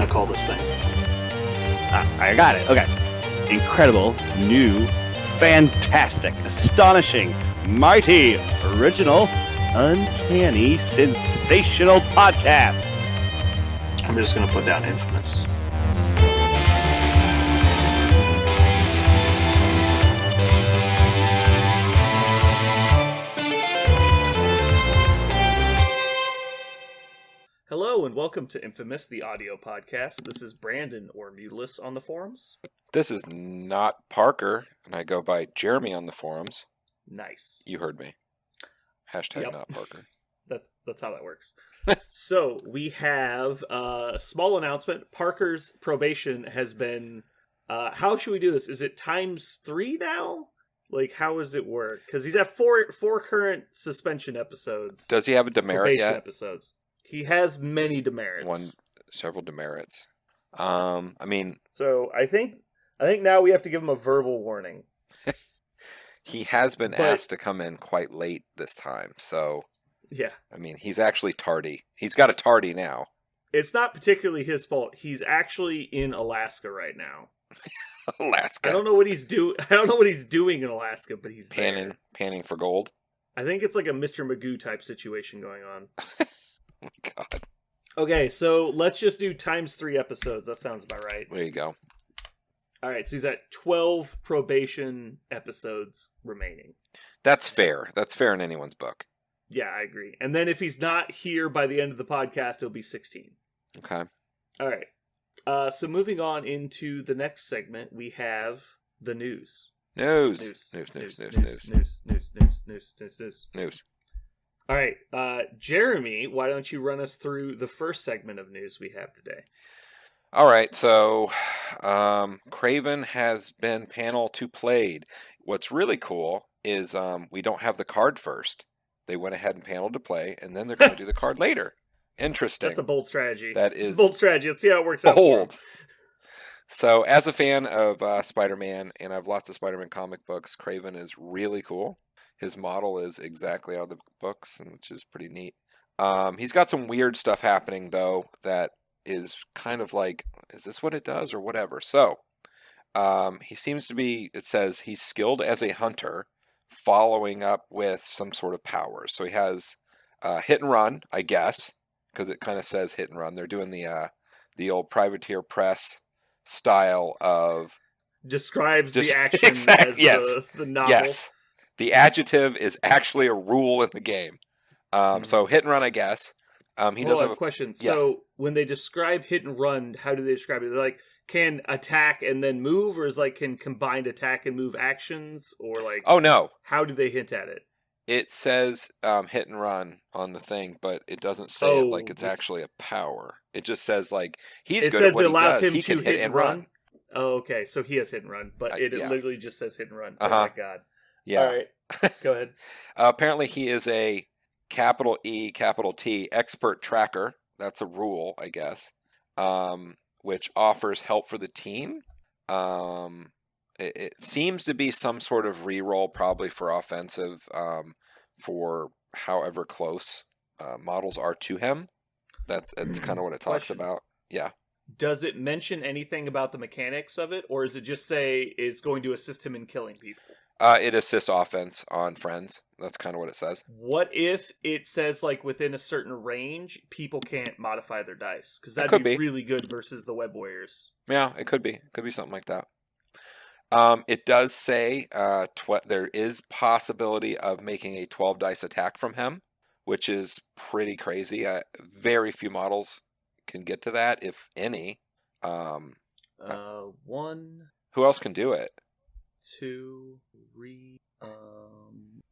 to call this thing? I got it. Okay. Incredible, new, fantastic, astonishing, mighty, original, uncanny, sensational podcast. I'm just going to put down infamous. Hello and welcome to Infamous, the audio podcast. This is Brandon, or Mutilus, on the forums. This is not Parker, and I go by Jeremy on the forums. Nice. You heard me. Hashtag Yep. not Parker. That's how that works. So we have a small announcement. Parker's probation has been... how should we do this? Is it ×3 now? Like, how does it work? Because he's at four current suspension episodes. Does he have a demerit probation yet? episodes. He has many demerits. Several demerits. I mean... So I think now we have to give him a verbal warning. He has been asked to come in quite late this time, so... Yeah. I mean, he's actually tardy. He's got a tardy now. It's not particularly his fault. He's actually in Alaska right now. Alaska. I don't know what he's doing in Alaska, but he's panning for gold. I think it's like a Mr. Magoo type situation going on. Oh my God. Okay, so let's just do ×3 episodes. That sounds about right. There you go. All right, so he's at 12 probation episodes remaining. That's fair. That's fair in anyone's book. Yeah, I agree. And then if he's not here by the end of the podcast, it'll be 16. Okay. All right. So moving on into the next segment, we have the news. News. All right. Jeremy, why don't you run us through the first segment of news we have today? All right, so Craven has been panel 2 played. What's really cool is we don't have the card first. They went ahead and paneled to play, and then they're going to do the card later. Interesting. That's a bold strategy. It's a bold strategy. Let's see how it works out. Bold. So, as a fan of Spider-Man, and I have lots of Spider-Man comic books, Craven is really cool. His model is exactly out of the books, which is pretty neat. He's got some weird stuff happening, though, that is kind of like, is this what it does or whatever? So, he seems to be, it says he's skilled as a hunter, following up with some sort of powers. So he has hit and run, I guess, because it kind of says hit and run. They're doing the old Privateer Press style of... Describes the action as the novel. Yes. The adjective is actually a rule in the game. So hit and run, I guess. He does have a question. Yes. So when they describe hit and run, how do they describe it? They're like, can attack and then move, or is like can combined attack and move actions, or like? Oh no! How do they hint at it? It says hit and run on the thing, but it doesn't say it like it's actually a power. It just says like he's good at what he does. He can hit and run. Oh, okay. So he has hit and run, but it literally just says hit and run. Oh my God! Yeah. All right. Go ahead. Apparently, he is a capital E, capital T expert tracker. That's a rule, I guess. Which offers help for the team. It seems to be some sort of reroll, probably for offensive, for however close models are to him. That's kind of what it talks about. Yeah. Does it mention anything about the mechanics of it, or does it just say it's going to assist him in killing people? It assists offense on friends. That's kind of what it says. What if it says, like, within a certain range, people can't modify their dice? Because that'd be really good versus the Web Warriors. Yeah, it could be. It could be something like that. It does say there is possibility of making a 12 dice attack from him, which is pretty crazy. Very few models can get to that, if any. One. Who else can do it? 2, 3.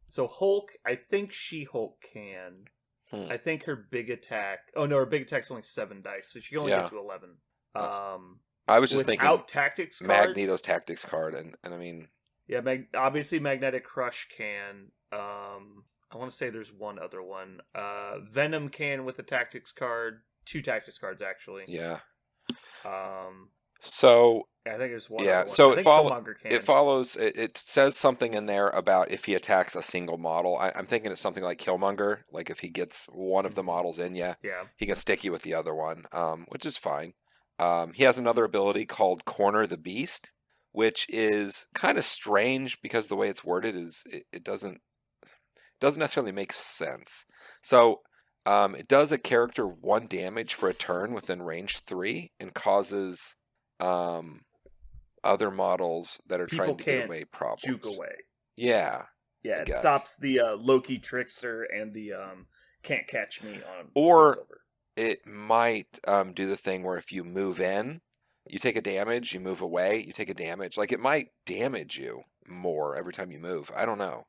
So Hulk, I think She-Hulk can. I think her big attack. Oh no, her big attack's only 7 dice, so she can only get to 11. I was just thinking tactics cards, Magneto's tactics card, and I mean, yeah, obviously Magnetic Crush can. I want to say there's one other one. Venom can with a tactics card. 2 tactics cards actually. Yeah. So I think there's one. Yeah. So it follows. It says something in there about if he attacks a single model. I'm thinking it's something like Killmonger. Like if he gets one of the models in, he can stick you with the other one, which is fine. He has another ability called Corner the Beast, which is kind of strange because the way it's worded is it doesn't necessarily make sense. So it does a character 1 damage for a turn within range 3 and causes other models that are People trying to get can't away problems. Juke away. Yeah. Yeah, I it guess. stops the Loki Trickster and the Can't Catch Me on Or Quicksilver. it might do the thing where if you move in, you take a damage, you move away, you take a damage. Like it might damage you more every time you move. I don't know.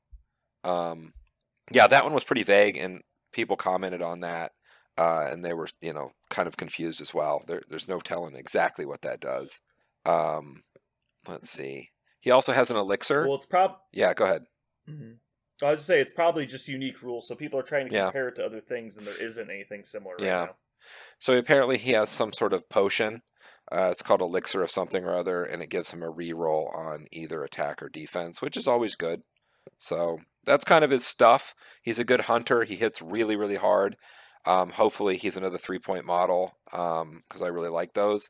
Yeah, that one was pretty vague, and people commented on that, and they were, kind of confused as well. There's no telling exactly what that does. Let's see. He also has an elixir. Well, it's Yeah, go ahead. I was just say it's probably just unique rules, so people are trying to Yeah. compare it to other things, and there isn't anything similar right Yeah. now. So apparently he has some sort of potion. It's called Elixir of something or other, and it gives him a reroll on either attack or defense, which is always good. So that's kind of his stuff. He's a good hunter. He hits really, really hard. Hopefully he's another 3-point model because I really like those.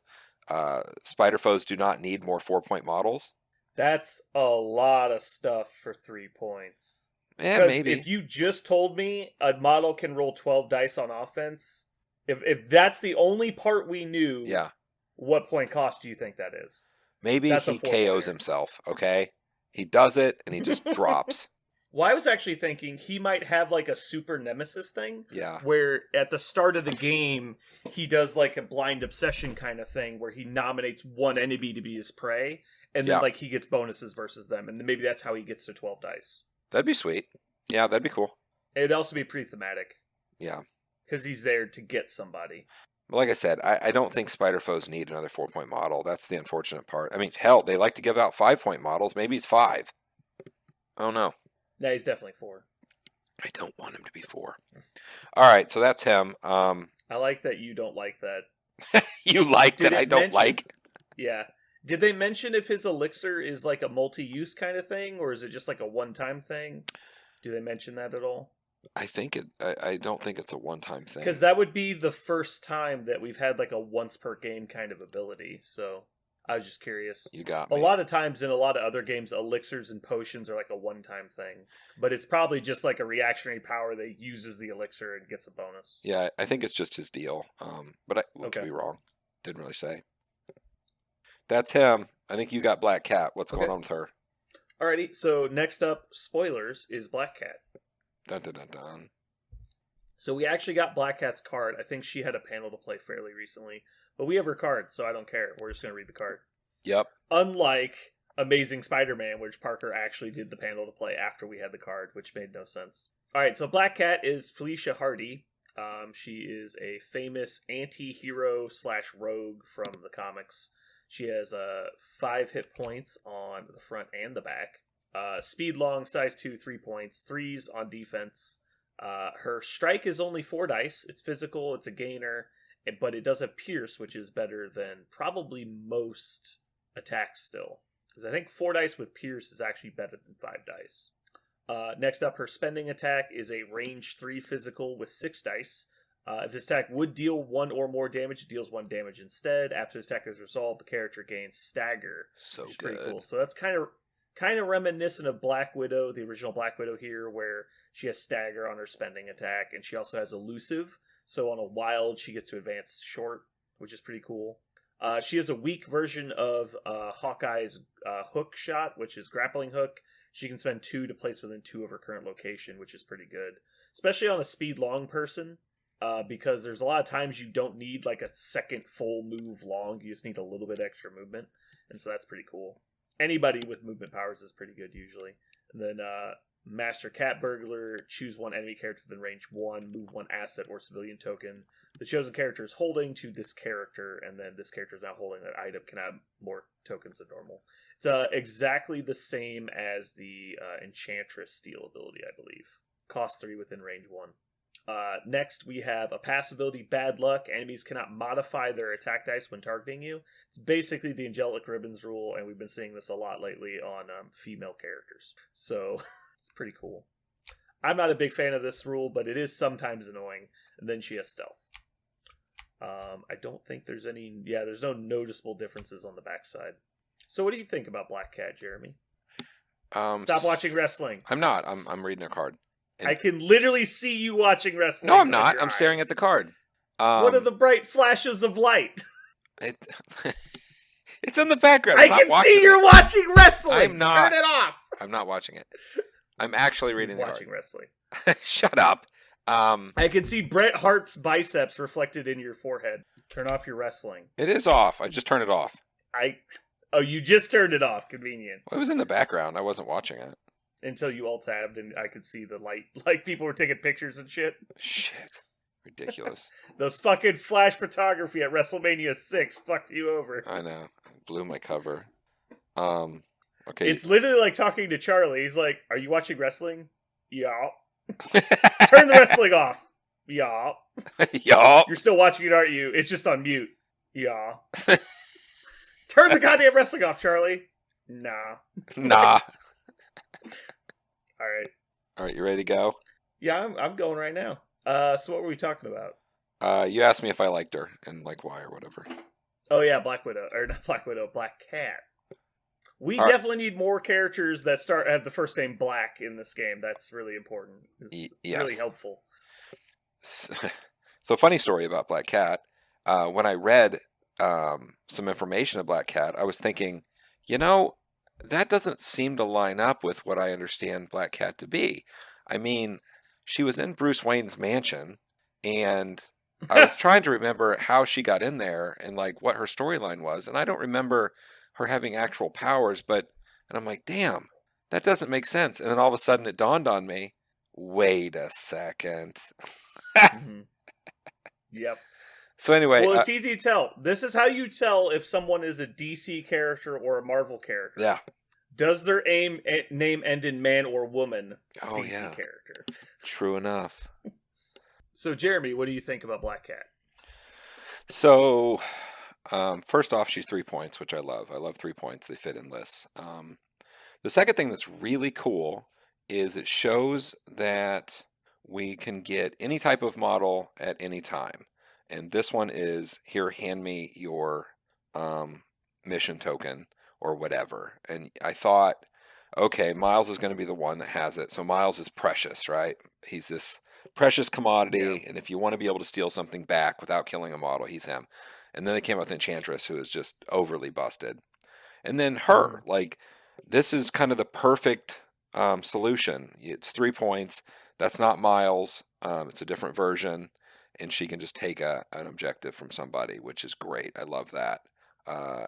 Spider foes do not need more 4-point models. That's a lot of stuff for 3 points. Yeah, 'Cause maybe. if you just told me a model can roll 12 dice on offense, if that's the only part we knew, Yeah. what point cost do you think that is? Maybe That's a he 4-pointer. KOs himself, okay? He does it, and he just drops. Well, I was actually thinking he might have like a super nemesis thing, Yeah. where at the start of the game he does like a blind obsession kind of thing where he nominates one enemy to be his prey, and then Yeah. like he gets bonuses versus them, and then maybe that's how he gets to 12 dice. That'd be sweet. Yeah, that'd be cool. It'd also be pretty thematic Yeah. because he's there to get somebody. But like I said, I don't think Spider foes need another 4-point model. That's the unfortunate part. I mean, hell, they like to give out 5-point models. Maybe he's 5. I don't know. Yeah, he's definitely 4. I don't want him to be 4. All right, so that's him. I like that you don't like that. You like Did that I it don't mention- like? Yeah. Did they mention if his elixir is like a multi-use kind of thing, or is it just like a one-time thing? Do they mention that at all? I think I don't think it's a one-time thing. Because that would be the first time that we've had like a once per game kind of ability. So I was just curious. You got A me. lot of times in a lot of other games, elixirs and potions are like a one-time thing, but it's probably just like a reactionary power that uses the elixir and gets a bonus. Yeah, I think it's just his deal. But I could Okay. be wrong. Didn't really say. That's him. I think you got Black Cat. What's Okay. going on with her? Alrighty, so next up, spoilers, is Black Cat. Dun dun dun dun. So we actually got Black Cat's card. I think she had a panel to play fairly recently, but we have her card, so I don't care. We're just going to read the card. Yep. Unlike Amazing Spider-Man, which Parker actually did the panel to play after we had the card, which made no sense. Alright, so Black Cat is Felicia Hardy. She is a famous anti-hero / rogue from the comics. She has 5 hit points on the front and the back. Speed long, size 2, 3 points. 3s on defense. Her strike is only 4 dice. It's physical, it's a gainer, but it does have pierce, which is better than probably most attacks still. Because I think 4 dice with pierce is actually better than 5 dice. Next up, her spending attack is a range 3 physical with 6 dice. If this attack would deal 1 or more damage, it deals 1 damage instead. After this attack is resolved, the character gains stagger, So which is good. pretty cool. So that's kind of reminiscent of Black Widow, the original Black Widow here, where she has stagger on her spending attack, and she also has elusive. So on a wild, she gets to advance short, which is pretty cool. She has a weak version of Hawkeye's hook shot, which is grappling hook. She can spend 2 to place within 2 of her current location, which is pretty good, especially on a speed long person. Because there's a lot of times you don't need like a second full move long. You just need a little bit extra movement. And so that's pretty cool. Anybody with movement powers is pretty good usually. And then Master Cat Burglar, choose 1 enemy character within range 1, move 1 asset or civilian token the chosen character is holding to this character, and then this character is now holding that item, can add more tokens than normal. It's exactly the same as the Enchantress Steel ability, I believe. Cost 3 within range 1. Next, we have a pass ability, Bad Luck. Enemies cannot modify their attack dice when targeting you. It's basically the Angelic Ribbons rule, and we've been seeing this a lot lately on female characters. So, it's pretty cool. I'm not a big fan of this rule, but it is sometimes annoying. And then she has Stealth. I don't think there's any. Yeah, there's no noticeable differences on the backside. So, what do you think about Black Cat, Jeremy? Stop watching wrestling. I'm not. I'm reading a card. I can literally see you watching wrestling. No, I'm not. I'm staring at the card. What are the bright flashes of light? It's in the background. I can see you're watching wrestling. I'm not. Turn it off. I'm not watching it. I'm actually reading the watching wrestling. Shut up. I can see Bret Hart's biceps reflected in your forehead. Turn off your wrestling. It is off. I just turned it off. Oh, you just turned it off. Convenient. Well, it was in the background. I wasn't watching it. Until you all tabbed and I could see the light. Like people were taking pictures and shit. Shit. Ridiculous. Those fucking flash photography at WrestleMania 6 fucked you over. I know. Blew my cover. Okay. It's literally like talking to Charlie. He's like, "Are you watching wrestling?" Yeah. Turn the wrestling off. Yeah. Y'all. You're still watching it, aren't you? It's just on mute. Yeah. Turn the goddamn wrestling off, Charlie. Nah. Nah. All right. All right, you ready to go? Yeah, I'm going right now. So what were we talking about? You asked me if I liked her and like why or whatever. Oh yeah, Black Widow, or not Black Widow, Black Cat. We All right. definitely need more characters that have the first name Black in this game. That's really important. It's Yes. really helpful. So funny story about Black Cat. When I read some information of Black Cat, I was thinking, that doesn't seem to line up with what I understand Black Cat to be. I mean, she was in Bruce Wayne's mansion, and I was trying to remember how she got in there and like what her storyline was, and I don't remember her having actual powers, and I'm like, damn, that doesn't make sense. And then all of a sudden it dawned on me, wait a second. Mm-hmm. Yep. So anyway, well, it's easy to tell. This is how you tell if someone is a DC character or a Marvel character. yeah. Does their name end in man or woman? Oh, DC yeah. character. True enough. So, Jeremy, what do you think about Black Cat? So, first off, she's 3 points, which I love. I love 3 points. They fit in lists. The second thing that's really cool is it shows that we can get any type of model at any time. And this one is, here, hand me your mission token or whatever. And I thought, okay, Miles is going to be the one that has it. So Miles is precious, right? He's this precious commodity, Yeah. and if you want to be able to steal something back without killing a model, he's him. And then they came out with Enchantress, who is just overly busted. And then her, like, this is kind of the perfect solution. It's 3 points. That's not Miles. It's a different version, and she can just take an objective from somebody, which is great. I love that.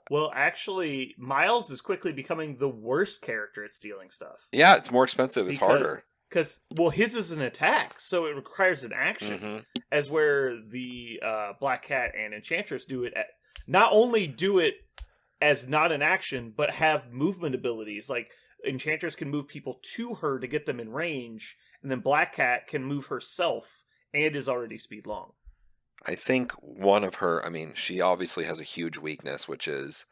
Well, actually, Miles is quickly becoming the worst character at stealing stuff. Yeah, it's more expensive. It's harder. Because, well, his is an attack, so it requires an action. Mm-hmm. As where the Black Cat and Enchantress do it, not only do it as not an action, but have movement abilities. Like, Enchantress can move people to her to get them in range, and then Black Cat can move herself and is already speed long. I think one of her, I mean, she obviously has a huge weakness, which is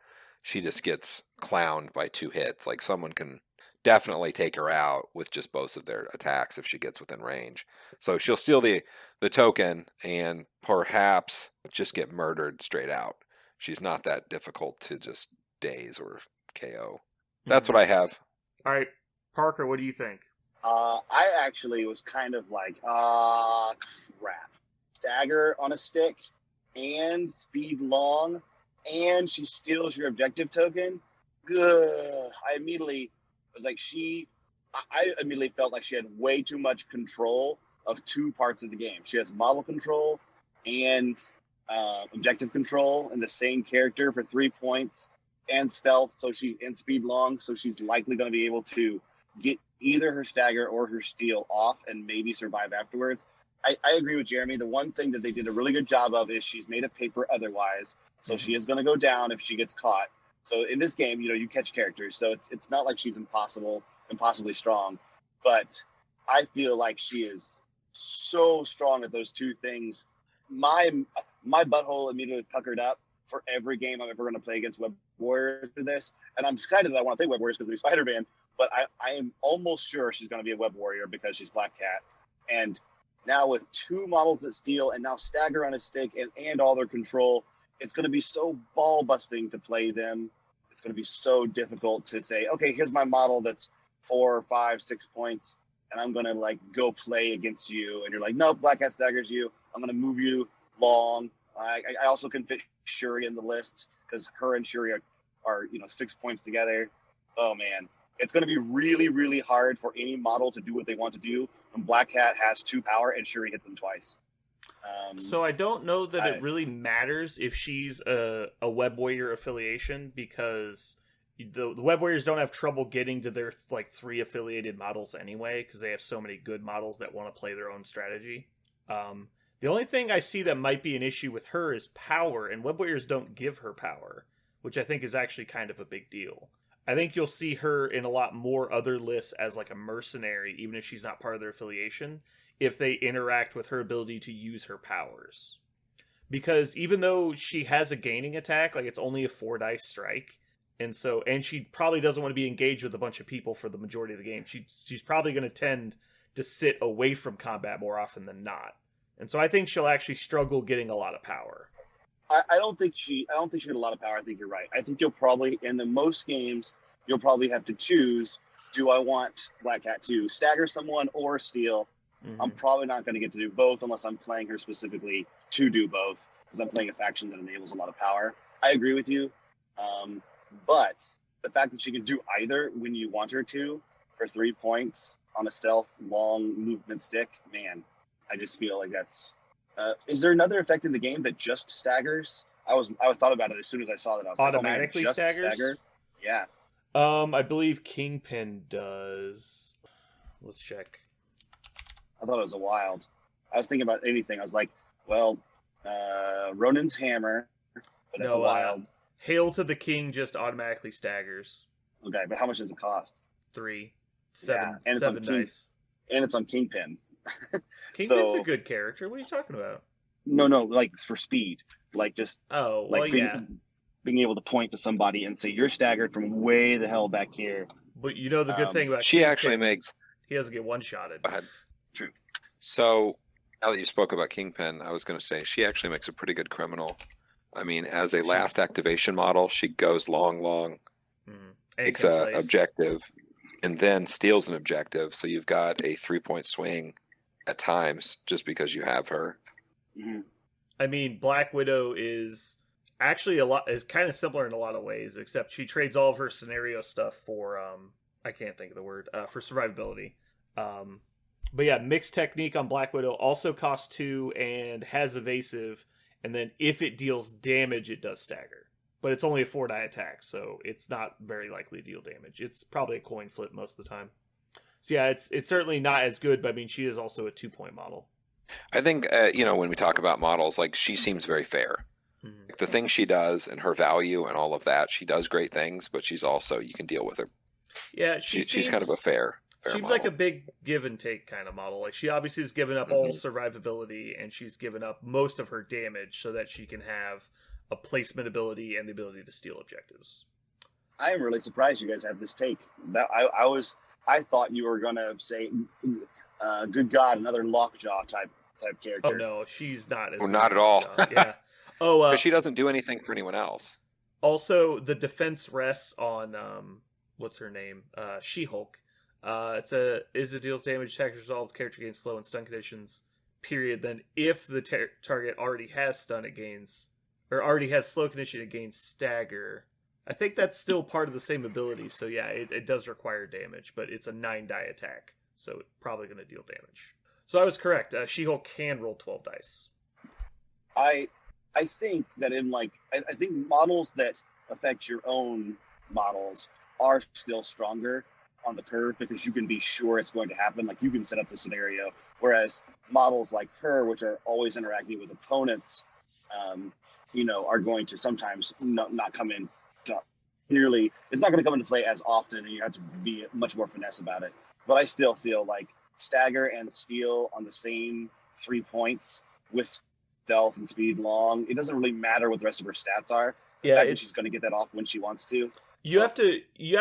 she just gets clowned by 2 hits. Like, someone can definitely take her out with just both of their attacks if she gets within range. So she'll steal the token and perhaps just get murdered straight out. She's not that difficult to just daze or KO. That's what I have. All right, Parker, what do you think? I actually was kind of like, crap. Stagger on a stick and speed long, and she steals your objective token. Ugh. I immediately was like, I immediately felt like she had way too much control of 2 parts of the game. She has model control and objective control in the same character for 3 points, and stealth, so she's in speed long, so she's likely going to be able to get either her stagger or her steal off and maybe survive afterwards. I agree with Jeremy. The one thing that they did a really good job of is she's made of paper otherwise, so she is going to go down if she gets caught. So in this game, you catch characters, so it's not like she's impossibly strong, but I feel like she is so strong at those 2 things. My butthole immediately puckered up for every game I'm ever going to play against Web Warriors for this, and I'm excited that I want to play Web Warriors because of the Spider-Man, but I am almost sure she's going to be a Web Warrior because she's Black Cat, and Now with 2 models that steal and now stagger on a stick and all their control, it's going to be so ball busting to play them. It's going to be so difficult to say, okay, here's my model that's 4, 5, 6 points, and I'm going to like go play against you. And you're like, no, Black Cat staggers you. I'm going to move you long. I also can fit Shuri in the list because her and Shuri are 6 points together. Oh man, it's going to be really, really hard for any model to do what they want to do when Black Cat has 2 power and Shuri hits them twice. So I don't know that it really matters if she's a Web Warrior affiliation, because the Web Warriors don't have trouble getting to their like 3 affiliated models anyway, because they have so many good models that want to play their own strategy. The only thing I see that might be an issue with her is power, and Web Warriors don't give her power, which I think is actually kind of a big deal. I think you'll see her in a lot more other lists as like a mercenary, even if she's not part of their affiliation, if they interact with her ability to use her powers. Because even though she has a gaining attack, like it's only a 4 dice strike, and she probably doesn't want to be engaged with a bunch of people for the majority of the game. She's probably going to tend to sit away from combat more often than not. And so I think she'll actually struggle getting a lot of power. I don't think she get a lot of power. I think you're right. I think you'll probably, in the most games, you'll probably have to choose, do I want Black Cat to stagger someone or steal? Mm-hmm. I'm probably not going to get to do both unless I'm playing her specifically to do both, because I'm playing a faction that enables a lot of power. I agree with you. But the fact that she can do either when you want her to for 3 points on a stealth long movement stick, man, I just feel like that's... is there another effect in the game that just staggers? I thought about it as soon as I saw that. I was automatically like, oh, man, staggers? Stagger? Yeah. I believe Kingpin does. Let's check. I thought it was a wild. I was thinking about anything. I was like, well, Ronin's hammer, but that's a wild. Hail to the King just automatically staggers. Okay, but how much does it cost? 3, 7, yeah, and 7 it's dice. And it's on Kingpin. Kingpin's a good character. What are you talking about? No, like for speed. Like just being able to point to somebody and say, you're staggered from way the hell back here. But you know the good thing about she Kingpin, actually makes... He doesn't get one-shotted. Go ahead. True. So, now that you spoke about Kingpin, I was going to say, she actually makes a pretty good criminal. I mean, as a last activation model, she goes long, takes an objective, and then steals an objective. So you've got a 3-point swing at times just because you have her. Mm-hmm. I mean, Black Widow is actually is kind of similar in a lot of ways, except she trades all of her scenario stuff for I can't think of the word for survivability. But yeah, mixed technique on Black Widow also costs 2 and has evasive, and then if it deals damage, it does stagger. But it's only a 4 die attack, so it's not very likely to deal damage. It's probably a coin flip most of the time. So yeah, it's certainly not as good, but I mean, she is also a 2-point model. I think, when we talk about models, like, she seems very fair. Mm-hmm. Like, the things she does and her value and all of that, she does great things, but she's also, you can deal with her. Yeah, she's kind of a fair seems model. like a big give and take kind of model. Like, she obviously has given up all survivability, and she's given up most of her damage so that she can have a placement ability and the ability to steal objectives. I am really surprised you guys have this take. That I thought you were gonna say, "Good God, another Lockjaw type character." Oh no, she's not. Not at all. Yeah. But she doesn't do anything for anyone else. Also, the defense rests on what's her name? She-Hulk. It deals damage, attack resolves, character gains slow and stun conditions. Period. Then, if the target already has stun, it gains, or already has slow condition, it gains stagger. I think that's still part of the same ability. So yeah, it does require damage, but it's a 9 die attack, so it's probably going to deal damage. So I was correct. She-Hulk can roll 12 dice. I think that I think models that affect your own models are still stronger on the curve because you can be sure it's going to happen. Like, you can set up the scenario, whereas models like her, which are always interacting with opponents, are going to sometimes not come in. Clearly, it's not going to come into play as often, and you have to be much more finesse about it. But I still feel like stagger and steal on the same 3 points with stealth and speed long, it doesn't really matter what the rest of her stats are. The fact that she's going to get that off when she wants to. You have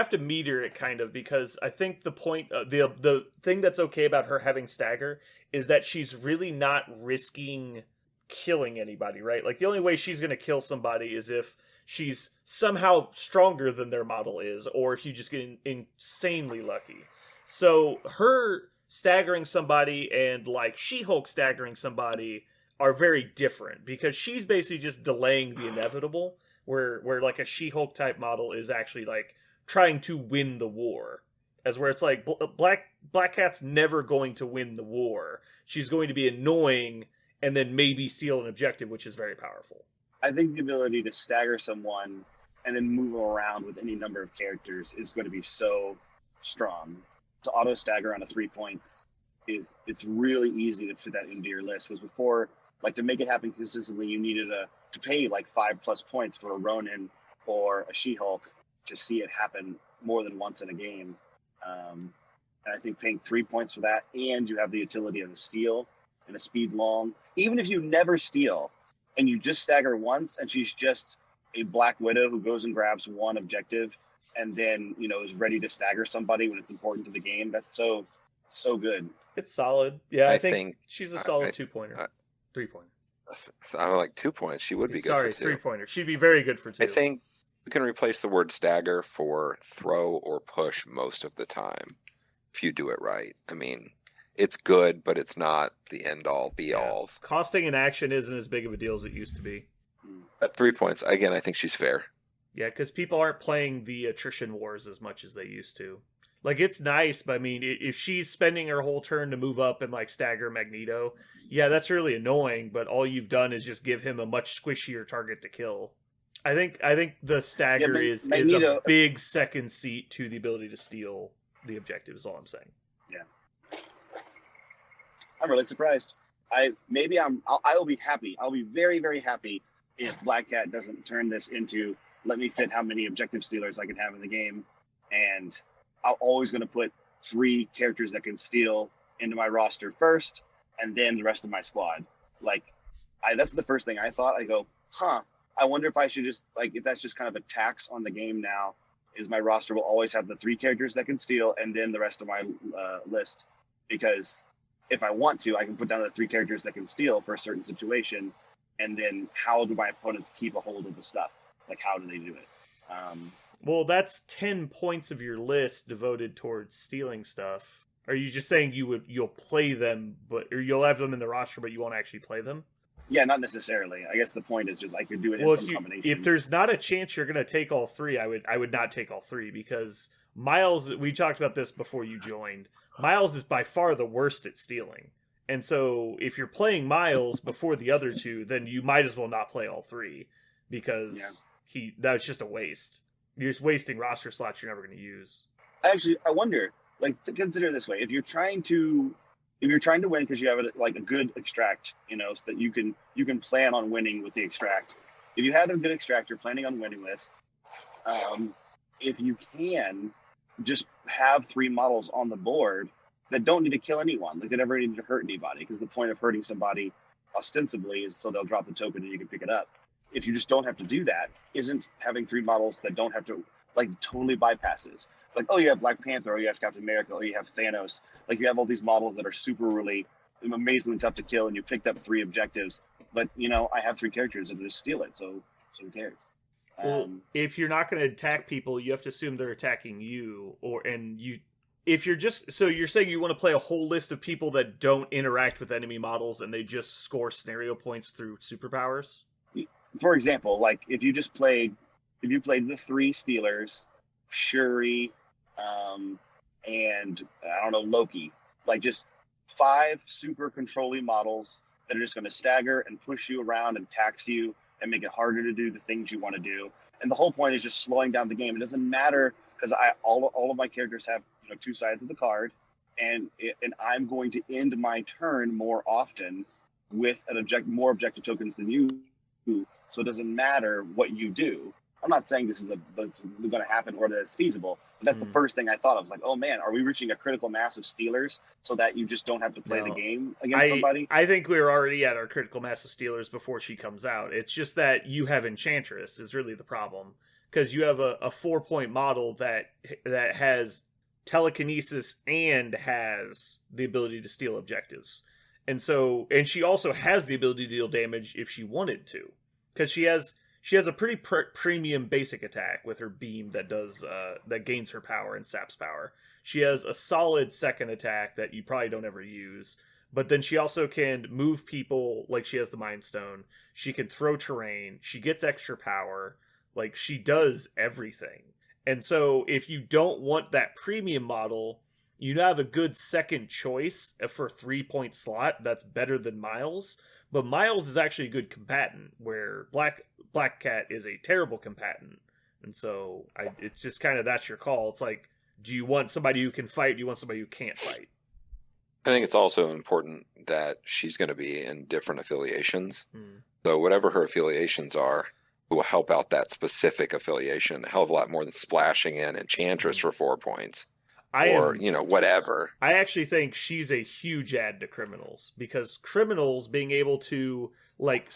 to meter it kind of, because I think the point the thing that's okay about her having stagger is that she's really not risking killing anybody, right? Like the only way she's going to kill somebody is if she's somehow stronger than their model is, or if you just get insanely lucky. So her staggering somebody and like She-Hulk staggering somebody are very different, because she's basically just delaying the inevitable. Where like a She-Hulk type model is actually like trying to win the war, as where it's like Black Cat's never going to win the war. She's going to be annoying and then maybe steal an objective, which is very powerful. I think the ability to stagger someone and then move them around with any number of characters is going to be so strong. To auto stagger on a 3 points it's really easy to fit that into your list. Because before, like, to make it happen consistently, you needed to pay like 5+ points for a Ronin or a She-Hulk to see it happen more than once in a game. And I think paying 3 points for that, and you have the utility of a steal and a speed long. Even if you never steal and you just stagger once, and she's just a Black Widow who goes and grabs one objective and then, you know, is ready to stagger somebody when it's important to the game. That's so good. It's solid. Yeah, I I think think- she's a solid 2-pointer. 3-pointer. I'm like 2 points. She would be good Sorry, for 2. 3-pointer. She'd be very good for 2. I think we can replace the word stagger for throw or push most of the time if you do it right. I mean, it's good, but it's not the end all be alls. Costing an action isn't as big of a deal as it used to be. At 3 points, again, I think she's fair. Yeah, because people aren't playing the attrition wars as much as they used to. Like, it's nice, but I mean, if she's spending her whole turn to move up and like stagger Magneto, yeah, that's really annoying. But all you've done is just give him a much squishier target to kill. I think the stagger is Magneto, a big second seat to the ability to steal the objective. Is all I'm saying. I'm really surprised. I will be happy. I'll be very, very happy if Black Cat doesn't turn this into, let me fit how many objective stealers I can have in the game, and I'm always going to put 3 characters that can steal into my roster first, and then the rest of my squad. Like, that's the first thing I thought. I go, I wonder if I should just, like, if that's just kind of a tax on the game now, is my roster will always have the 3 characters that can steal, and then the rest of my list, because if I want to, I can put down the 3 characters that can steal for a certain situation, and then how do my opponents keep a hold of the stuff? Like, how do they do it? Well, that's 10 points of your list devoted towards stealing stuff. Are you just saying you'll play them, or you'll have them in the roster, but you won't actually play them? Yeah, not necessarily. I guess the point is just I could do it Well, in some combination. if there's not a chance you're going to take all 3, I would not take all 3, because Miles, we talked about this before you joined, Miles is by far the worst at stealing. And so if you're playing Miles before the other 2, then you might as well not play all 3, because that's just a waste. You're just wasting roster slots you're never going to use. Actually, I wonder, like, to consider it this way: if you're trying to win because you have a good extract, you know, so that you can plan on winning with the extract. If you have a good extract you're planning on winning with, if you can just have 3 models on the board that don't need to kill anyone, like they never need to hurt anybody, because the point of hurting somebody ostensibly is so they'll drop the token and you can pick it up. If you just don't have to do that, isn't having 3 models that don't have to, like, totally bypasses. Like, oh, you have Black Panther, or you have Captain America, or you have Thanos. Like, you have all these models that are super really amazingly tough to kill, and you picked up 3 objectives. But, you know, I have 3 characters that just steal it, so who cares? Well, if you're not going to attack people, you have to assume they're attacking you, if you're just, so you're saying you want to play a whole list of people that don't interact with enemy models and they just score scenario points through superpowers? For example, like, if you played the 3 Steelers, Shuri, and I don't know, Loki, like, just 5 super controlling models that are just going to stagger and push you around and tax you and make it harder to do the things you want to do. And the whole point is just slowing down the game. It doesn't matter, because all of my characters have, you know, 2 sides of the card, and I'm going to end my turn more often with more objective tokens than you do. So it doesn't matter what you do. I'm not saying this is going to happen or that it's feasible, but that's the first thing I thought. I was like, oh man, are we reaching a critical mass of Steelers so that you just don't have to play the game against somebody? I think we're already at our critical mass of Steelers before she comes out. It's just that you have Enchantress is really the problem. because you have a 4-point model that has telekinesis and has the ability to steal objectives. And she also has the ability to deal damage if she wanted to, because she has a pretty premium basic attack with her beam that does that gains her power and saps power. She has a solid second attack that you probably don't ever use, but then she also can move people, like she has the Mind Stone. She can throw terrain. She gets extra power. Like, she does everything. And so if you don't want that premium model, you have a good second choice for 3-point slot that's better than Miles. But Miles is actually a good combatant, where Black Cat is a terrible combatant. And so it's just kind of, that's your call. It's like, do you want somebody who can fight? Do you want somebody who can't fight? I think it's also important that she's going to be in different affiliations. So whatever her affiliations are, will help out that specific affiliation a hell of a lot more than splashing in Enchantress for 4 points. Whatever. I actually think she's a huge add to Criminals, because Criminals being able to, like,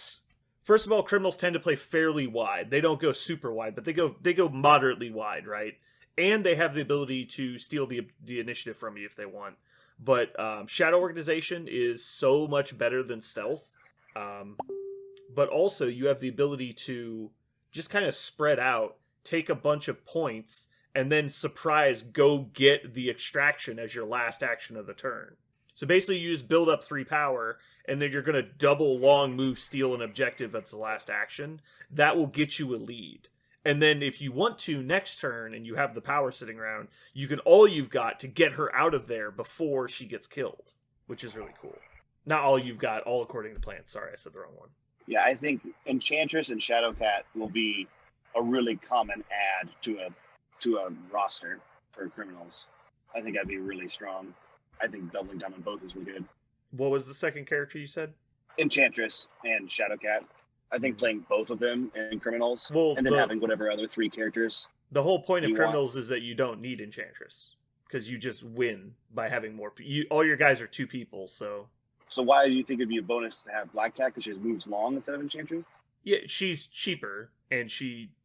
first of all, Criminals tend to play fairly wide. They don't go super wide, but they go moderately wide, right? And they have the ability to steal the initiative from you if they want. But Shadow Organization is so much better than Stealth. But also you have the ability to just kind of spread out, take a bunch of points, and then surprise go get the extraction as your last action of the turn. So basically you just build up 3 power, and then you're going to double long move steal an objective as the last action. That will get you a lead. And then if you want to next turn and you have the power sitting around, you can all you've got to get her out of there before she gets killed, which is really cool. Not all you've got, all according to plan. Sorry, I said the wrong one. Yeah, I think Enchantress and Shadowcat will be a really common add to a roster for Criminals. I think that'd be really strong. I think doubling down on both is really good. What was the second character you said? Enchantress and Shadowcat. I think playing both of them in Criminals, and then having whatever other 3 characters. The whole point of Criminals is that you don't need Enchantress, because you just win by having more. All your guys are 2 people, so. So why do you think it'd be a bonus to have Black Cat, because she moves long instead of Enchantress? Yeah, she's cheaper, and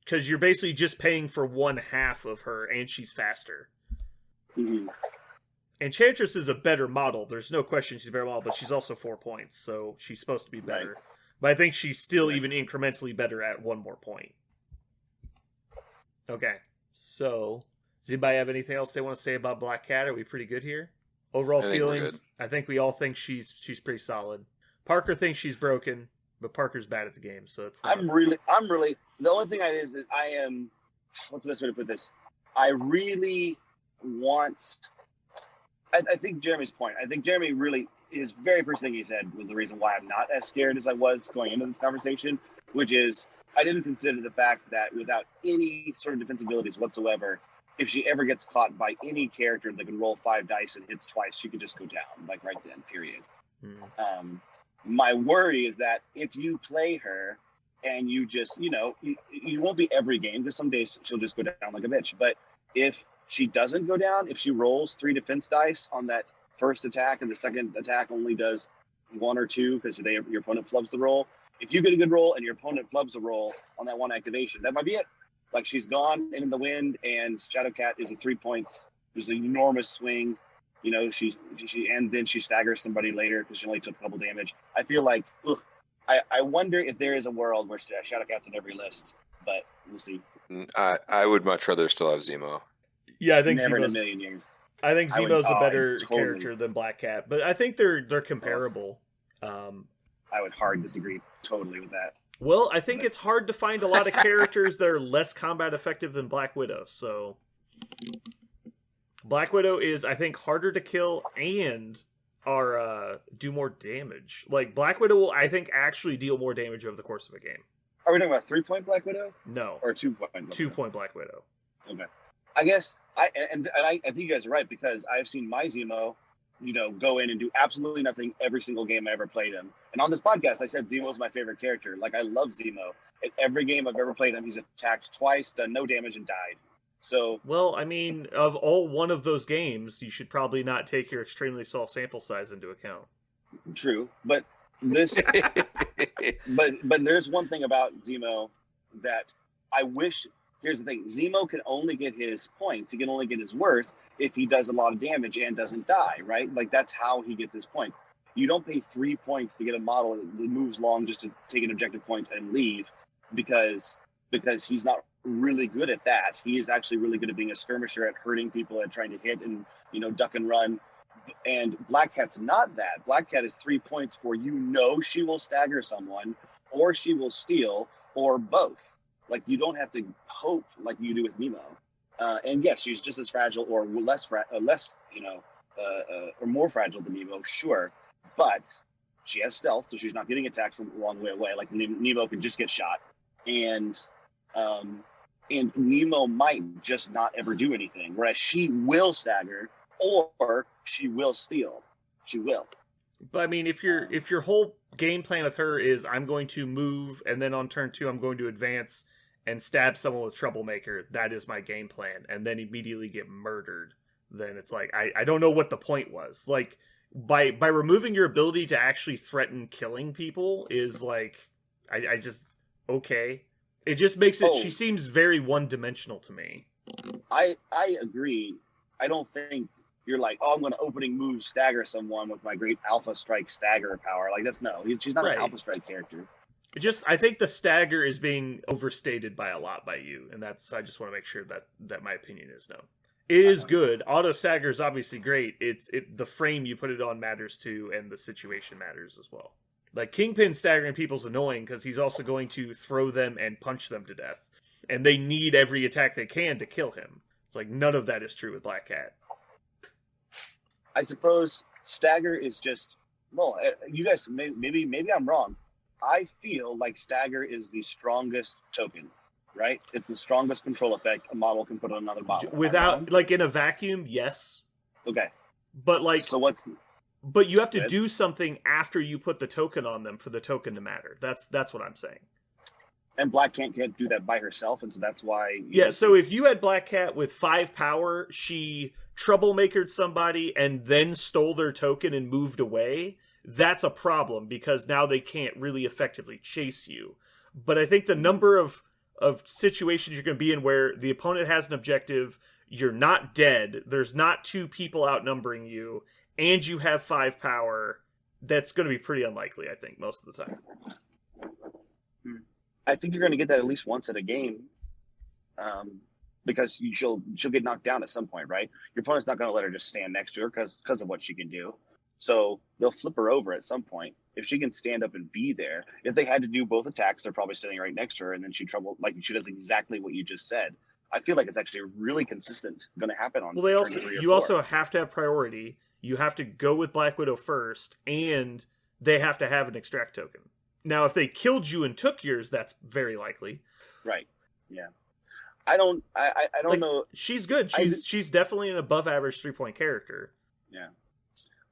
because you're basically just paying for 1/2 of her, and she's faster. Mm-hmm. Enchantress is a better model. There's no question she's a better model, but she's also 4 points, so she's supposed to be better. Right. But I think she's still even incrementally better at 1 more point. Okay, so does anybody have anything else they want to say about Black Cat? Are we pretty good here? Overall feelings, I think we all think she's pretty solid. Parker thinks she's broken, but Parker's bad at the game, so it's not... I'm really the only thing is I am, what's the best way to put this? I really want, I think Jeremy's point. I think Jeremy really, his very first thing he said was the reason why I'm not as scared as I was going into this conversation, which is I didn't consider the fact that without any sort of defense abilities whatsoever, if she ever gets caught by any character that can roll 5 dice and hits twice, she could just go down, like right then, period. My worry is that if you play her and you just, you won't be every game, because some days she'll just go down like a bitch. But if she doesn't go down, if she rolls 3 defense dice on that first attack and the second attack only does 1 or 2 because your opponent flubs the roll, if you get a good roll and your opponent flubs a roll on that 1 activation, that might be it. Like, she's gone in the wind, and Shadowcat is at 3 points. There's an enormous swing. She and then she staggers somebody later because she only took a couple damage. I feel like, I wonder if there is a world where Shadowcat's in every list, but we'll see. I would much rather still have Zemo. Yeah, I think never in a million years. I think Zemo's a better character than Black Cat, but I think they're comparable. I would hard disagree totally with that. Well, I think it's hard to find a lot of characters that are less combat effective than Black Widow, so... Black Widow is, I think, harder to kill and do more damage. Like, Black Widow will, I think, actually deal more damage over the course of a game. Are we talking about 3-point Black Widow? No. Or 2-point? 2-point Black Widow. Okay. I guess, I think you guys are right, because I've seen my Zemo, go in and do absolutely nothing every single game I ever played him. And on this podcast, I said Zemo's my favorite character. Like, I love Zemo. In every game I've ever played him, he's attacked twice, done no damage, and died. So, well, I mean, of all one of those games, you should probably not take your extremely small sample size into account. True, but this, but there's one thing about Zemo that I wish here's the thing: Zemo can only get his points. He can only get his worth if he does a lot of damage and doesn't die, right? Like that's how he gets his points. You don't pay 3 points to get a model that moves long just to take an objective point and leave, because he's not really good at that. He is actually really good at being a skirmisher, at hurting people, at trying to hit and duck and run. And Black Cat's not that. Black Cat is 3 points for she will stagger someone, or she will steal, or both. Like you don't have to hope like you do with Nemo. And yes, she's just as fragile, or or more fragile than Nemo, sure. But she has stealth, so she's not getting attacked from a long way away. Like Nemo can just get shot, and Nemo might just not ever do anything. Whereas she will stagger, or she will steal. She will. But I mean, if your whole game plan with her is I'm going to move, and then on turn 2 I'm going to advance and stab someone with Troublemaker, that is my game plan, and then immediately get murdered, then it's like I don't know what the point was. Like by removing your ability to actually threaten killing people is like I just okay. It just makes it she seems very one-dimensional to me. I agree. I don't think you're like, I'm going to opening move stagger someone with my great Alpha Strike stagger power. Like she's not an Alpha Strike character. I think the stagger is being overstated by a lot by you, and I just want to make sure that my opinion is known. It is good. Auto stagger is obviously great. The frame you put it on matters too, and the situation matters as well. Like Kingpin staggering people's annoying because he's also going to throw them and punch them to death, and they need every attack they can to kill him. It's like none of that is true with Black Cat. I suppose stagger is just you guys maybe I'm wrong. I feel like stagger is the strongest token, right? It's the strongest control effect a model can put on another model. Without like in a vacuum, yes. Okay. But like But you have to do something after you put the token on them for the token to matter. That's what I'm saying. And Black Cat can't do that by herself, and so that's why... So if you had Black Cat with 5 power, she troublemakered somebody and then stole their token and moved away, that's a problem, because now they can't really effectively chase you. But I think the number of situations you're going to be in where the opponent has an objective, you're not dead, there's not 2 people outnumbering you, and you have 5 power, that's going to be pretty unlikely, I think, most of the time. I think you're going to get that at least once at a game, because she'll get knocked down at some point, right? Your opponent's not going to let her just stand next to her because of what she can do. So they'll flip her over at some point. If she can stand up and be there, if they had to do both attacks, they're probably sitting right next to her, and then she does exactly what you just said. I feel like it's actually really consistent going to happen on. Well, you also have to have priority. You have to go with Black Widow first, and they have to have an extract token. Now, if they killed you and took yours, that's very likely. Right. Yeah. I don't know. She's good. She's definitely an above average 3-point character. Yeah.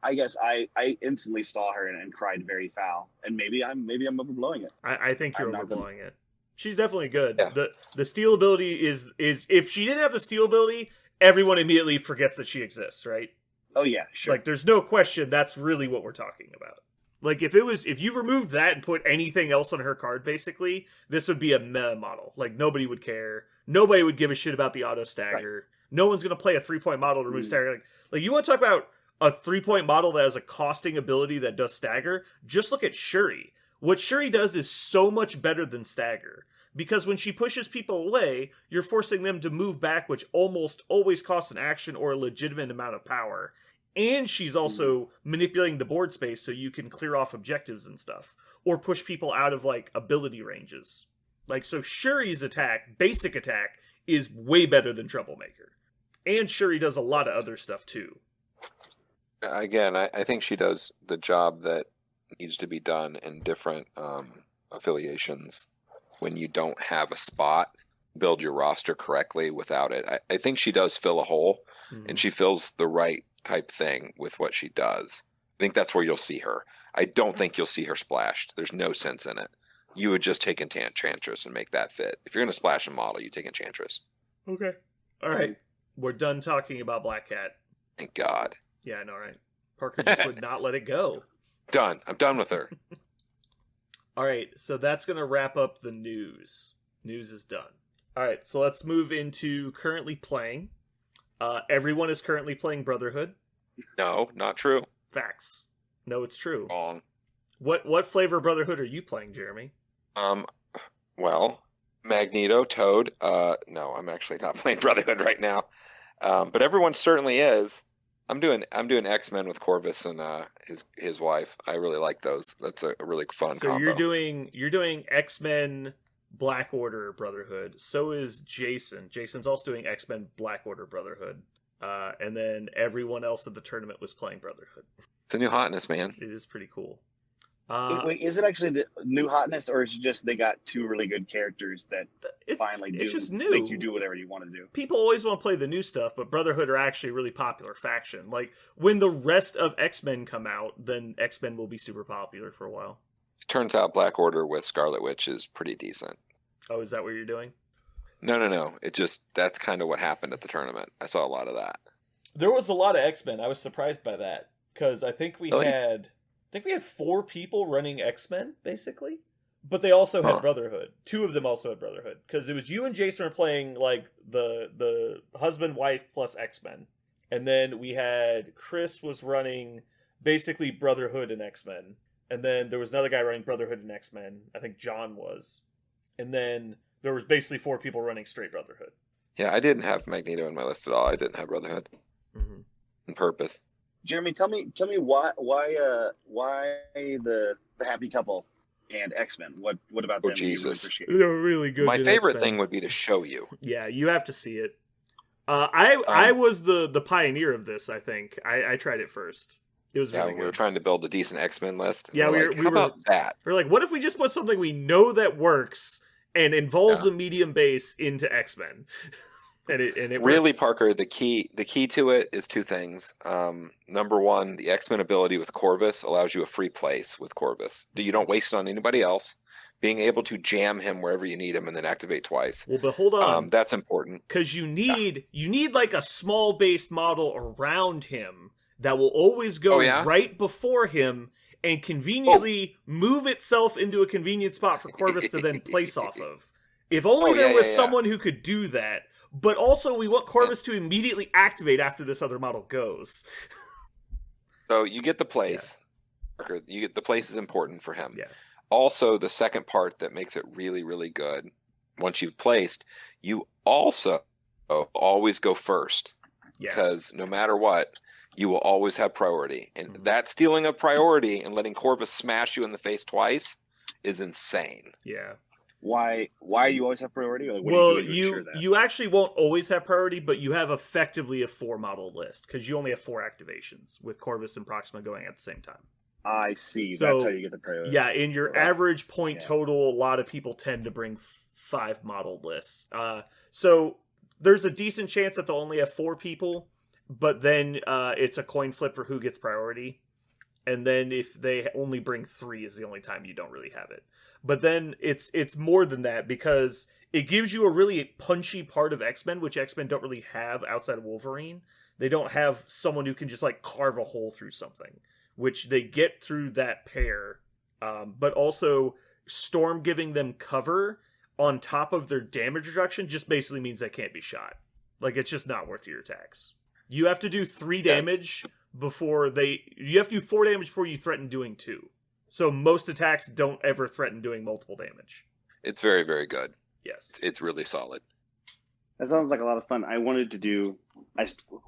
I guess I instantly saw her and cried very foul. And maybe I'm overblowing it. I think you're overblowing it. She's definitely good. Yeah. The steal ability is if she didn't have the steal ability, everyone immediately forgets that she exists, right? Oh yeah, sure. Like there's no question that's really what we're talking about. Like if you removed that and put anything else on her card, basically, this would be a meh model. Like nobody would care. Nobody would give a shit about the auto stagger. Right. No one's gonna play a 3-point model to remove stagger. Like you want to talk about a 3-point model that has a costing ability that does stagger? Just look at Shuri. What Shuri does is so much better than stagger. Because when she pushes people away, you're forcing them to move back, which almost always costs an action or a legitimate amount of power. And she's also manipulating the board space so you can clear off objectives and stuff. Or push people out of, like, ability ranges. Like, so Shuri's basic attack, is way better than Troublemaker. And Shuri does a lot of other stuff, too. Again, I think she does the job that needs to be done in different affiliations. When you don't have a spot, build your roster correctly without it. I think she does fill a hole, and she fills the right type thing with what she does. I think that's where you'll see her. I don't think you'll see her splashed. There's no sense in it. You would just take Enchantress and make that fit. If you're going to splash a model, you take Enchantress. Okay. All right. We're done talking about Black Cat. Thank God. Yeah, I know, right? Parker just would not let it go. Done. I'm done with her. All right, so that's going to wrap up the news. News is done. All right, so let's move into currently playing. Everyone is currently playing Brotherhood. No, not true. Facts. No, it's true. Wrong. What flavor of Brotherhood are you playing, Jeremy? Well, Magneto, Toad. No, I'm actually not playing Brotherhood right now. But everyone certainly is. I'm doing X-Men with Corvus and his wife. I really like those. That's a really fun So combo. you're doing X-Men Black Order Brotherhood. So is Jason. Jason's also doing X-Men Black Order Brotherhood. And then everyone else at the tournament was playing Brotherhood. It's a new hotness, man. It is pretty cool. Wait, is it actually the new hotness, or is it just they got two really good characters that It's just new. make you do whatever you want to do? People always want to play the new stuff, but Brotherhood are actually a really popular faction. Like, when the rest of X-Men come out, then X-Men will be super popular for a while. It turns out Black Order with Scarlet Witch is pretty decent. Oh, is that what you're doing? No. That's kind of what happened at the tournament. I saw a lot of that. There was a lot of X-Men. I was surprised by that, because I think we Really? had 4 people running X-Men, basically. But they also had Brotherhood. 2 of them also had Brotherhood. Because it was you and Jason were playing, like, the husband, wife, plus X-Men. And then we had Chris was running, basically, Brotherhood and X-Men. And then there was another guy running Brotherhood and X-Men. I think John was. And then there was basically 4 people running straight Brotherhood. Yeah, I didn't have Magneto in my list at all. I didn't have Brotherhood Mm-hmm. on purpose. Jeremy, tell me why the happy couple and X-Men? What about Oh, them? do you really Jesus. appreciate? They're really good. My in favorite X-Men. thing would be to show you. Yeah, you have to see it. I was the pioneer of this. I think I tried it first. It was Yeah, really when we were good. trying to build a decent X-Men list. Yeah, we're we like, were- how about that? We're like, what if we just put something we know that works and involves Yeah. a medium base into X-Men? and it Really, works. Parker, the key to it is 2 things. Number 1, the X-Men ability with Corvus allows you a free place with Corvus. You don't waste it on anybody else. Being able to jam him wherever you need him and then activate twice. Well, but hold on, That's important. because you need like a small based model around him that will always go Oh, yeah? right before him and conveniently move itself into a convenient spot for Corvus to then place off of. If only Oh, there yeah, was yeah. someone who could do that. But also, we want Corvus to immediately activate after this other model goes. So you get the place. Parker, the place is important for him. Yeah. Also, the second part that makes it really, really good, once you've placed, you also always go first. Yes. Because no matter what, you will always have priority. And Mhm. that stealing of priority and letting Corvus smash you in the face twice is insane. Yeah. Why do you always have priority? Or what Well, do you do to ensure that? you actually won't always have priority, but you have effectively a 4 model list because you only have 4 activations with Corvus and Proxima going at the same time. I see. So, That's how you get the priority. Yeah, in your Right. average point Yeah. total, a lot of people tend to bring 5 model lists. So there's a decent chance that they'll only have 4 people, but then it's a coin flip for who gets priority. And then if they only bring 3 is the only time you don't really have it. But then it's more than that because it gives you a really punchy part of X-Men, which X-Men don't really have outside of Wolverine. They don't have someone who can just like carve a hole through something, which they get through that pair. But also Storm giving them cover on top of their damage reduction just basically means they can't be shot. Like, it's just not worth your attacks. You have to do 3 damage before you have to do 4 damage before you threaten doing 2. So most attacks don't ever threaten doing multiple damage. It's very, very good. Yes. It's really solid. That sounds like a lot of fun. I wanted to do.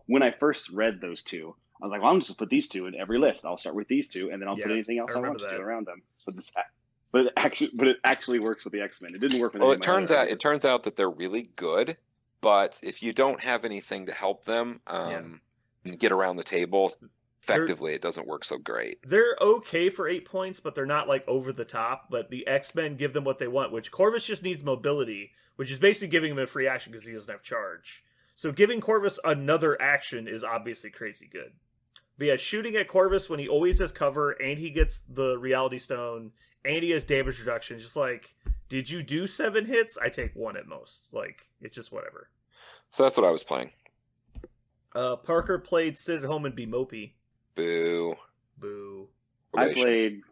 When I first read those 2, I was like, "Well, I'm just gonna put these 2 in every list. I'll start with these 2, and then I'll put Yeah, anything else I I want remember to do that. around them." But it actually works with the X-Men. It didn't work with. Well, any it of my other turns out that they're really good, but if you don't have anything to help them and get around the table effectively, it doesn't work so great. They're okay for 8 points, but they're not like over the top. But the X-Men give them what they want, which Corvus just needs mobility, which is basically giving him a free action because he doesn't have charge. So giving Corvus another action is obviously crazy good. But yeah, shooting at Corvus when he always has cover and he gets the Reality Stone and he has damage reduction, just like, did you do 7 hits? I take 1 at most. Like, it's just whatever. So that's what I was playing. Parker played Sit at Home and Be Mopey. Boo. Boo. I Probation.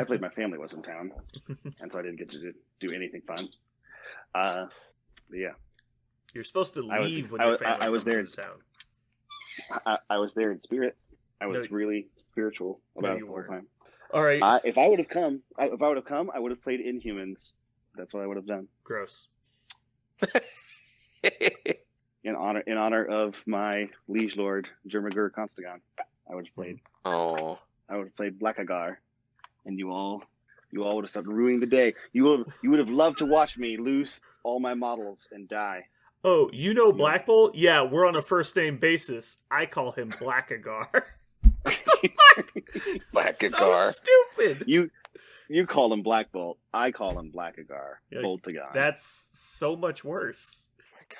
played. My family was in town, and so I didn't get to do anything fun. Yeah, You're supposed to I was- leave when I your was- family I was comes there to town. I was there in spirit. I was No, really spiritual about you it the whole weren't. time. All right. If I would have come, I would have played Inhumans. That's what I would have done Gross. in honor of my liege lord Jermagur Constagon. I would have played. Oh, I would have played Blackagar, and you all would have started ruining the day. You would have loved to watch me lose all my models and die. Oh, you know Black Bolt? Yeah, we're on a first name basis. I call him Blackagar. Blackagar. So stupid. You call him Black Bolt. I call him Blackagar. Yeah, Boltagon. That's so much worse. Oh my God.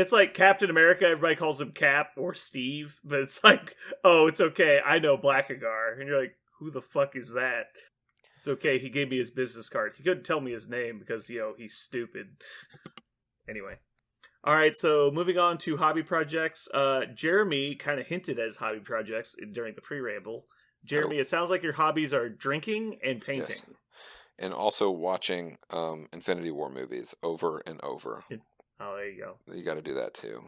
It's like Captain America, everybody calls him Cap or Steve, but it's like, oh, it's okay, I know Blackagar. And you're like, who the fuck is that? It's okay, he gave me his business card. He couldn't tell me his name because, he's stupid. Anyway. Alright, so moving on to hobby projects. Jeremy kind of hinted at his hobby projects during the pre-ramble. Jeremy, It sounds like your hobbies are drinking and painting. Yes. And also watching Infinity War movies over and over. Oh, there you go. You got to do that too.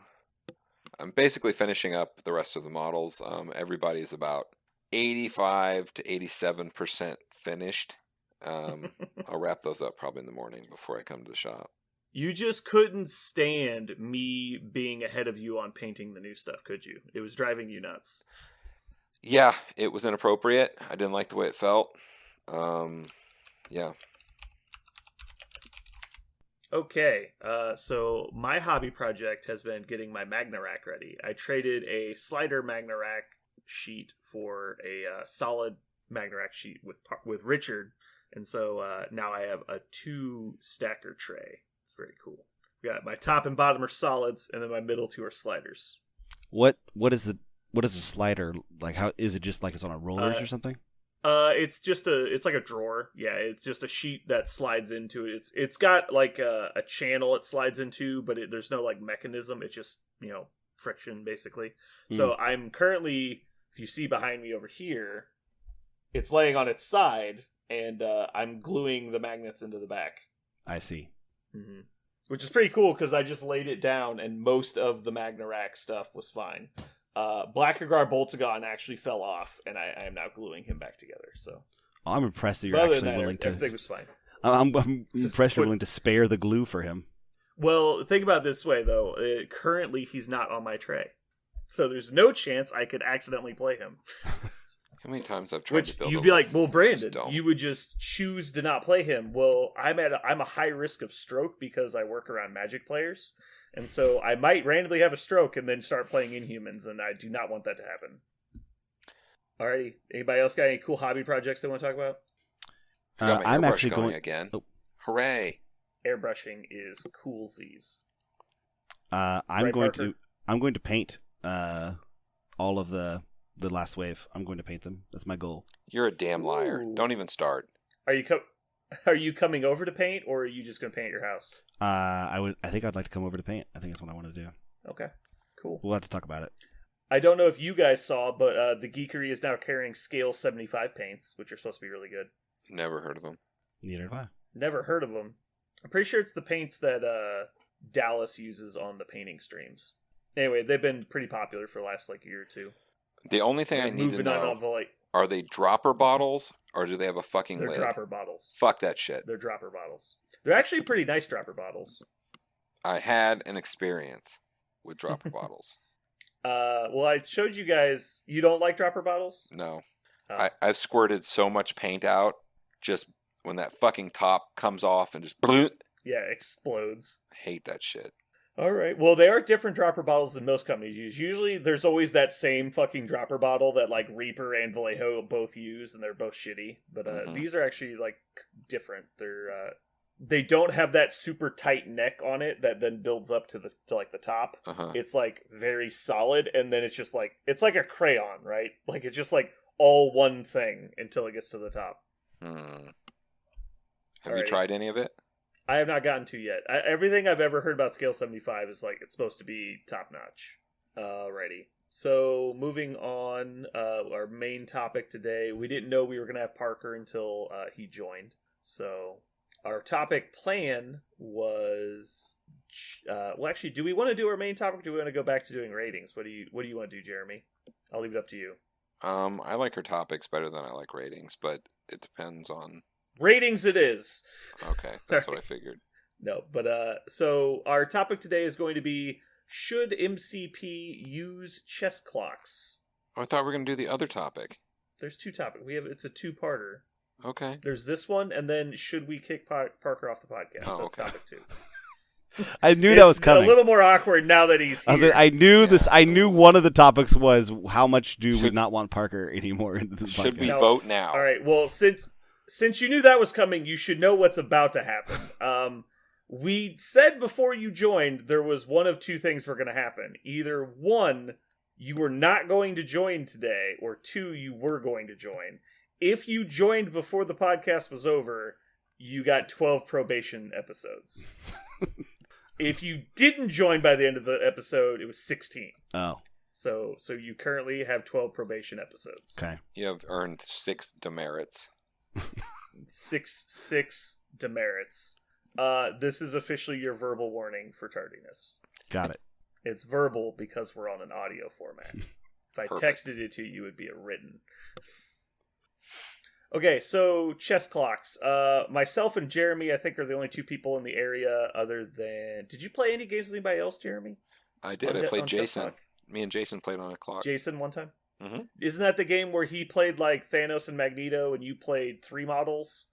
I'm basically finishing up the rest of the models. Everybody's about 85 to 87% finished. I'll wrap those up probably in the morning before I come to the shop. You just couldn't stand me being ahead of you on painting the new stuff, could you? It was driving you nuts. Yeah, it was inappropriate. I didn't like the way it felt. Yeah. Okay, so my hobby project has been getting my Magna-Rack ready. I traded a slider Magna-Rack sheet for a solid Magna-Rack sheet with Richard, and so now I have a 2-stacker tray. It's very cool. Got my top and bottom are solids, and then my middle 2 are sliders. What is a slider like? How is it? Just like it's on a rollers or something? It's like a drawer. Yeah, it's just a sheet that slides into it. It's got like a channel it slides into, but there's no like mechanism. It's just, friction basically. So I'm currently, if you see behind me over here, it's laying on its side, and I'm gluing the magnets into the back. I see. Mm-hmm. Which is pretty cool because I just laid it down, and most of the Magna-Rack stuff was fine. Blackagar Boltagon actually fell off, and I am now gluing him back together. So I'm impressed that you're other actually than that, willing to. everything was fine. I'm impressed you're willing to spare the glue for him. Well, think about it this way, though. Currently, he's not on my tray, so there's no chance I could accidentally play him. How many times I've tried to Which build you'd a be like, list, well, I just Brandon, don't. you would just choose to not play him. Well, I'm a high risk of stroke because I work around Magic players, and so I might randomly have a stroke and then start playing Inhumans, and I do not want that to happen. Alrighty, anybody else got any cool hobby projects they want to talk about? I got my I'm airbrush actually going again. Oh. Hooray! Airbrushing is coolsies. I'm Right, going Parker? to paint all of the last wave. I'm going to paint them. That's my goal. You're a damn liar. Ooh. Don't even start. Are you coming over to paint, or are you just going to paint your house? I think I'd like to come over to paint. I think that's what I want to do. Okay, cool. We'll have to talk about it. I don't know if you guys saw, but the Geekery is now carrying Scale 75 paints, which are supposed to be really good. Never heard of them. Neither have I. Never heard of them. I'm pretty sure it's the paints that Dallas uses on the painting streams. Anyway, they've been pretty popular for the last year or two. The only thing I They're need to moving on know, all the, are they dropper bottles or do they have a fucking they're lid? dropper bottles. Fuck that shit. They're dropper bottles. They're actually pretty nice dropper bottles. I had an experience with dropper bottles. Well, I showed you guys. You don't like dropper bottles? No. Oh. I've squirted so much paint out just when that fucking top comes off and just Yeah, explodes. hate that shit. All right. Well, they are different dropper bottles than most companies use. Usually, there's always that same fucking dropper bottle that Reaper and Vallejo both use, and they're both shitty. But these are actually different. They don't have that super tight neck on it that then builds up to the top. Uh-huh. It's very solid, and then it's just it's like a crayon, right? It's just all one thing until it gets to the top. Have you tried any of it? I have not gotten to yet. Everything I've ever heard about Scale 75 is it's supposed to be top notch. Alrighty. So moving on, our main topic today. We didn't know we were gonna have Parker until he joined. So our topic plan was. Well, actually, do we want to do our main topic? Or do we want to go back to doing ratings? What do you want to do, Jeremy? I'll leave it up to you. I like her topics better than I like ratings, but it depends on. Ratings, it is. Okay, that's what I figured. No, but so our topic today is going to be: should MCP use chess clocks? Oh, I thought we were going to do the other topic. There's two topics. It's a two-parter. Okay. There's this one, and then should we kick Parker off the podcast? Oh, That's okay. topic 2. I knew that was coming. A little more awkward now that he's here. I knew Yeah. this. I knew one of the topics was how much do we Should- not want Parker anymore into the Should podcast. we No. vote now? All right. Well, since you knew that was coming, you should know what's about to happen. We said before you joined there was one of two things were going to happen. Either one, you were not going to join today, or two, you were going to join. If you joined before the podcast was over, you got 12 probation episodes. If you didn't join by the end of the episode, it was 16. Oh, So you currently have 12 probation episodes. okay. You have earned 6 demerits. Six demerits. This is officially your verbal warning for tardiness. Got it. It's verbal because we're on an audio format. If I Perfect. texted it to you, it would be a written. Okay, so chess clocks. Myself and Jeremy, I think, are the only two people in the area other than... Did you play any games with anybody else, Jeremy? I did. On I played chess Jason. clock? Me and Jason played on a clock. Jason one time? Mhm. Isn't that the game where he played like Thanos and Magneto and you played 3 models?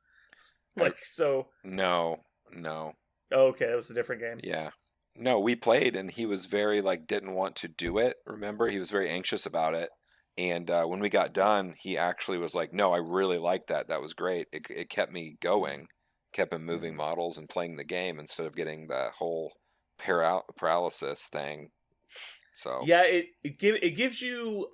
Like, so... No. Oh, okay, that was a different game. Yeah. No, we played and he was very didn't want to do it. Remember? He was very anxious about it. And when we got done, he actually was like, no, I really liked that. That was great. It kept me going, kept him moving models and playing the game instead of getting the whole paralysis thing. So Yeah, it gives you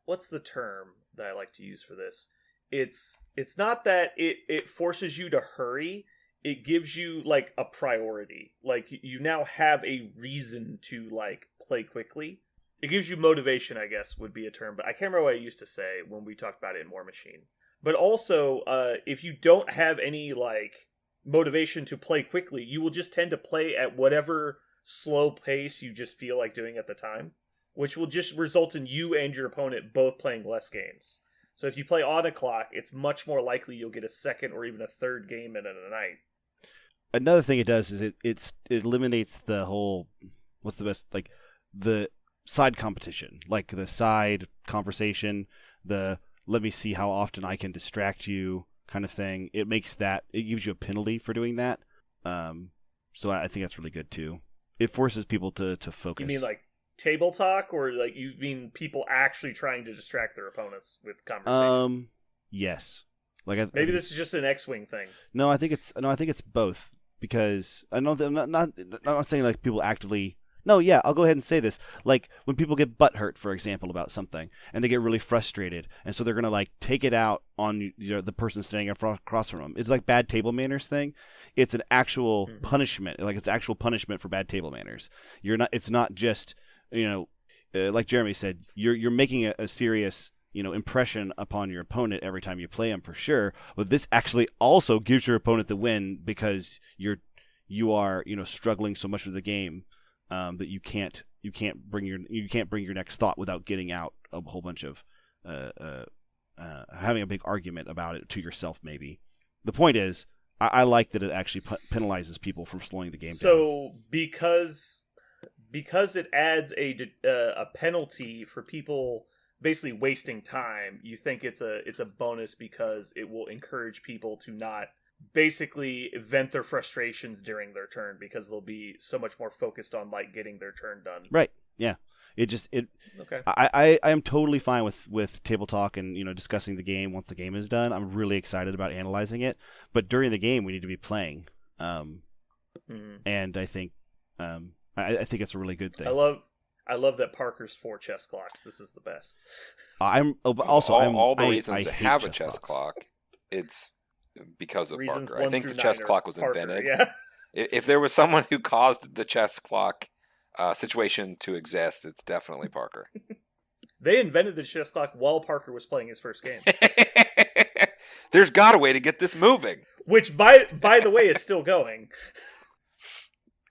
what's the term that I like to use for this? It's not that it forces you to hurry. It gives you like a priority. Like you now have a reason to like play quickly. It gives you motivation, I guess, would be a term, but I can't remember what I used to say when we talked about it in War Machine. But also, if you don't have any like motivation to play quickly, you will just tend to play at whatever slow pace you just feel like doing at the time, which will just result in you and your opponent both playing less games. So if you play on a clock, it's much more likely you'll get a second or even a third game in a night. Another thing it does is it eliminates the whole what's the best like the side competition, like the side conversation, the let me see how often I can distract you kind of thing. It gives you a penalty for doing that. So I think that's really good too. It forces people to focus. You mean like table talk, or like you mean people actually trying to distract their opponents with conversation? Yes. Maybe this is just an X-Wing thing. No, I think it's both, because I know that I'm not saying like people actively. No, yeah, I'll go ahead and say this. Like when people get butthurt, for example, about something, and they get really frustrated, and so they're gonna like take it out on the person standing across from them. It's like bad table manners thing. It's an actual punishment. Like it's actual punishment for bad table manners. It's not just like Jeremy said. You're making a serious impression upon your opponent every time you play them for sure. But this actually also gives your opponent the win, because you are struggling so much with the game. That you can't bring your next thought without getting out a whole bunch of having a big argument about it to yourself. Maybe the point is, I like that it actually penalizes people from slowing the game down. So because it adds a penalty for people basically wasting time, you think it's a bonus because it will encourage people to not basically vent their frustrations during their turn, because they'll be so much more focused on like getting their turn done. Right. Yeah. Okay. I am totally fine with table talk and discussing the game once the game is done. I'm really excited about analyzing it, but during the game we need to be playing. And I think I think it's a really good thing. I love that Parker's 4 chess clocks. This is the best. All the reasons to hate have a chess clock, it's because of Reasons Parker. I 1 think through the chess 9 are clock was Parker, invented. Yeah. If there was someone who caused the chess clock situation to exist, it's definitely Parker. They invented the chess clock while Parker was playing his first game. There's got a way to get this moving. which by the way is still going.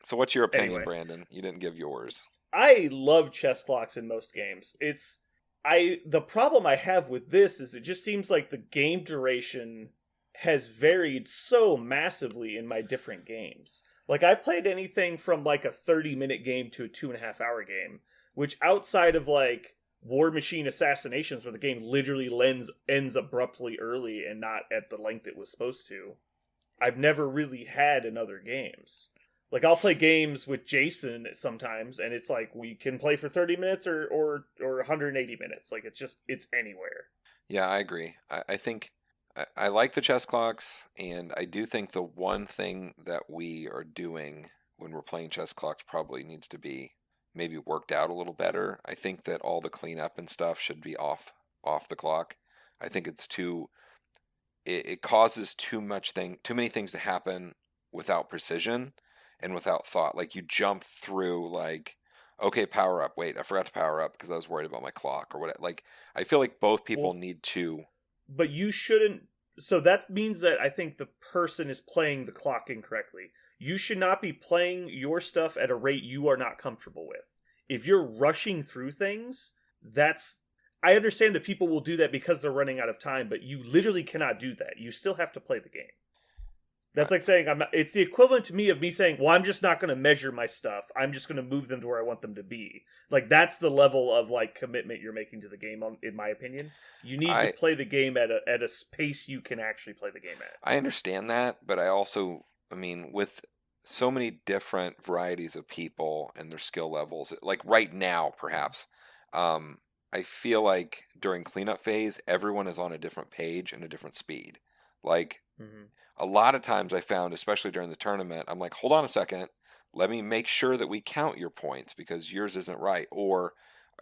So what's your opinion, Anyway. Brandon? You didn't give yours. I love chess clocks in most games. The problem I have with this is it just seems like the game duration has varied so massively in my different games. Like, I played anything from like a 30-minute game to a 2.5-hour game, which outside of like War Machine Assassinations, where the game literally ends abruptly early and not at the length it was supposed to, I've never really had in other games. Like, I'll play games with Jason sometimes, and it's like, we can play for 30 minutes or 180 minutes. Like, it's anywhere. Yeah, I agree. I think I like the chess clocks, and I do think the one thing that we are doing when we're playing chess clocks probably needs to be maybe worked out a little better. I think that all the cleanup and stuff should be off the clock. I think it's it causes too many things to happen without precision and without thought. Like, you jump through, like, okay, power up. Wait, I forgot to power up because I was worried about my clock or what. Like, I feel like both people need to. But you shouldn't. So that means that I think the person is playing the clock incorrectly. You should not be playing your stuff at a rate you are not comfortable with. If you're rushing through things, I understand that people will do that because they're running out of time, but you literally cannot do that. You still have to play the game. That's like saying it's the equivalent to me of me saying, well, I'm just not going to measure my stuff. I'm just going to move them to where I want them to be. Like, that's the level of like commitment you're making to the game, in my opinion. You need to play the game at a pace you can actually play the game at. I understand that, but I mean, with so many different varieties of people and their skill levels, like right now, perhaps, I feel like during cleanup phase, everyone is on a different page and a different speed. Like, a lot of times I found, especially during the tournament, I'm like, hold on a second, let me make sure that we count your points because yours isn't right. Or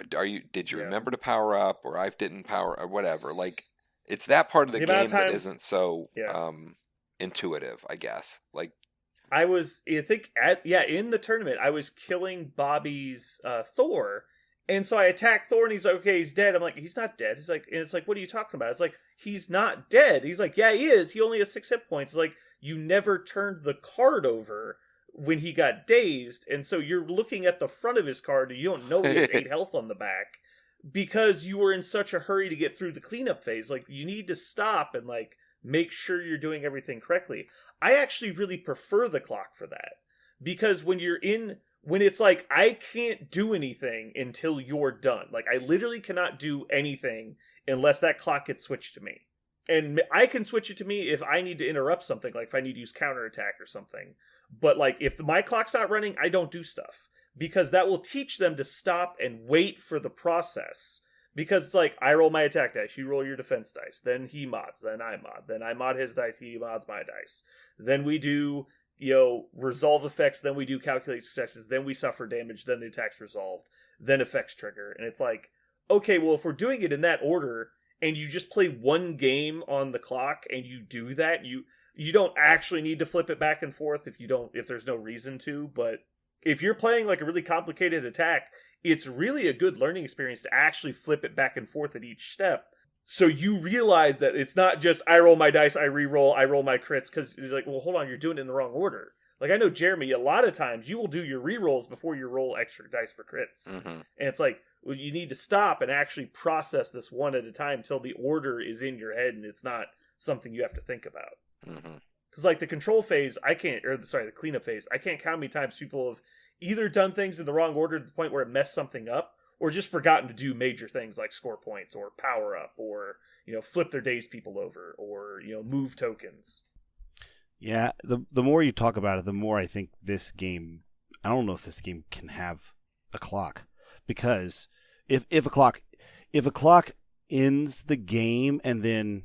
did you remember to power up, or I didn't power, or whatever. Like, it's that part of the game that isn't so intuitive, I guess. Like, in the tournament, I was killing Bobby's Thor. And so I attack Thor, and he's like, okay, he's dead. I'm like, he's not dead. He's like, and it's like, what are you talking about? It's like, he's not dead. He's like, yeah, he is. He only has 6 hit points. It's like, you never turned the card over when he got dazed, and so you're looking at the front of his card, and you don't know he has 8 health on the back because you were in such a hurry to get through the cleanup phase. Like, you need to stop and like make sure you're doing everything correctly. I actually really prefer the clock for that, because when it's like, I can't do anything until you're done. Like, I literally cannot do anything unless that clock gets switched to me. And I can switch it to me if I need to interrupt something, like if I need to use counterattack or something. But like, if my clock's not running, I don't do stuff. Because that will teach them to stop and wait for the process. Because it's like, I roll my attack dice, you roll your defense dice, then he mods, then I mod his dice, he mods my dice. Then we do, resolve effects, then we do calculate successes, then we suffer damage, then the attack's resolved, then effects trigger. And it's like, okay, well, if we're doing it in that order, and you just play one game on the clock, and you do that, you don't actually need to flip it back and forth if there's no reason to. But if you're playing like a really complicated attack, it's really a good learning experience to actually flip it back and forth at each step. So you realize that it's not just, I roll my dice, I re-roll, I roll my crits, because it's like, well, hold on, you're doing it in the wrong order. Like, I know, Jeremy, a lot of times you will do your re-rolls before you roll extra dice for crits. Mm-hmm. And it's like, well, you need to stop and actually process this one at a time until the order is in your head and it's not something you have to think about. Mm-hmm. Because like the control phase, the cleanup phase, I can't count how many times people have either done things in the wrong order to the point where it messed something up, or just forgotten to do major things like score points or power up or, flip their dazed people over or, move tokens. Yeah, the more you talk about it, the more I think this game, I don't know if this game can have a clock, because if a clock ends the game and then,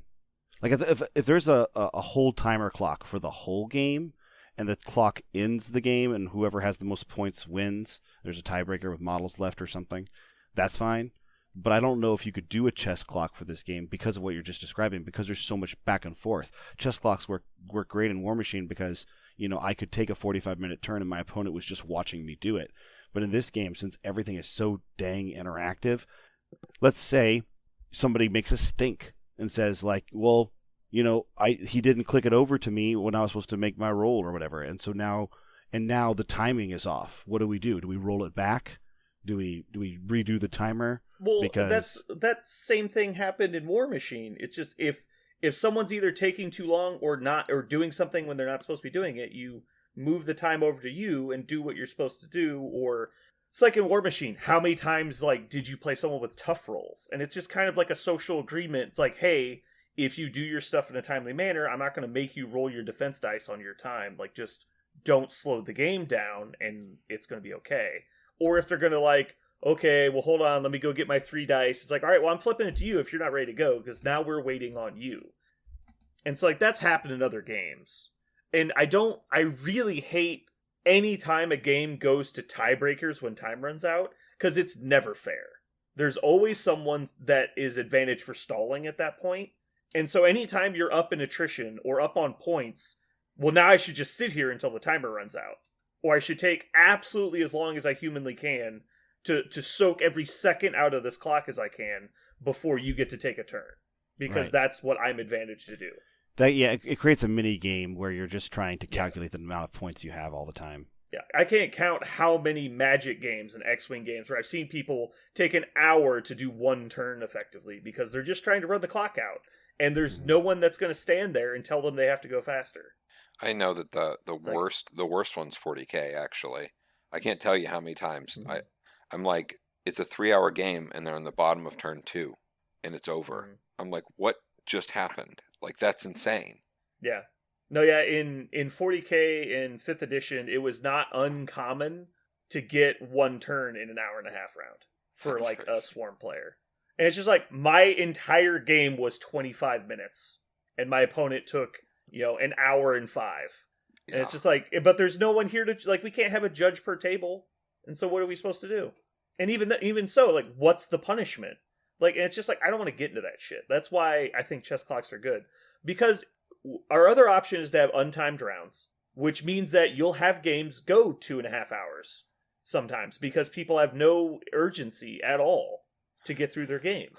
like, if there's a whole timer clock for the whole game and the clock ends the game and whoever has the most points wins, there's a tiebreaker with models left or something, that's fine. But I don't know if you could do a chess clock for this game because of what you're just describing, because there's so much back and forth. Chess clocks work great in War Machine because, I could take a 45-minute turn and my opponent was just watching me do it. But in this game, since everything is so dang interactive, let's say somebody makes a stink and says, like, well, he didn't click it over to me when I was supposed to make my roll or whatever, and so now the timing is off. What do we do? Do we roll it back? Do we redo the timer? Well, Because that same thing happened in War Machine. It's just if someone's either taking too long or not, or doing something when they're not supposed to be doing it, you move the time over to you and do what you're supposed to do. Or it's like in War Machine. How many times did you play someone with tough rolls? And it's just kind of like a social agreement. It's like, hey, if you do your stuff in a timely manner, I'm not going to make you roll your defense dice on your time. Just don't slow the game down, and it's going to be okay. Or if they're going to okay, well, hold on, let me go get my 3 dice. It's like, all right, well, I'm flipping it to you if you're not ready to go, because now we're waiting on you. And so, that's happened in other games. And I really hate any time a game goes to tiebreakers when time runs out, because it's never fair. There's always someone that is advantaged for stalling at that point. And so anytime you're up in attrition or up on points, well, now I should just sit here until the timer runs out. Or I should take absolutely as long as I humanly can to soak every second out of this clock as I can before you get to take a turn. Because Right. that's what I'm advantaged to do. it creates a mini game where you're just trying to calculate the amount of points you have all the time. Yeah, I can't count how many Magic games and X-Wing games where I've seen people take an hour to do one turn effectively because they're just trying to run the clock out. And there's no one that's going to stand there and tell them they have to go faster. I know that the worst one's 40K actually. I can't tell you how many times I'm like, it's a 3-hour game and they're on the bottom of turn 2 and it's over. Mhm. I'm like, what just happened? That's insane. Yeah. No, yeah, in 40K in 5th edition, it was not uncommon to get one turn in an hour and a half round for That's a crazy. swarm player. And it's just my entire game was 25 minutes and my opponent took, an hour and 5. And it's just but there's no one here to we can't have a judge per table. And so what are we supposed to do? And even so, what's the punishment? And it's just I don't want to get into that shit. That's why I think chess clocks are good. Because our other option is to have untimed rounds, which means that you'll have games go 2.5 hours sometimes because people have no urgency at all to get through their game.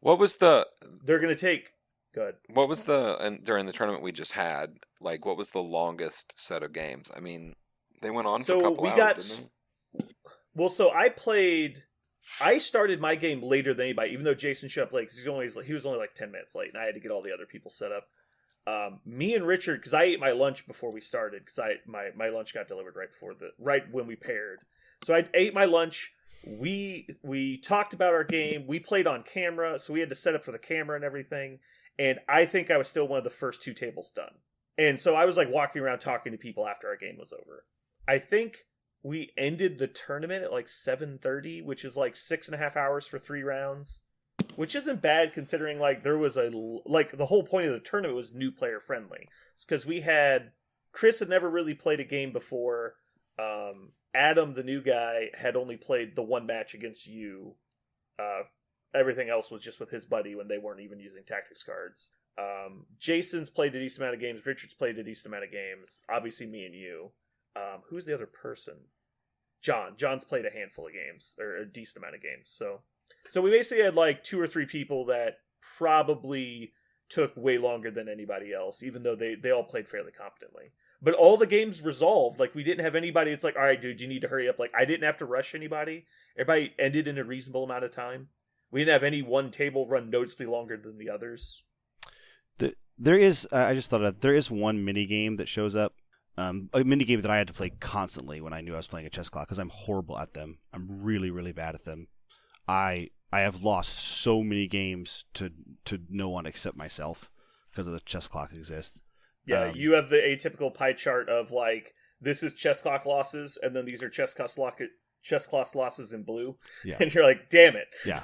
What was the They're going to take... Good. What was and during the tournament we just had, what was the longest set of games? I mean, they went on for a couple hours, didn't they? Well, so I started my game later than anybody, even though Jason showed up late, because he was only 10 minutes late, and I had to get all the other people set up. Me and Richard, because I ate my lunch before we started, because my lunch got delivered right when we paired. So I ate my lunch. We talked about our game. We played on camera, so we had to set up for the camera and everything. And I think I was still one of the first 2 tables done. And so I was walking around talking to people after our game was over. I think we ended the tournament at 7:30, which is 6.5 hours for 3 rounds, which isn't bad considering there was the whole point of the tournament was new player friendly. It's because Chris had never really played a game before. Adam, the new guy, had only played the one match against you. Everything else was just with his buddy when they weren't even using tactics cards. Jason's played a decent amount of games. Richard's played a decent amount of games. Obviously, me and you. Who's the other person? John. John's played a handful of games, or a decent amount of games. So we basically had 2 or 3 people that probably took way longer than anybody else, even though they all played fairly competently. But all the games resolved. We didn't have anybody. It's all right, dude, you need to hurry up. I didn't have to rush anybody. Everybody ended in a reasonable amount of time. We didn't have any one table run noticeably longer than the others. There is, I just thought of, there is one mini game that shows up. A mini game that I had to play constantly when I knew I was playing a chess clock because I'm horrible at them. I'm really, really bad at them. I have lost so many games to no one except myself because of the chess clock exists. Yeah, you have the atypical pie chart of this is chess clock losses, and then these are chess clock losses in blue. Yeah. And you're damn it. Yeah.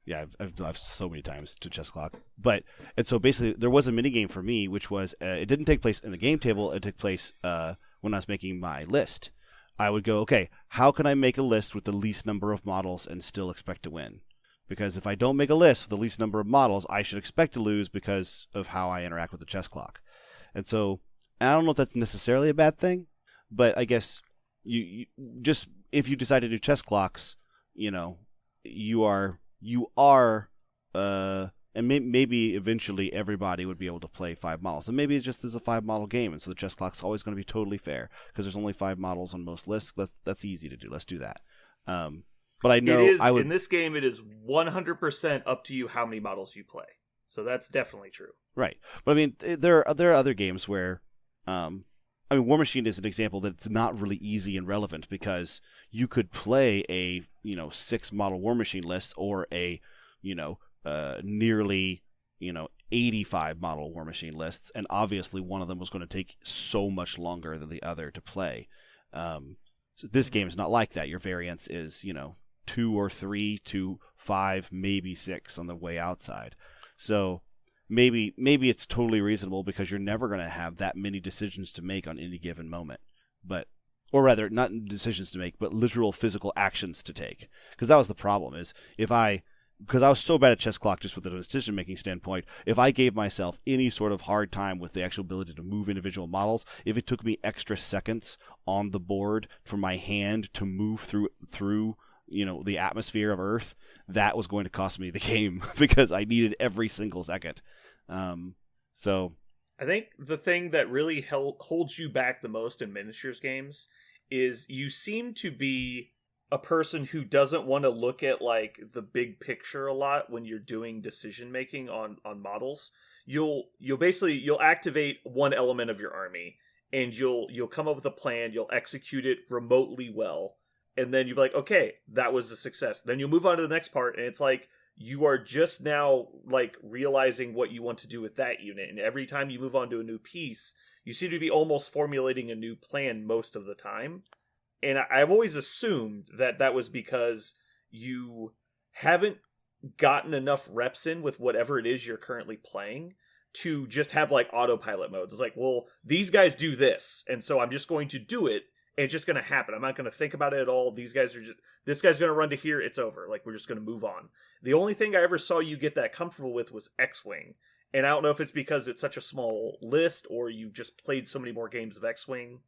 Yeah, I've lost so many times to chess clock. And so basically there was a mini game for me, which was, it didn't take place in the game table. It took place when I was making my list. I would go, okay, how can I make a list with the least number of models and still expect to win? Because if I don't make a list with the least number of models, I should expect to lose because of how I interact with the chess clock. And so I don't know if that's necessarily a bad thing, but I guess you just, if you decide to do chess clocks, you are And maybe eventually everybody would be able to play 5 models. And maybe it just is a 5 model game, and so the chess clock's always going to be totally fair because there's only 5 models on most lists. That's easy to do. Let's do that. But I know in this game it is 100% up to you how many models you play. So that's definitely true. Right. But I mean, there are other games where, War Machine is an example that's not really easy and relevant because you could play a 6 model War Machine list or a nearly 85 model War Machine lists, and obviously one of them was going to take so much longer than the other to play. So this game is not like that. Your variance is 2 or 3 to 5, maybe 6 on the way outside. So maybe it's totally reasonable because you're never going to have that many decisions to make on any given moment. Or rather, not decisions to make, but literal physical actions to take. Because that was the problem, is because I was so bad at chess clock just with the decision-making standpoint, if I gave myself any sort of hard time with the actual ability to move individual models, if it took me extra seconds on the board for my hand to move through the atmosphere of Earth, that was going to cost me the game because I needed every single second. So I think the thing that really holds you back the most in miniatures games is you seem to be a person who doesn't want to look at like the big picture a lot when you're doing decision making on models. You'll activate one element of your army and you'll come up with a plan, you'll execute it remotely well, and then you'll be like, okay, that was a success. Then you'll move on to the next part, and it's like you are just now like realizing what you want to do with that unit, and every time you move on to a new piece, you seem to be almost formulating a new plan most of the time. And I've always assumed that was because you haven't gotten enough reps in with whatever it is you're currently playing to just have like autopilot mode. It's like, well, these guys do this, and so I'm just going to do it, and it's just going to happen. I'm not going to think about it at all. This guy's going to run to here, it's over. Like, we're just going to move on. The only thing I ever saw you get that comfortable with was X-Wing. And I don't know if it's because it's such a small list or you just played so many more games of X-Wing,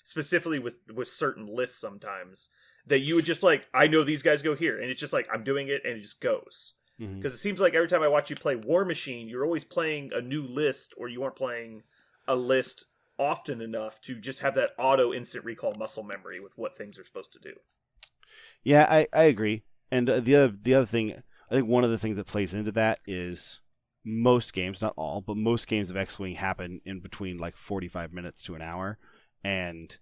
specifically with certain lists sometimes, that you would just like, I know these guys go here, and it's just like, I'm doing it, and it just goes. Because it seems like every time I watch you play War Machine, you're always playing a new list, or you aren't playing a list often enough to just have that auto instant recall muscle memory with what things are supposed to do. Yeah, I agree. And the other thing, I think one of the things that plays into that is most games, not all, but most games of X-Wing happen in between like 45 minutes to an hour. And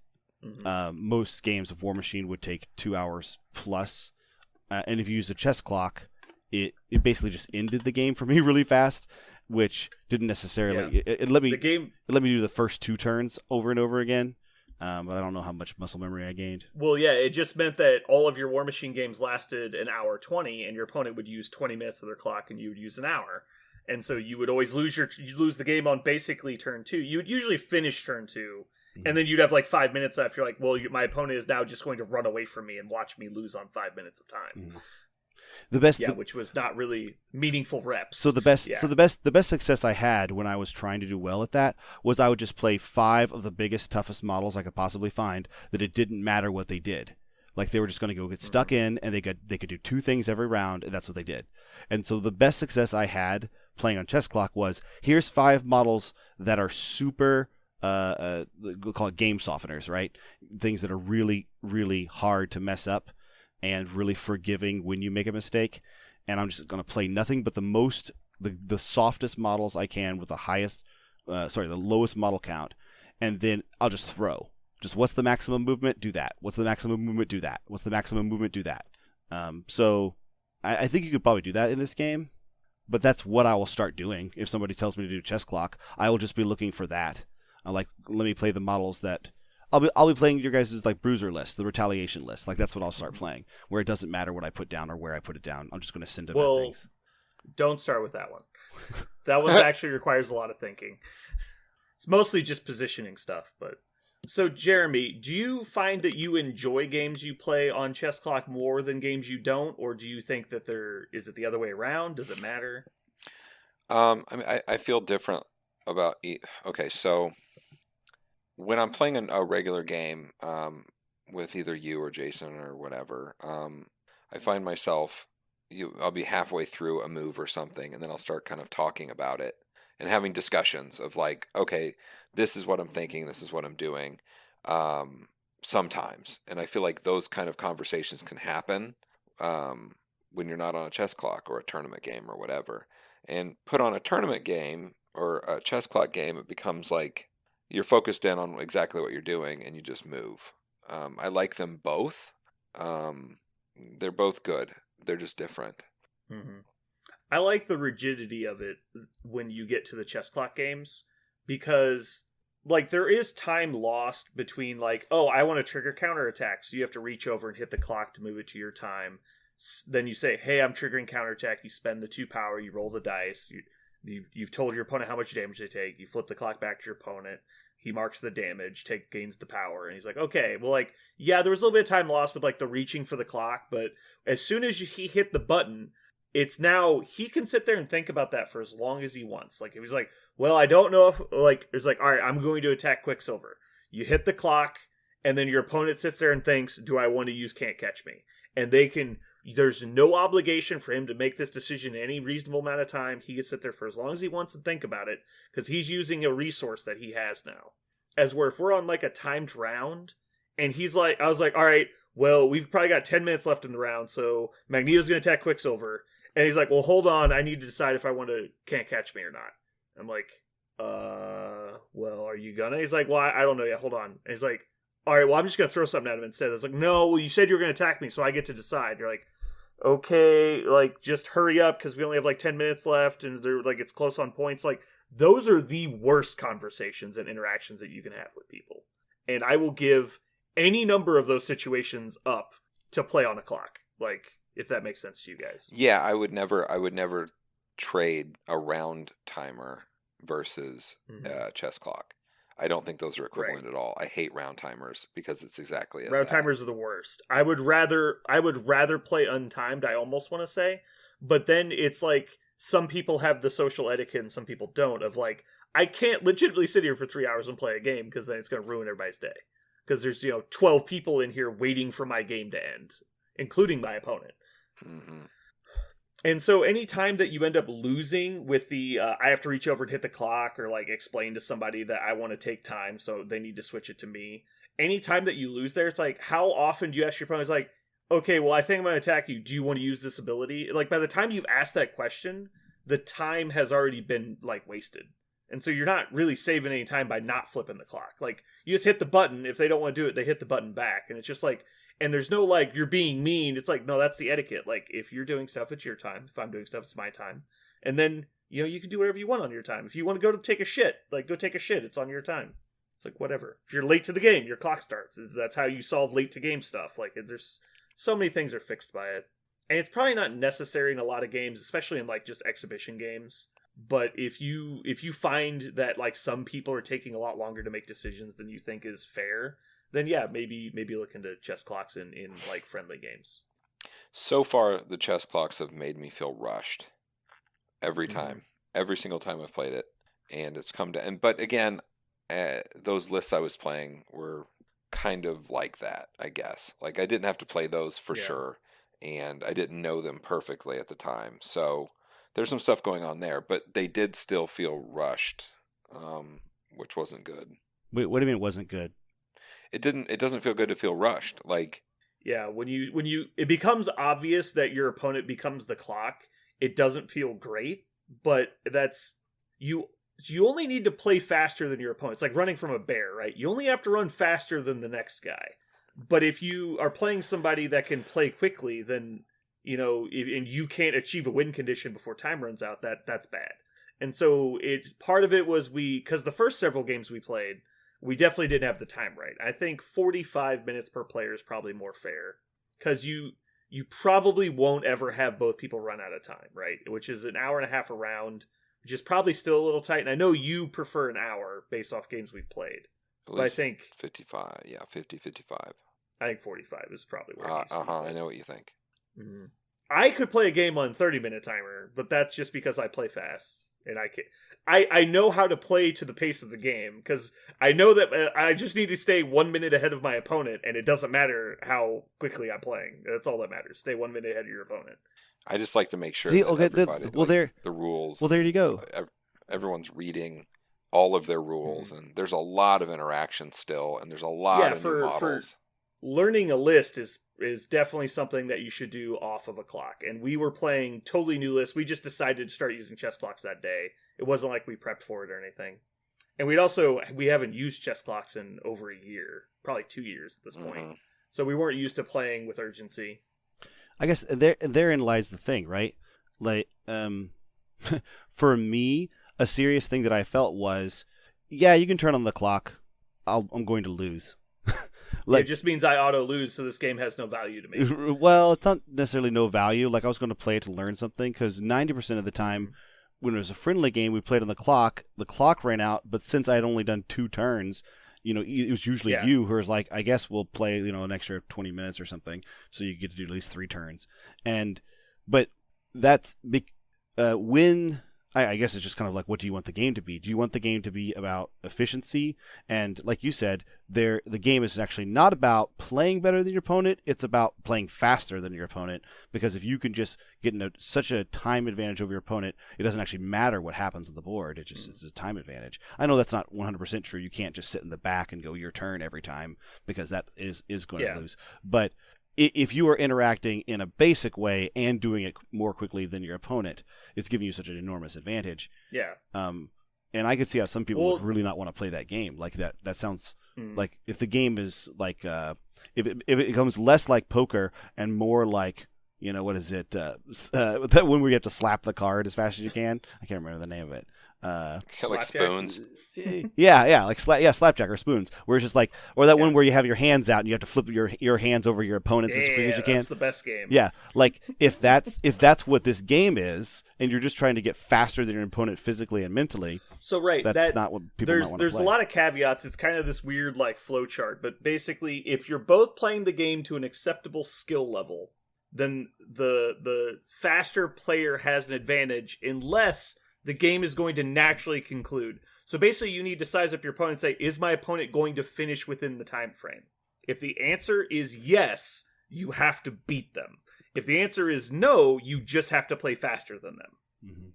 most games of War Machine would take 2 hours plus. And if you use a chess clock, it basically just ended the game for me really fast, which didn't necessarily... Yeah. It let me do the first 2 turns over and over again. But I don't know how much muscle memory I gained. Well, yeah, it just meant that all of your War Machine games lasted an hour 20, and your opponent would use 20 minutes of their clock, and you would use an hour. And so you would always lose the game on basically turn 2. You would usually finish turn 2, and then you'd have like 5 minutes left. You're like, well, my opponent is now just going to run away from me and watch me lose on 5 minutes of time. Which was not really meaningful reps. So the best success I had when I was trying to do well at that was I would just play 5 of the biggest, toughest models I could possibly find that it didn't matter what they did. Like they were just going to go get stuck in, and they could do 2 things every round, and that's what they did. And so the best success I had playing on chess clock was, here's 5 models that are super we'll call it game softeners, right? Things that are really, really hard to mess up and really forgiving when you make a mistake. And I'm just going to play nothing but the softest models I can with the lowest model count. And then I'll just throw. Just what's the maximum movement? Do that. What's the maximum movement? Do that. What's the maximum movement? Do that. So I think you could probably do that in this game. But that's what I will start doing. If somebody tells me to do chess clock, I will just be looking for that. Let me play the models that I'll be playing your guys' like bruiser list, the retaliation list. Like that's what I'll start playing, where it doesn't matter what I put down or where I put it down. I'm just going to send them things. Don't start with that one. That one actually requires a lot of thinking. It's mostly just positioning stuff. But so Jeremy, do you find that you enjoy games you play on chess clock more than games you don't, or do you think that is it the other way around? Does it matter? I feel different about okay, so when I'm playing a regular game with either you or Jason or whatever, I find myself I'll be halfway through a move or something, and then I'll start kind of talking about it and having discussions of like, okay, this is what I'm thinking, this is what I'm doing. Sometimes, and I feel like those kind of conversations can happen when you're not on a chess clock or a tournament game or whatever. And put on a tournament game or a chess clock game, it becomes like you're focused in on exactly what you're doing and you just move. I like them both. They're both good. They're just different. Mm-hmm. I like the rigidity of it when you get to the chess clock games, because like there is time lost between like, oh, I want to trigger counterattack, so you have to reach over and hit the clock to move it to your time. Then you say, hey, I'm triggering counterattack. You spend the 2 power, you roll the dice. You've told your opponent how much damage they take. You flip the clock back to your opponent. He marks the damage, gains the power, and he's like, okay, well, like, yeah, there was a little bit of time lost with like the reaching for the clock, but as soon as he hit the button, it's now he can sit there and think about that for as long as he wants. Like if he's like, well, I don't know if like it's like, all right, I'm going to attack Quicksilver. You hit the clock, and then your opponent sits there and thinks, do I want to use Can't Catch Me? And they can. There's no obligation for him to make this decision in any reasonable amount of time. He can sit there for as long as he wants and think about it, because he's using a resource that he has now. As where if we're on like a timed round, and he's like, I was like, all right, well, we've probably got 10 minutes left in the round, so Magneto's going to attack Quicksilver. And he's like, well, hold on, I need to decide if I want to Can't Catch Me or not. I'm like, well, are you gonna? He's like, well, I don't know yet, hold on. And he's like, all right, well, I'm just going to throw something at him instead. I was like, no, well, you said you were going to attack me, so I get to decide. You're like, okay, like, just hurry up, because we only have like 10 minutes left, and they're like, it's close on points. Like, those are the worst conversations and interactions that you can have with people. And I will give any number of those situations up to play on a clock. Like, if that makes sense to you guys. Yeah, I would never trade a round timer versus a chess clock. I don't think those are equivalent at all. I hate round timers because it's exactly as round that. Timers are the worst. I would rather play untimed, I almost want to say, but then it's like some people have the social etiquette and some people don't, of like, I can't legitimately sit here for 3 hours and play a game, because then it's going to ruin everybody's day. Because there's 12 people in here waiting for my game to end, including my opponent. Mm-hmm. And so any time that you end up losing with the I have to reach over and hit the clock, or like explain to somebody that I want to take time, so they need to switch it to me. Any time that you lose there, it's like, how often do you ask your opponent, it's like, okay, well, I think I'm going to attack you. Do you want to use this ability? Like, by the time you've asked that question, the time has already been like wasted. And so you're not really saving any time by not flipping the clock. Like, you just hit the button. If they don't want to do it, they hit the button back. And it's just like, and there's no like, you're being mean. It's like, no, that's the etiquette. Like, if you're doing stuff, it's your time. If I'm doing stuff, it's my time. And then, you can do whatever you want on your time. If you want to go to take a shit, like, go take a shit. It's on your time. It's like, whatever. If you're late to the game, your clock starts. That's how you solve late to game stuff. Like, there's so many things are fixed by it. And it's probably not necessary in a lot of games, especially in like just exhibition games. But if you find that like some people are taking a lot longer to make decisions than you think is fair, then yeah, maybe look into chess clocks in like friendly games. So far, the chess clocks have made me feel rushed every time, every single time I've played it, and it's come to. But again, those lists I was playing were kind of like that, I guess. Like, I didn't have to play those for sure, and I didn't know them perfectly at the time, so there's some stuff going on there, but they did still feel rushed, which wasn't good. Wait, what do you mean it wasn't good? It doesn't feel good to feel rushed. Like, yeah, when you it becomes obvious that your opponent becomes the clock, it doesn't feel great, but that's you only need to play faster than your opponent. It's like running from a bear, right? You only have to run faster than the next guy. But if you are playing somebody that can play quickly, then and you can't achieve a win condition before time runs out, that's bad. And so part of it was because the first several games we played, we definitely didn't have the time right. I think 45 minutes per player is probably more fair, because you probably won't ever have both people run out of time, right? Which is an hour and a half a round, which is probably still a little tight. And I know you prefer an hour based off games we've played. But I think 55, 55. I think 45 is probably where it needs to be. I know what you think. Mm-hmm. I could play a game on 30-minute timer, but that's just because I play fast. and I know how to play to the pace of the game, because I know that I just need to stay 1 minute ahead of my opponent, and it doesn't matter how quickly I'm playing. That's all that matters. Stay 1 minute ahead of your opponent. I just like to make sure See, that okay, everybody, the rules. Well, there you go. Everyone's reading all of their rules, and there's a lot of interaction still, and there's a lot of new models. Learning a list is definitely something that you should do off of a clock. And we were playing totally new lists. We just decided to start using chess clocks that day. It wasn't like we prepped for it or anything. And we haven't used chess clocks in over a year, probably 2 years at this point. So we weren't used to playing with urgency. I guess therein lies the thing, right? Like, for me, a serious thing that I felt was, yeah, you can turn on the clock. I'm going to lose. It just means I auto lose, so this game has no value to me. Well, it's not necessarily no value. Like, I was going to play it to learn something, because 90% of the time, when it was a friendly game, we played on the clock ran out, but since I had only done 2 turns, it was usually you who was like, I guess we'll play, an extra 20 minutes or something, so you get to do at least 3 turns. But that's when I guess it's just kind of like, what do you want the game to be? Do you want the game to be about efficiency? And like you said, the game is actually not about playing better than your opponent. It's about playing faster than your opponent. Because if you can just get such a time advantage over your opponent, it doesn't actually matter what happens on the board. It's a time advantage. I know that's not 100% true. You can't just sit in the back and go your turn every time, because that is going to lose. But if you are interacting in a basic way and doing it more quickly than your opponent, it's giving you such an enormous advantage. Yeah. And I could see how some people would really not want to play that game. Like that sounds like, if the game is like, if it becomes less like poker and more like, what is it? That one where you have to slap the card as fast as you can. I can't remember the name of it. Like spoons. like slapjack or spoons, where it's just like, or that one where you have your hands out and you have to flip your hands over your opponents as quick as you can. That's the best game. Yeah, like if that's what this game is, and you're just trying to get faster than your opponent physically and mentally. So that's not what people want to play. There's a lot of caveats. It's kind of this weird like flow chart, but basically, if you're both playing the game to an acceptable skill level, then the faster player has an advantage, unless the game is going to naturally conclude. So basically, you need to size up your opponent and say, is my opponent going to finish within the time frame? If the answer is yes, you have to beat them. If the answer is no, you just have to play faster than them. Mm-hmm.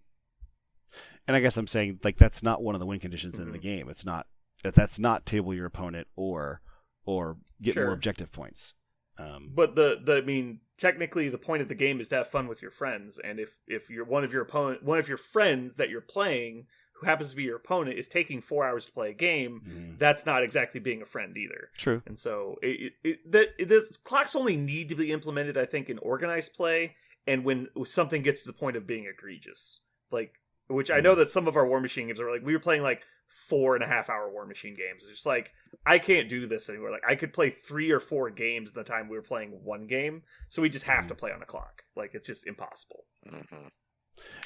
And I guess I'm saying, like, that's not one of the win conditions in the game. It's not that's not table your opponent or get more objective points. But technically the point of the game is to have fun with your friends, and if you're one of your friends that you're playing, who happens to be your opponent, is taking 4 hours to play a game, that's not exactly being a friend either. True. And so the clocks only need to be implemented, I think, in organized play, and when something gets to the point of being egregious, like, which I know that some of our War Machine games are like, we were playing like 4.5-hour War Machine games. It's just like, I can't do this anymore. Like, I could play 3 or 4 games at the time we were playing one game, so we just have to play on a clock. Like, it's just impossible. Mm-hmm.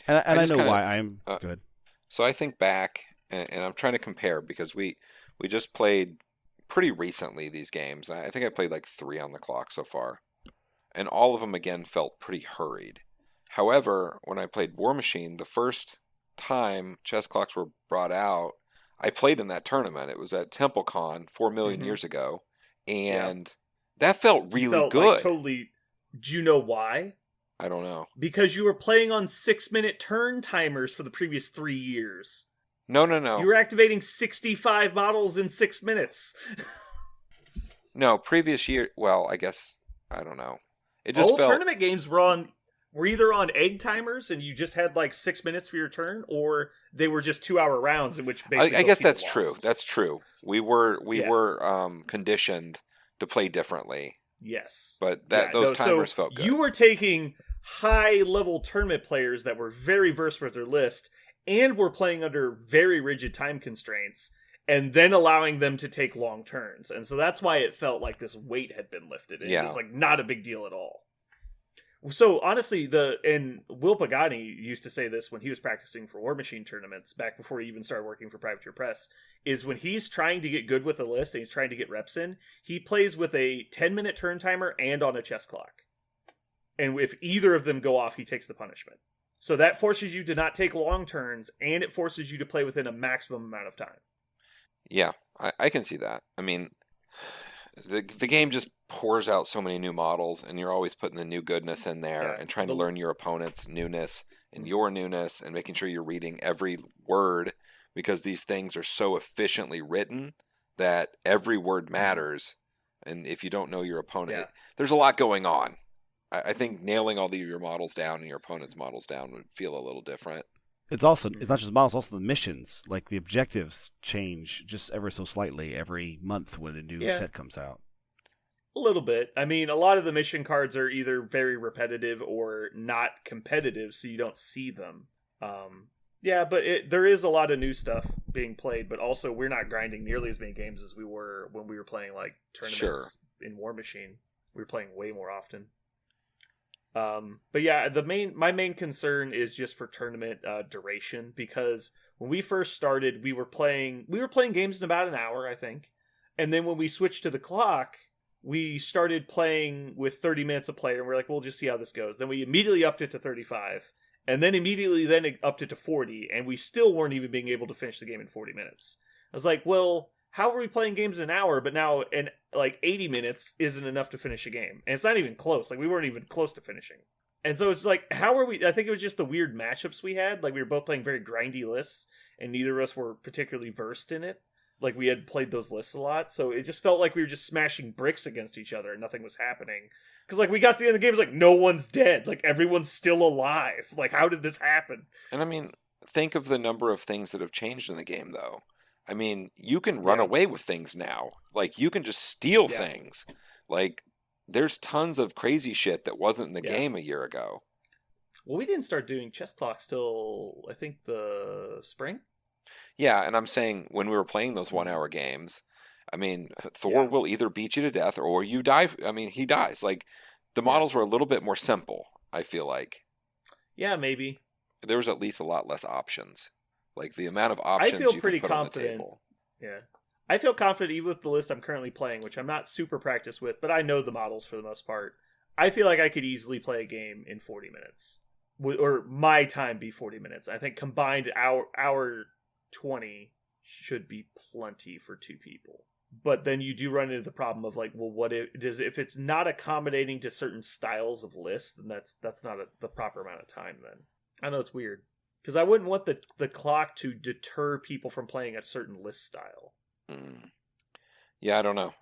And I know why I'm good. So I think back, and I'm trying to compare, because we just played pretty recently these games. I think I played like 3 on the clock so far, and all of them again felt pretty hurried. However, when I played War Machine, the first time chess clocks were brought out, I played in that tournament. It was at TempleCon 4 million years ago, and that felt really good. Like, totally. Do you know why? I don't know. Because you were playing on 6-minute turn timers for the previous 3 years. No. You were activating 65 models in 6 minutes. No, previous year. Well, I guess, I don't know. It just felt... tournament games were either on egg timers and you just had like 6 minutes for your turn, or they were just 2-hour rounds in which basically I guess that's true. That's true. We were conditioned to play differently. Yes. But those timers felt good. You were taking high-level tournament players that were very versed with their list and were playing under very rigid time constraints, and then allowing them to take long turns. And so that's why it felt like this weight had been lifted. It's like not a big deal at all. So honestly, Will Pagani used to say this when he was practicing for War Machine tournaments back before he even started working for Privateer Press, is when he's trying to get good with a list and he's trying to get reps in, he plays with a 10-minute turn timer and on a chess clock. And if either of them go off, he takes the punishment. So that forces you to not take long turns, and it forces you to play within a maximum amount of time. Yeah, I can see that. I mean, the game just pours out so many new models, and you're always putting the new goodness in there Yeah, and trying to learn your opponent's newness and your newness and making sure you're reading every word, because these things are so efficiently written that every word matters. And if you don't know your opponent, Yeah. there's a lot going on. I think nailing all of your models down and your opponent's models down would feel a little different. It's not just models, also the missions. Like the objectives change just ever so slightly every month when a new set comes out. A little bit. I mean, a lot of the mission cards are either very repetitive or not competitive, so you don't see them. Yeah, but there is a lot of new stuff being played, but also we're not grinding nearly as many games as we were when we were playing like tournaments in War Machine. We were playing way more often. But yeah, my main concern is just for tournament duration, because when we first started, we were playing games in about an hour, I think, and then when we switched to the clock, we started playing with 30 minutes a player, and we're like, we'll just see how this goes. Then we immediately upped it to 35, and then immediately upped it to 40, and we still weren't even being able to finish the game in 40 minutes. I was like, well, how are we playing games in an hour, but now in like 80 minutes isn't enough to finish a game? And it's not even close. Like, we weren't even close to finishing. And so it's like, how are we? I think it was just the weird matchups we had. Like, we were both playing very grindy lists, and neither of us were particularly versed in it. Like, we had played those lists a lot, so it just felt like we were just smashing bricks against each other and nothing was happening. Because, like, we got to the end of the game, it's like, no one's dead. Like, everyone's still alive. Like, how did this happen? And I mean, think of the number of things that have changed in the game, though. I mean, you can run away with things now. Like, you can just steal things. Like, there's tons of crazy shit that wasn't in the game a year ago. Well, we didn't start doing chess clocks till, I think, the spring. Yeah, and I'm saying when we were playing those 1 hour games, I mean, Thor will either beat you to death or you die. I mean, he dies. Like, the models were a little bit more simple, I feel like. Yeah, maybe. There was at least a lot less options. Like, the amount of options I feel you pretty could put confident. on the table. Yeah. I feel confident even with the list I'm currently playing, which I'm not super practiced with, but I know the models for the most part. I feel like I could easily play a game in 40 minutes. Or my time be 40 minutes. I think combined hour 20 should be plenty for two people. But then you do run into the problem of like, well, what if it's not accommodating to certain styles of lists, then that's not the proper amount of time then. I know it's weird. Because I wouldn't want the clock to deter people from playing a certain list style. Yeah, I don't know.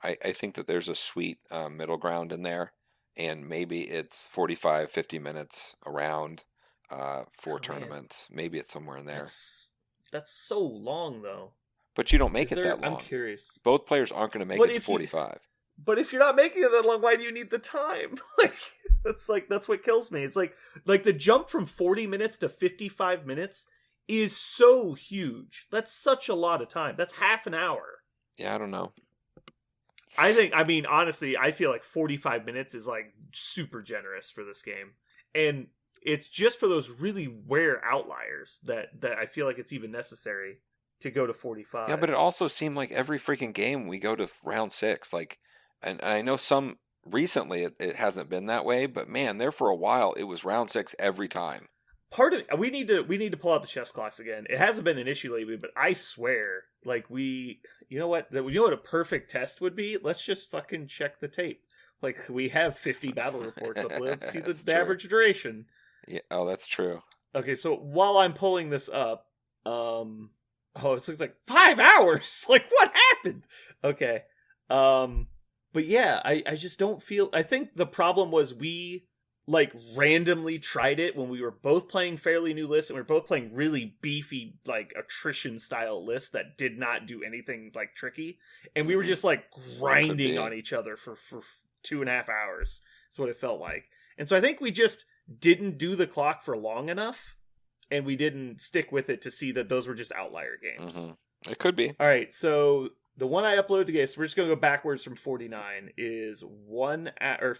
I think that there's a sweet middle ground in there, and maybe it's 45, 50 minutes around for tournaments. Maybe it's somewhere in there. That's so long, though. But you don't make it that long. I'm curious. Both players aren't going to make it to 45. But if you're not making it that long, why do you need the time? That's what kills me. It's like the jump from 40 minutes to 55 minutes is so huge. That's such a lot of time. That's half an hour. Yeah, I don't know. Honestly, I feel like 45 minutes is like super generous for this game. And it's just for those really rare outliers that I feel like it's even necessary to go to 45. Yeah, but it also seemed like every freaking game we go to round 6. Like, and I know some recently it hasn't been that way, but man, there for a while it was round 6 every time. Part of it, we need to pull out the chess clocks again. It hasn't been an issue lately, but I swear, like you know what a perfect test would be? Let's just fucking check the tape. Like, we have 50 battle reports up. Let's see the average duration. Yeah, oh, that's true. Okay, so while I'm pulling this up, it looks like 5 hours. Like, what happened? Okay, but yeah, I just don't feel. I think the problem was we like randomly tried it when we were both playing fairly new lists, and we were both playing really beefy like attrition style lists that did not do anything like tricky, and we were just like grinding on each other for 2.5 hours. That's what it felt like. And so I think we just didn't do the clock for long enough, and we didn't stick with it to see that those were just outlier games. It could be. All right, so the one I uploaded today, so we're just going to go backwards from 49, is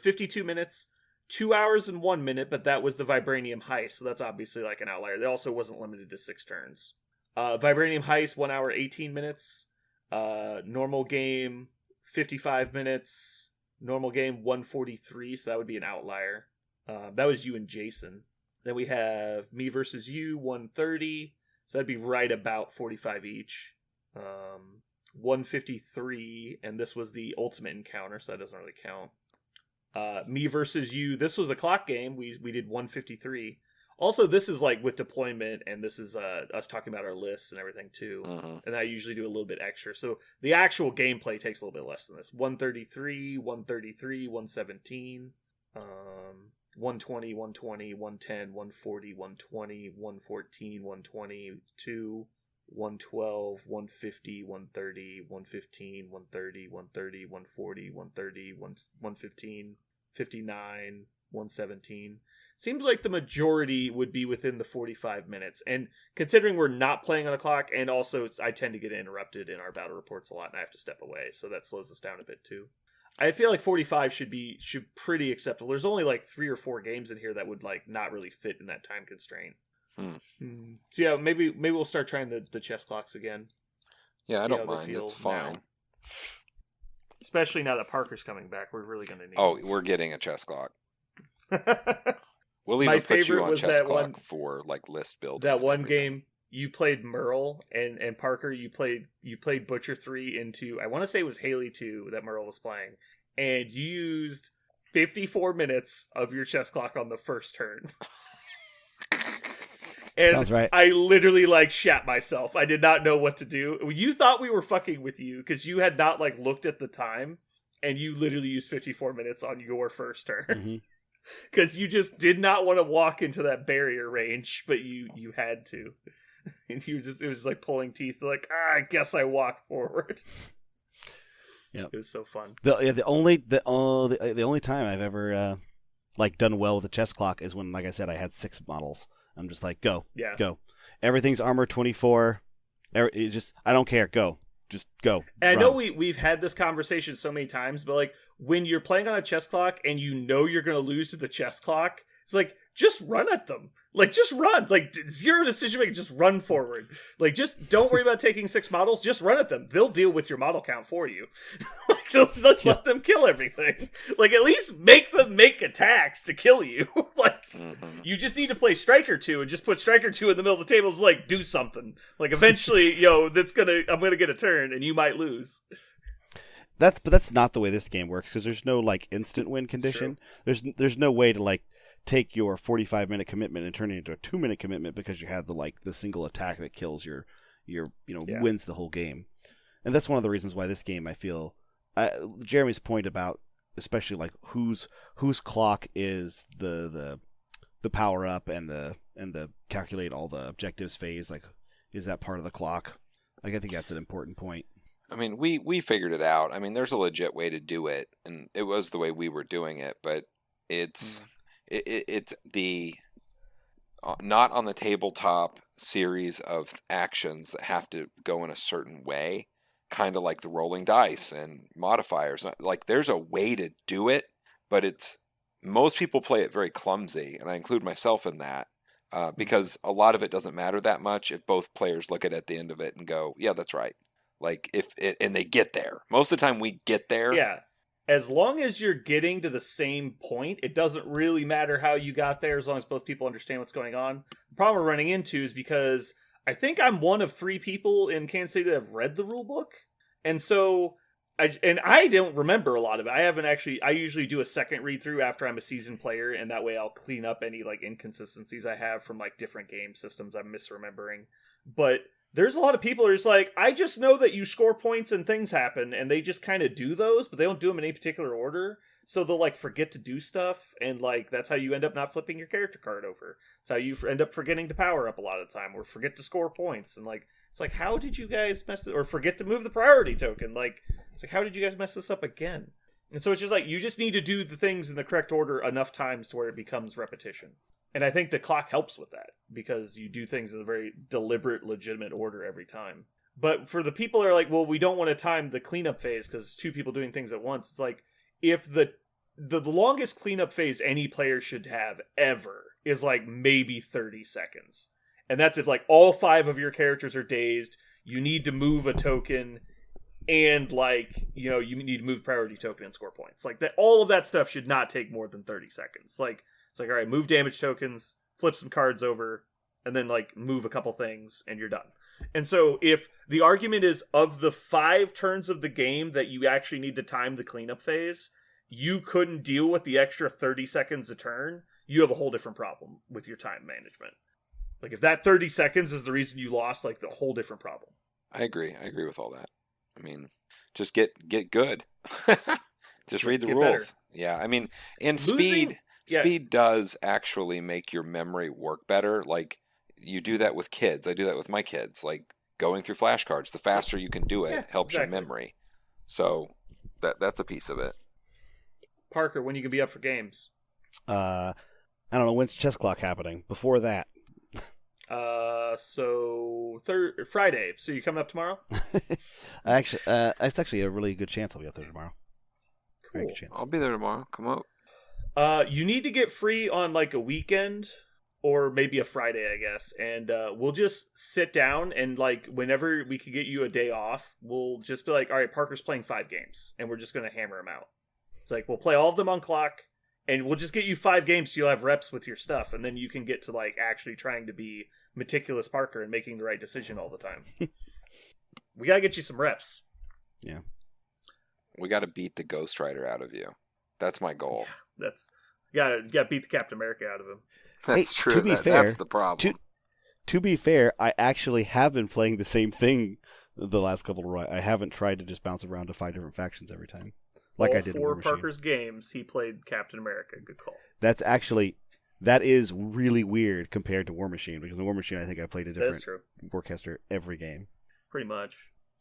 52 minutes, 2 hours and 1 minute, but that was the Vibranium Heist, so that's obviously like an outlier. It also wasn't limited to 6 turns. Vibranium Heist, 1 hour, 18 minutes. Normal game, 55 minutes. Normal game, 143, so that would be an outlier. That was you and Jason. Then we have me versus you, 130. So that'd be right about 45 each. 153, and this was the ultimate encounter, so that doesn't really count. Me versus you, this was a clock game. We did 153. Also, this is like with deployment, and this is us talking about our lists and everything too. And I usually do a little bit extra. So the actual gameplay takes a little bit less than this. 133, 133, 117, 120, 120, 110, 140, 120, 114, 122, 112, 150, 130, 115, 130, 130, 140, 130, 115, 59, 117. Seems like the majority would be within the 45 minutes. And considering we're not playing on the clock, and also I tend to get interrupted in our battle reports a lot, and I have to step away, so that slows us down a bit too. I feel like 45 should pretty acceptable. There's only like 3 or 4 games in here that would like not really fit in that time constraint. So yeah, maybe we'll start trying the chess clocks again. Yeah, I don't mind. It's fine. Now. Especially now that Parker's coming back, we're really going to need. Oh, we're getting a chess clock. We'll even put you on chess clock for like list building. That one game you played Merle and Parker, you played Butcher 3 into, I want to say it was Haley 2 that Merle was playing, and you used 54 minutes of your chess clock on the first turn. And sounds right. I literally like shat myself. I did not know what to do. You thought we were fucking with you because you had not like looked at the time, and you literally used 54 minutes on your first turn because you just did not want to walk into that barrier range, but you had to, and it was just like pulling teeth. Like I guess I walk forward. Yeah, it was so fun. The only time I've ever like done well with the chess clock is when, like I said, I had 6 models. I'm just like, go. Everything's armor 24. I don't care. Go. Just go. And I know we've had this conversation so many times, but like when you're playing on a chess clock and you know you're going to lose to the chess clock, it's like, just run at them. Like, just run. Like, zero decision making. Just run forward. Like, just don't worry about taking 6 models. Just run at them. They'll deal with your model count for you. Like, just let them kill everything. Like, at least make them make attacks to kill you. Like, you just need to play Striker 2 and just put Striker 2 in the middle of the table. It's like, do something. Like, eventually, I'm gonna get a turn and you might lose. But that's not the way this game works, because there's no like instant win condition. There's no way to like take your 45-minute commitment and turn it into a 2-minute commitment because you have the single attack that kills your wins the whole game. And that's one of the reasons why this game, I feel, Jeremy's point about especially like whose clock is the power up and the calculate all the objectives phase, like is that part of the clock? Like I think that's an important point. I mean, we figured it out. I mean, there's a legit way to do it, and it was the way we were doing it, but it's it's the not on the tabletop series of actions that have to go in a certain way, kind of like the rolling dice and modifiers. Like there's a way to do it, but most people play it very clumsy, and I include myself in that because a lot of it doesn't matter that much if both players look at the end of it and go, yeah, that's right. Like and they get there. Most of the time we get there. Yeah. As long as you're getting to the same point, it doesn't really matter how you got there as long as both people understand what's going on. The problem we're running into is because I think I'm one of 3 people in Kansas City that have read the rule book. And so I don't remember a lot of it. I usually do a second read through after I'm a seasoned player, and that way I'll clean up any like inconsistencies I have from like different game systems I'm misremembering. But there's a lot of people who are just like, I just know that you score points and things happen, and they just kind of do those, but they don't do them in any particular order. So they'll like forget to do stuff, and like that's how you end up not flipping your character card over. It's how you end up forgetting to power up a lot of the time, or forget to score points. And like it's like, how did you guys mess it? Or forget to move the priority token? Like it's like, how did you guys mess this up again? And so it's just like you just need to do the things in the correct order enough times to where it becomes repetition. And I think the clock helps with that, because you do things in a very deliberate, legitimate order every time. But for the people that are like, well, we don't want to time the cleanup phase because it's 2 people doing things at once. It's like, if the longest cleanup phase any player should have ever is like maybe 30 seconds. And that's if like all 5 of your characters are dazed, you need to move a token, and like, you need to move priority token and score points. Like that, all of that stuff should not take more than 30 seconds. Like, it's like, all right, move damage tokens, flip some cards over, and then like move a couple things, and you're done. And so if the argument is of the 5 turns of the game that you actually need to time the cleanup phase, you couldn't deal with the extra 30 seconds a turn, you have a whole different problem with your time management. Like if that 30 seconds is the reason you lost, like the whole different problem. I agree with all that. I mean, just get good. Just read the Get rules. better. Yeah, I mean, and Losing- speed does actually make your memory work better. Like you do that with kids. I do that with my kids. Like going through flashcards, the faster you can do it Yeah, helps exactly. your memory. So that's a piece of it. Parker, when you can be up for games? I don't know, when's Chess Clock happening? Before that. So Friday. So you coming up tomorrow? Actually, it's actually a really good chance I'll be up there tomorrow. Very good chance. I'll be there tomorrow. Come up. You need to get free on like a weekend or maybe a Friday, I guess. And we'll just sit down and like whenever we can get you a day off, we'll just be like, all right, Parker's playing 5 games and we're just going to hammer them out. It's like, we'll play all of them on clock and we'll just get you 5 games so you'll have reps with your stuff. And then you can get to like actually trying to be meticulous Parker and making the right decision all the time. We got to get you some reps. Yeah. We got to beat the Ghost Rider out of you. That's my goal. That's you gotta beat the Captain America out of him. That's Hey, true. to be fair, that's the problem. To be fair, I actually have been playing the same thing the last couple of I haven't tried to just bounce around to 5 different factions every time. Like all I did in 4 War Machine. Parker's games, he played Captain America. Good call. That is really weird compared to War Machine, because in War Machine I think I played a That's different true. Warcaster every game. Pretty much.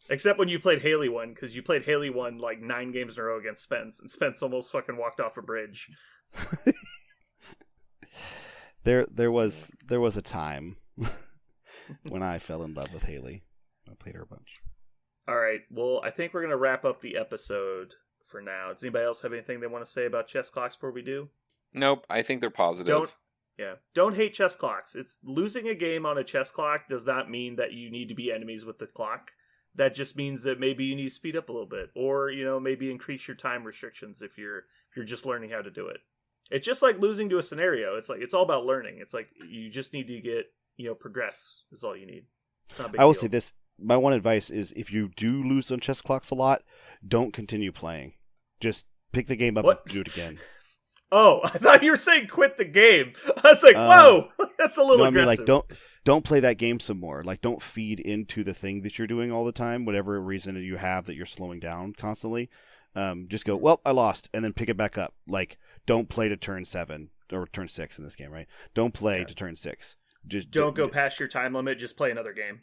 Except when you played Haley 1, because you played Haley 1 like 9 games in a row against Spence, and Spence almost fucking walked off a bridge. There was a time when I fell in love with Haley. I played her a bunch. Alright, well, I think we're going to wrap up the episode for now. Does anybody else have anything they want to say about chess clocks before we do? Nope. I think they're positive. Don't hate chess clocks. It's losing a game on a chess clock does not mean that you need to be enemies with the clock. That just means that maybe you need to speed up a little bit, or maybe increase your time restrictions if you're just learning how to do it. It's just like losing to a scenario. It's like it's all about learning. It's like you just need to get progress is all you need. It's not a big I will deal. say this: my one advice is if you do lose on chess clocks a lot, don't continue playing. Just pick the game up What? and do it again. Oh, I thought you were saying quit the game. I was like, whoa, that's a little No, I mean, aggressive. like don't play that game some more. Like don't feed into the thing that you're doing all the time, whatever reason you have that you're slowing down constantly. Just go, well, I lost, and then pick it back up. Like don't play to turn 7 or turn 6 in this game, right? Don't play to turn 6. Just Don't go past your time limit. Just play another game.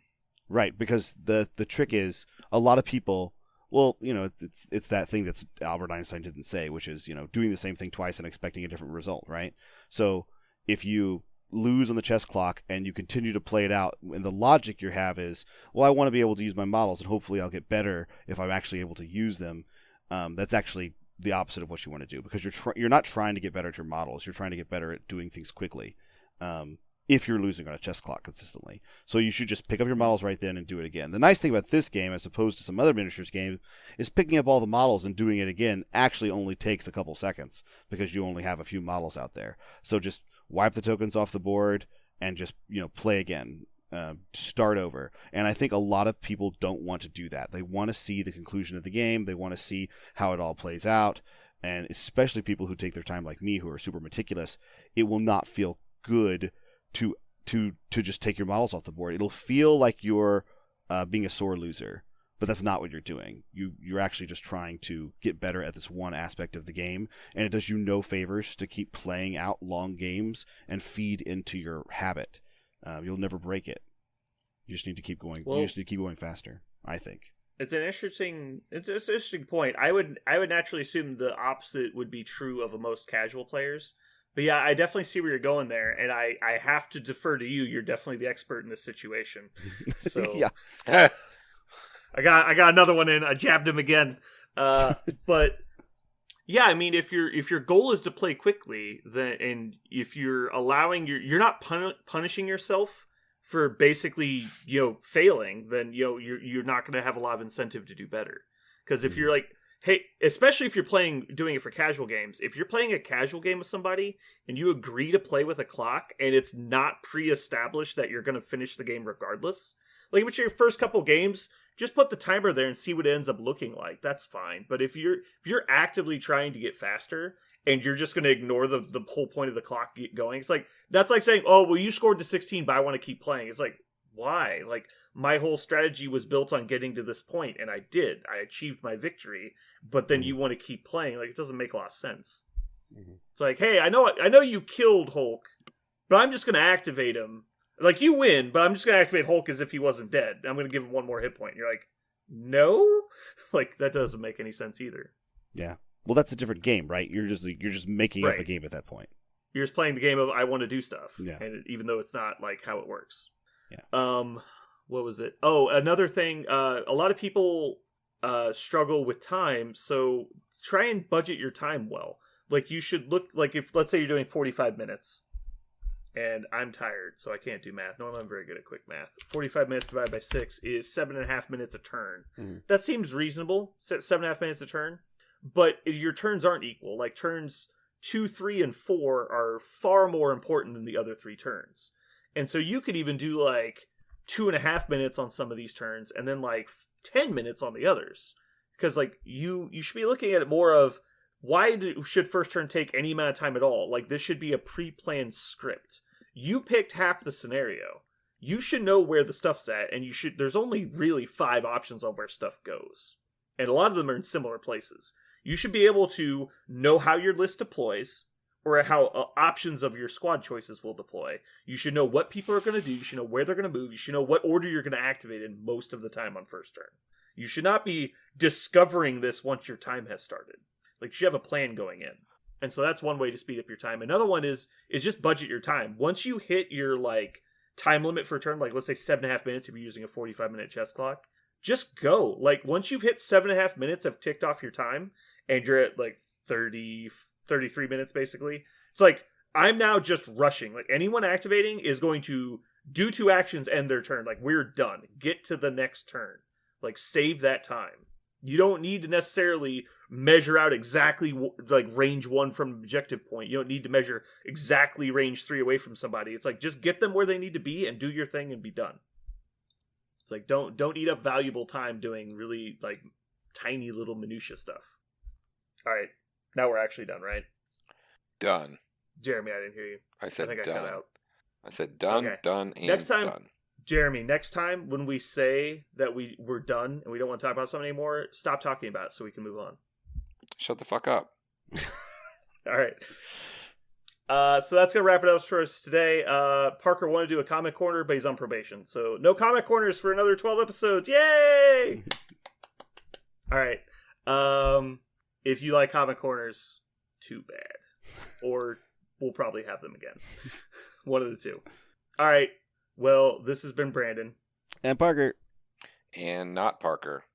Right, because the trick is a lot of people. Well, it's that thing that's Albert Einstein didn't say, which is doing the same thing twice and expecting a different result, right? So if you lose on the chess clock and you continue to play it out, and the logic you have is, well, I want to be able to use my models, and hopefully I'll get better if I'm actually able to use them. That's actually the opposite of what you want to do, because you're not trying to get better at your models. You're trying to get better at doing things quickly. If you're losing on a chess clock consistently. So you should just pick up your models right then and do it again. The nice thing about this game, as opposed to some other miniatures games, is picking up all the models and doing it again actually only takes a couple seconds, because you only have a few models out there. So just wipe the tokens off the board and just play again. Start over. And I think a lot of people don't want to do that. They want to see the conclusion of the game. They want to see how it all plays out. And especially people who take their time like me, who are super meticulous, it will not feel good to just take your models off the board. It'll feel like you're being a sore loser, but that's not what you're doing. You're actually just trying to get better at this one aspect of the game, and it does you no favors to keep playing out long games and feed into your habit. You'll never break it. You just need to keep going. Well, you just need to keep going faster, I think. It's an interesting point. I would naturally assume the opposite would be true of most casual players. But yeah, I definitely see where you're going there, and I have to defer to you. You're definitely the expert in this situation. So Yeah. I got another one in. I jabbed him again. But yeah, I mean, if your goal is to play quickly, then and if you're allowing you're not punishing yourself for basically failing, then you're not going to have a lot of incentive to do better. Because if you're like Hey, especially if you're doing it for casual games. If you're playing a casual game with somebody and you agree to play with a clock and it's not pre-established that you're going to finish the game regardless, like if it's your first couple games, just put the timer there and see what it ends up looking like. That's fine. But if you're actively trying to get faster and you're just going to ignore the whole point of the clock going, it's like that's like saying, "Oh, well, you scored to 16, but I want to keep playing." It's like, why? Like my whole strategy was built on getting to this point, and I did. I achieved my victory, but then you want to keep playing. Like it doesn't make a lot of sense. Mm-hmm. It's like, hey, I know you killed Hulk, but I'm just going to activate him. Like, you win, but I'm just going to activate Hulk as if he wasn't dead. I'm going to give him one more hit point. And you're like, no? Like, that doesn't make any sense either. Yeah. Well, that's a different game, right? You're just making up a game at that point. You're just playing the game of I want to do stuff. Yeah. And even though it's not, like, how it works. Yeah. What was it? Oh, another thing. A lot of people struggle with time, so try and budget your time well. Like, you should look, like, if, let's say you're doing 45 minutes. And I'm tired, so I can't do math. Normally, I'm very good at quick math. 45 minutes divided by 6 is 7.5 minutes a turn. Mm-hmm. That seems reasonable, 7.5 minutes a turn. But your turns aren't equal. Like, turns 2, 3, and 4 are far more important than the other 3 turns. And so you could even do, like, 2.5 minutes on some of these turns, and then, like, 10 minutes on the others. Because, like, you should be looking at it more of, why should first turn take any amount of time at all? Like, this should be a pre-planned script. You picked half the scenario. You should know where the stuff's at, and there's only really 5 options on where stuff goes. And a lot of them are in similar places. You should be able to know how your list deploys, or how options of your squad choices will deploy. You should know what people are going to do. You should know where they're going to move. You should know what order you're going to activate in most of the time on first turn. You should not be discovering this once your time has started. Like, you should have a plan going in. And so that's one way to speed up your time. Another one is just budget your time. Once you hit your, like, time limit for a turn, like, let's say 7.5 minutes if you're using a 45-minute chess clock, just go. Like, once you've hit 7.5 minutes of ticked off your time, and you're at, like, 33 minutes, basically, it's like, I'm now just rushing. Like, anyone activating is going to do 2 actions, end their turn. Like, we're done. Get to the next turn. Like, save that time. You don't need to necessarily measure out exactly, like, range 1 from objective point. You don't need to measure exactly range 3 away from somebody. It's like, just get them where they need to be and do your thing and be done. It's like, don't eat up valuable time doing really, like, tiny little minutia stuff. All right. Now we're actually done, right? Done. Jeremy, I didn't hear you. I said think done. I cut out. I said done, Okay. done, and Next time, done. Jeremy, next time when we say that we're done and we don't want to talk about something anymore, stop talking about it so we can move on. Shut the fuck up. All right. So that's going to wrap it up for us today. Parker wanted to do a comic corner, but he's on probation. So no comic corners for another 12 episodes. Yay! All right. If you like comic corners, too bad. Or we'll probably have them again. One of the two. All right. Well, this has been Brandon. And Parker. And not Parker.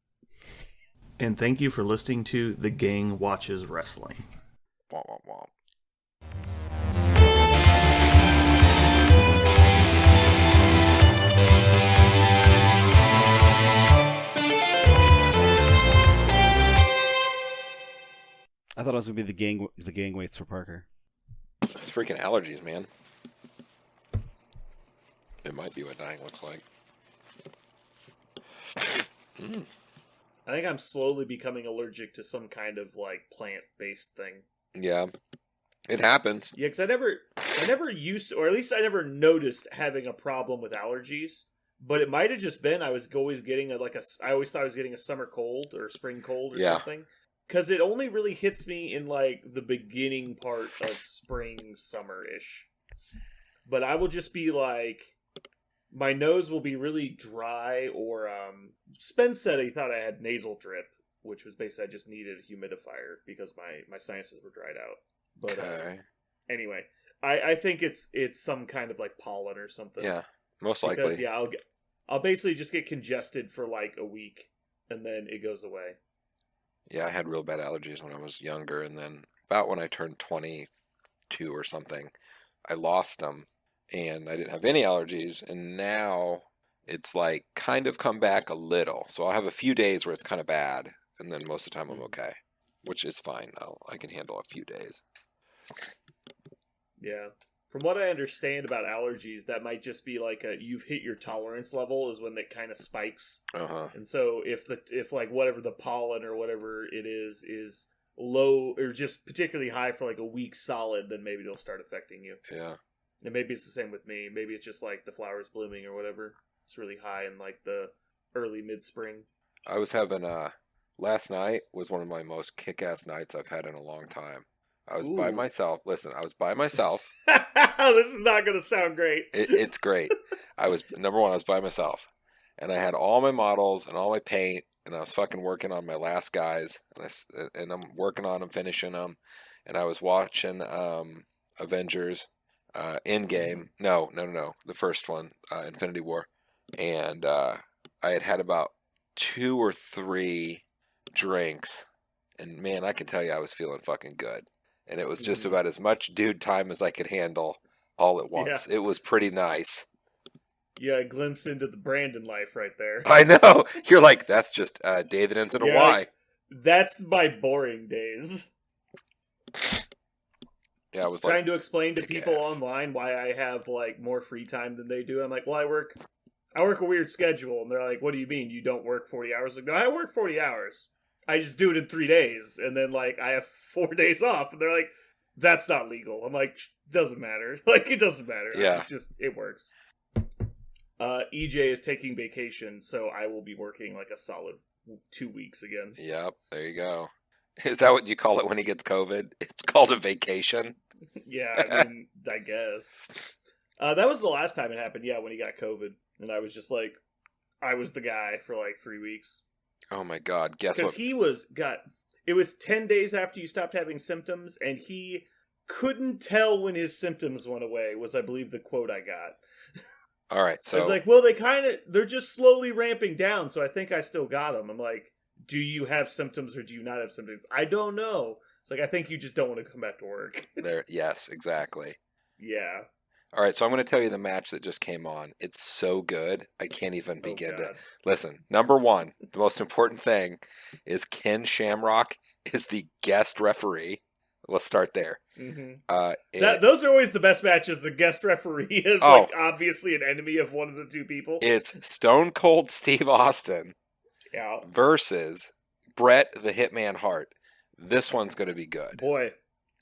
And thank you for listening to The Gang Watches Wrestling. Womp, womp, womp. I thought it was gonna be the gang weights for Parker. It's freaking allergies, man. It might be what dying looks like. I think I'm slowly becoming allergic to some kind of, like, plant-based thing. Yeah. It happens. Yeah, because I never used, or at least I never noticed having a problem with allergies. But it might have just been I was always getting I always thought I was getting a summer cold or spring cold or something. Because it only really hits me in, like, the beginning part of spring, summer-ish. But I will just be, like, my nose will be really dry, or, Spence said he thought I had nasal drip, which was basically I just needed a humidifier because my sinuses were dried out. But, Okay. Anyway, I think it's some kind of, like, pollen or something. Yeah, most likely. Because, yeah, I'll basically just get congested for, like, a week, and then it goes away. Yeah, I had real bad allergies when I was younger, and then about when I turned 22 or something, I lost them, and I didn't have any allergies, and now it's like kind of come back a little. So I'll have a few days where it's kind of bad, and then most of the time I'm okay, which is fine. I can handle a few days. Yeah. From what I understand about allergies, that might just be like you've hit your tolerance level is when it kind of spikes. And so if like whatever the pollen or whatever it is low or just particularly high for like a week solid, then maybe it'll start affecting you. Yeah. And maybe it's the same with me. Maybe it's just like the flowers blooming or whatever. It's really high in like the early mid-spring. I was having last night was one of my most kick-ass nights I've had in a long time. I was by Ooh. myself. Listen, I was by myself. This is not going to sound great. It's great. I was number one. I was by myself, and I had all my models and all my paint, and I was fucking working on my last guys, and I'm working on them, finishing them, and I was watching Avengers, Endgame. No, the first one, Infinity War, and I had about 2 or 3 drinks, and man, I can tell you, I was feeling fucking good. And it was just about as much dude time as I could handle all at once. Yeah. It was pretty nice. Yeah, a glimpse into the Brandon life right there. I know. You're like, that's just David ends in a Yeah, Y. That's my boring days. Yeah, I was Trying like, to explain to people kick-ass. online why I have like more free time than they do. I'm like, well, I work a weird schedule, and they're like, what do you mean you don't work 40 hours? Like, no, I work 40 hours. I just do it in 3 days, and then like I have 4 days off, and they're like, that's not legal. I'm like, doesn't matter. Like, it doesn't matter. Yeah. It works. EJ is taking vacation, so I will be working like a solid 2 weeks again. Yep, there you go. Is that what you call it when he gets COVID? It's called a vacation. Yeah, I mean, I guess. That was the last time it happened, yeah, when he got COVID. And I was just like, I was the guy for like 3 weeks. Oh my God! Guess Because what? it was 10 days after you stopped having symptoms, and he couldn't tell when his symptoms went away, was, I believe, the quote I got. All right, so It's like, well, they're just slowly ramping down, so I think I still got them. I'm like, do you have symptoms or do you not have symptoms? I don't know. It's like, I think you just don't want to come back to work. there. Yes, exactly. Yeah. All right, so I'm going to tell you the match that just came on. It's so good, I can't even Oh, begin to God. listen. Number one, the most important thing is Ken Shamrock is the guest referee. Let's start there. Mm-hmm. Those are always the best matches. The guest referee is like obviously an enemy of one of the two people. It's Stone Cold Steve Austin Yeah. versus Bret the Hitman Hart. This one's going to be good. Boy.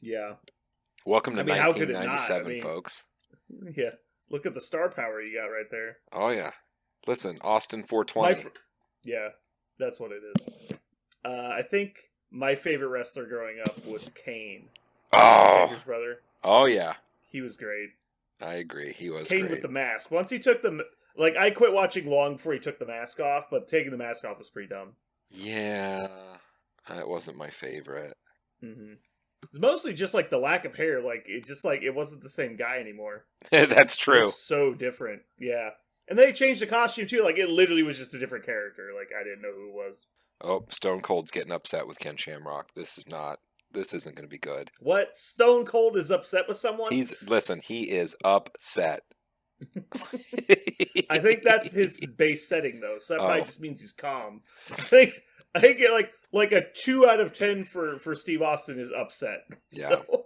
Yeah. Welcome to I mean, how could it not? 1997, I mean, folks. Yeah. Look at the star power you got right there. Oh, yeah. Listen, Austin 420. Yeah, that's what it is. I think my favorite wrestler growing up was Kane. Oh. His brother. Oh, yeah. He was great. I agree. He was Kane great. with the mask. Once he took the... Like, I quit watching long before he took the mask off, but taking the mask off was pretty dumb. Yeah. That wasn't my favorite. Mm-hmm. It's mostly just, like, the lack of hair. Like, it wasn't the same guy anymore. That's true. It's so different. Yeah. And they changed the costume, too. Like, it literally was just a different character. Like, I didn't know who it was. Oh, Stone Cold's getting upset with Ken Shamrock. This isn't going to be good. What? Stone Cold is upset with someone? He is upset. I think that's his base setting, though. So that probably just means he's calm. I think like a 2 out of 10 for Steve Austin is upset. Yeah, So.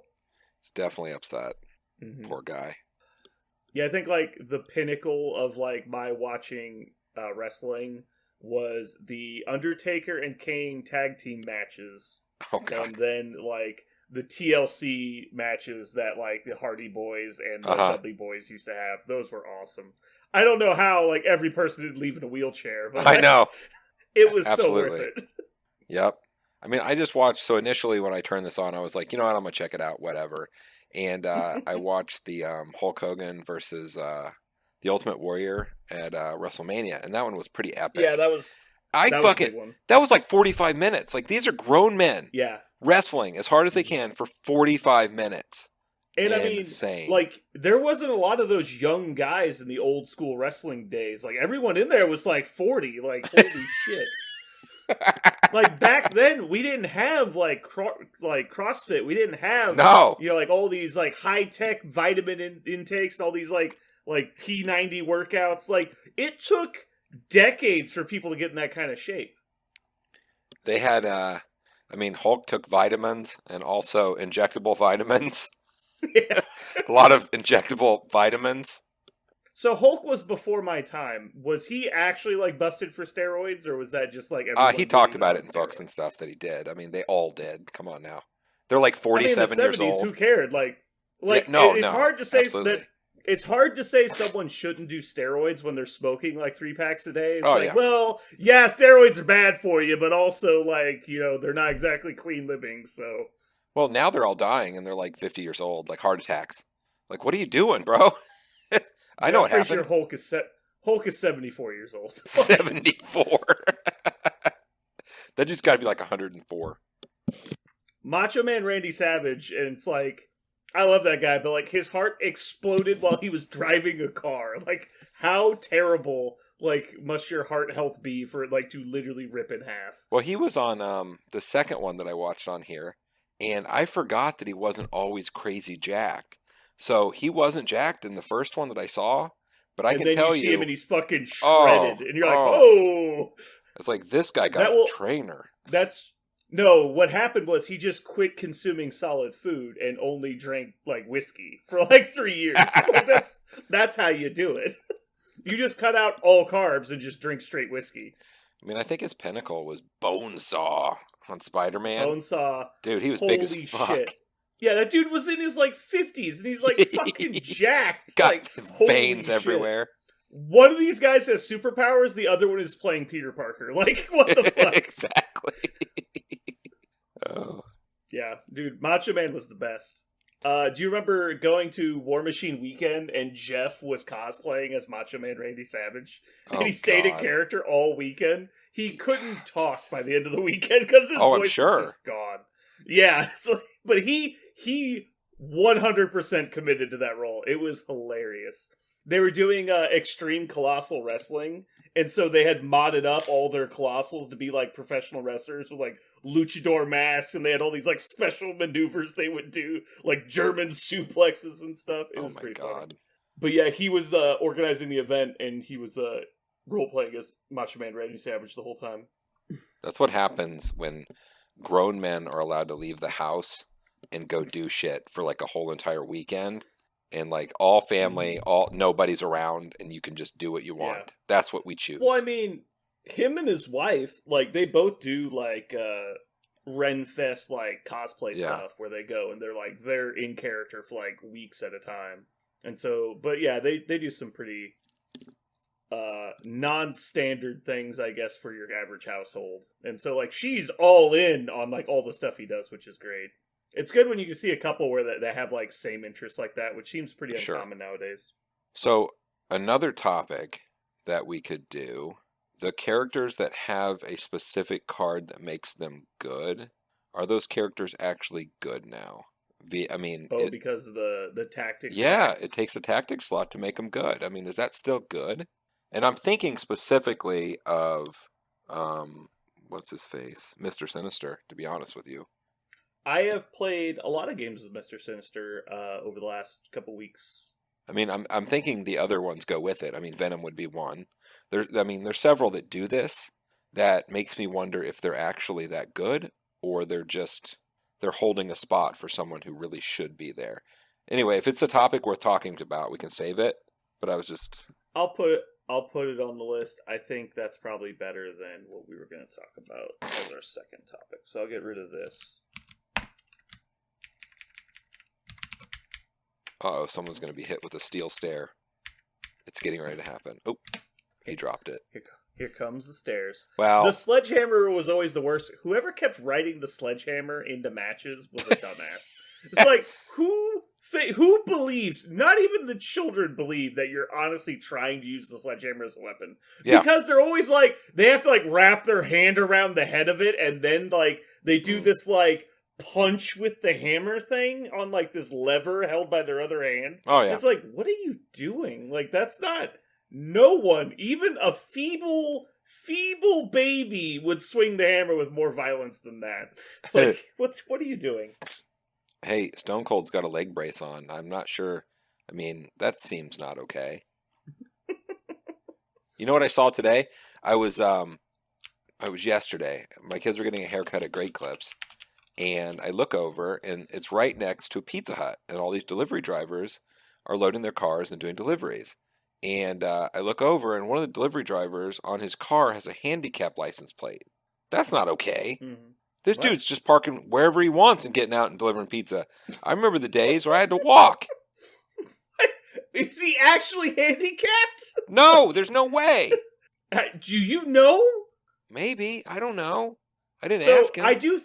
he's definitely upset. Mm-hmm. Poor guy. Yeah, I think like the pinnacle of like my watching wrestling was the Undertaker and Kane tag team matches. Oh God. And then like the TLC matches that like the Hardy Boys and the Dudley Boys used to have. Those were awesome. I don't know how like every person didn't leave in a wheelchair, but I know. It was Absolutely. so worth it. Yep. I mean, I just watched. So initially, when I turned this on, I was like, you know what, I'm gonna check it out, whatever. And I watched the Hulk Hogan versus the Ultimate Warrior at WrestleMania, and that one was pretty epic. Yeah, that was a big one. That was like 45 minutes. Like these are grown men Yeah. wrestling as hard as they can for 45 minutes. And Insane. I mean, like, there wasn't a lot of those young guys in the old school wrestling days. Like, everyone in there was like 40. Like, holy shit. Like, back then, we didn't have, like CrossFit. We didn't have, No. you know, like, all these, like, high-tech vitamin intakes and all these, like P90 workouts. Like, it took decades for people to get in that kind of shape. They had, Hulk took vitamins and also injectable vitamins. Yeah. A lot of injectable vitamins. So Hulk was before my time. Was he actually like busted for steroids, or was that just like everyone He talked doing about on it in books steroids? and stuff that he did. I mean, they all did. Come on now. They're like I mean, in the 47 years 70s, old. who cared? Like, Yeah, no, it's no, hard to say absolutely. that. It's hard to say someone shouldn't do steroids when they're smoking like 3 packs a day. It's Oh, like, yeah. well, yeah, steroids are bad for you, but also like, they're not exactly clean living. So Well, now they're all dying and they're like 50 years old, like heart attacks. Like, what are you doing, bro? I know I'm what pretty happened. sure Hulk is 74 years old. 74. That dude's got to be like 104. Macho Man Randy Savage, and it's like, I love that guy, but like his heart exploded while he was driving a car. Like, how terrible like must your heart health be for it like to literally rip in half? Well, he was on the second one that I watched on here, and I forgot that he wasn't always crazy jacked. So he wasn't jacked in the first one that I saw, but I And can then tell you see him and he's fucking Oh, shredded, and you're like, oh. oh, it's like this guy got That a will- trainer. that's no. What happened was he just quit consuming solid food and only drank like whiskey for like 3 years. Like, that's how you do it. You just cut out all carbs and just drink straight whiskey. I mean, I think his pinnacle was Bonesaw on Spider-Man. Bonesaw. Dude, he was Holy big as fuck. shit. Yeah, that dude was in his like 50s and he's like fucking jacked. Got like, holy veins shit. everywhere. One of these guys has superpowers, the other one is playing Peter Parker. Like, what the fuck? Exactly. Oh. Yeah, dude, Macho Man was the best. Do you remember going to War Machine Weekend and Jeff was cosplaying as Macho Man Randy Savage? And Oh, he stayed in God. character all weekend. He couldn't talk by the end of the weekend because his Oh, I'm voice sure. was just gone. Yeah, but he 100% committed to that role. It was hilarious. They were doing Extreme Colossal Wrestling, and so they had modded up all their Colossals to be like professional wrestlers with like luchador masks, and they had all these like special maneuvers they would do, like German suplexes and stuff. It Oh was my pretty funny. God. But yeah, he was organizing the event, and he was role playing as Macho Man Randy Savage the whole time. That's what happens when grown men are allowed to leave the house and go do shit for like a whole entire weekend. And like all family, nobody's around, and you can just do what you want. Yeah. That's what we choose. Well, I mean, him and his wife, like, they both do, like, Renfest, like, cosplay Yeah. stuff where they go and they're in character for, like, weeks at a time. And so, but yeah, they do some pretty, non-standard things, I guess, for your average household. And so, like, she's all in on, like, all the stuff he does, which is great. It's good when you can see a couple where they have, like, same interests like that, which seems pretty Sure. uncommon nowadays. So another topic that we could do, the characters that have a specific card that makes them good, are those characters actually good now? Because of the tactics. Yeah, packs. it takes a tactic slot to make them good. I mean, is that still good? And I'm thinking specifically of, what's his face? Mr. Sinister, to be honest with you. I have played a lot of games with Mr. Sinister over the last couple weeks. I mean, I'm thinking the other ones go with it. I mean, Venom would be one. There's several that do this that makes me wonder if they're actually that good or they're holding a spot for someone who really should be there. Anyway, if it's a topic worth talking about, we can save it. But I was just I'll put it on the list. I think that's probably better than what we were going to talk about as our second topic. So I'll get rid of this. Uh-oh, someone's going to be hit with a steel stare. It's getting ready to happen. Oh, he dropped it. Here comes the stairs. Well, The sledgehammer was always the worst. Whoever kept writing the sledgehammer into matches was a dumbass. It's like, who believes, not even the children believe that you're honestly trying to use the sledgehammer as a weapon. Yeah. Because they're always like, they have to like wrap their hand around the head of it and then like they do this like punch with the hammer thing on like this lever held by their other hand. oh yeah. It's like, what are you doing? Like, that's not. No one, even a feeble baby, would swing the hammer with more violence than that. Like, what are you doing? Hey, Stone Cold's got a leg brace on. I'm not sure. I mean, that seems not okay. You know what I saw today? I it was yesterday. My kids were getting a haircut at Great Clips, and I look over, and it's right next to a Pizza Hut, and all these delivery drivers are loading their cars and doing deliveries. And I look over, and one of the delivery drivers on his car has a handicap license plate. That's not okay. Mm-hmm. This What? dude's just parking wherever he wants and getting out and delivering pizza. I remember the days where I had to walk. Is he actually handicapped? No, there's no way. Do you know? Maybe. I don't know. I didn't So ask him. I do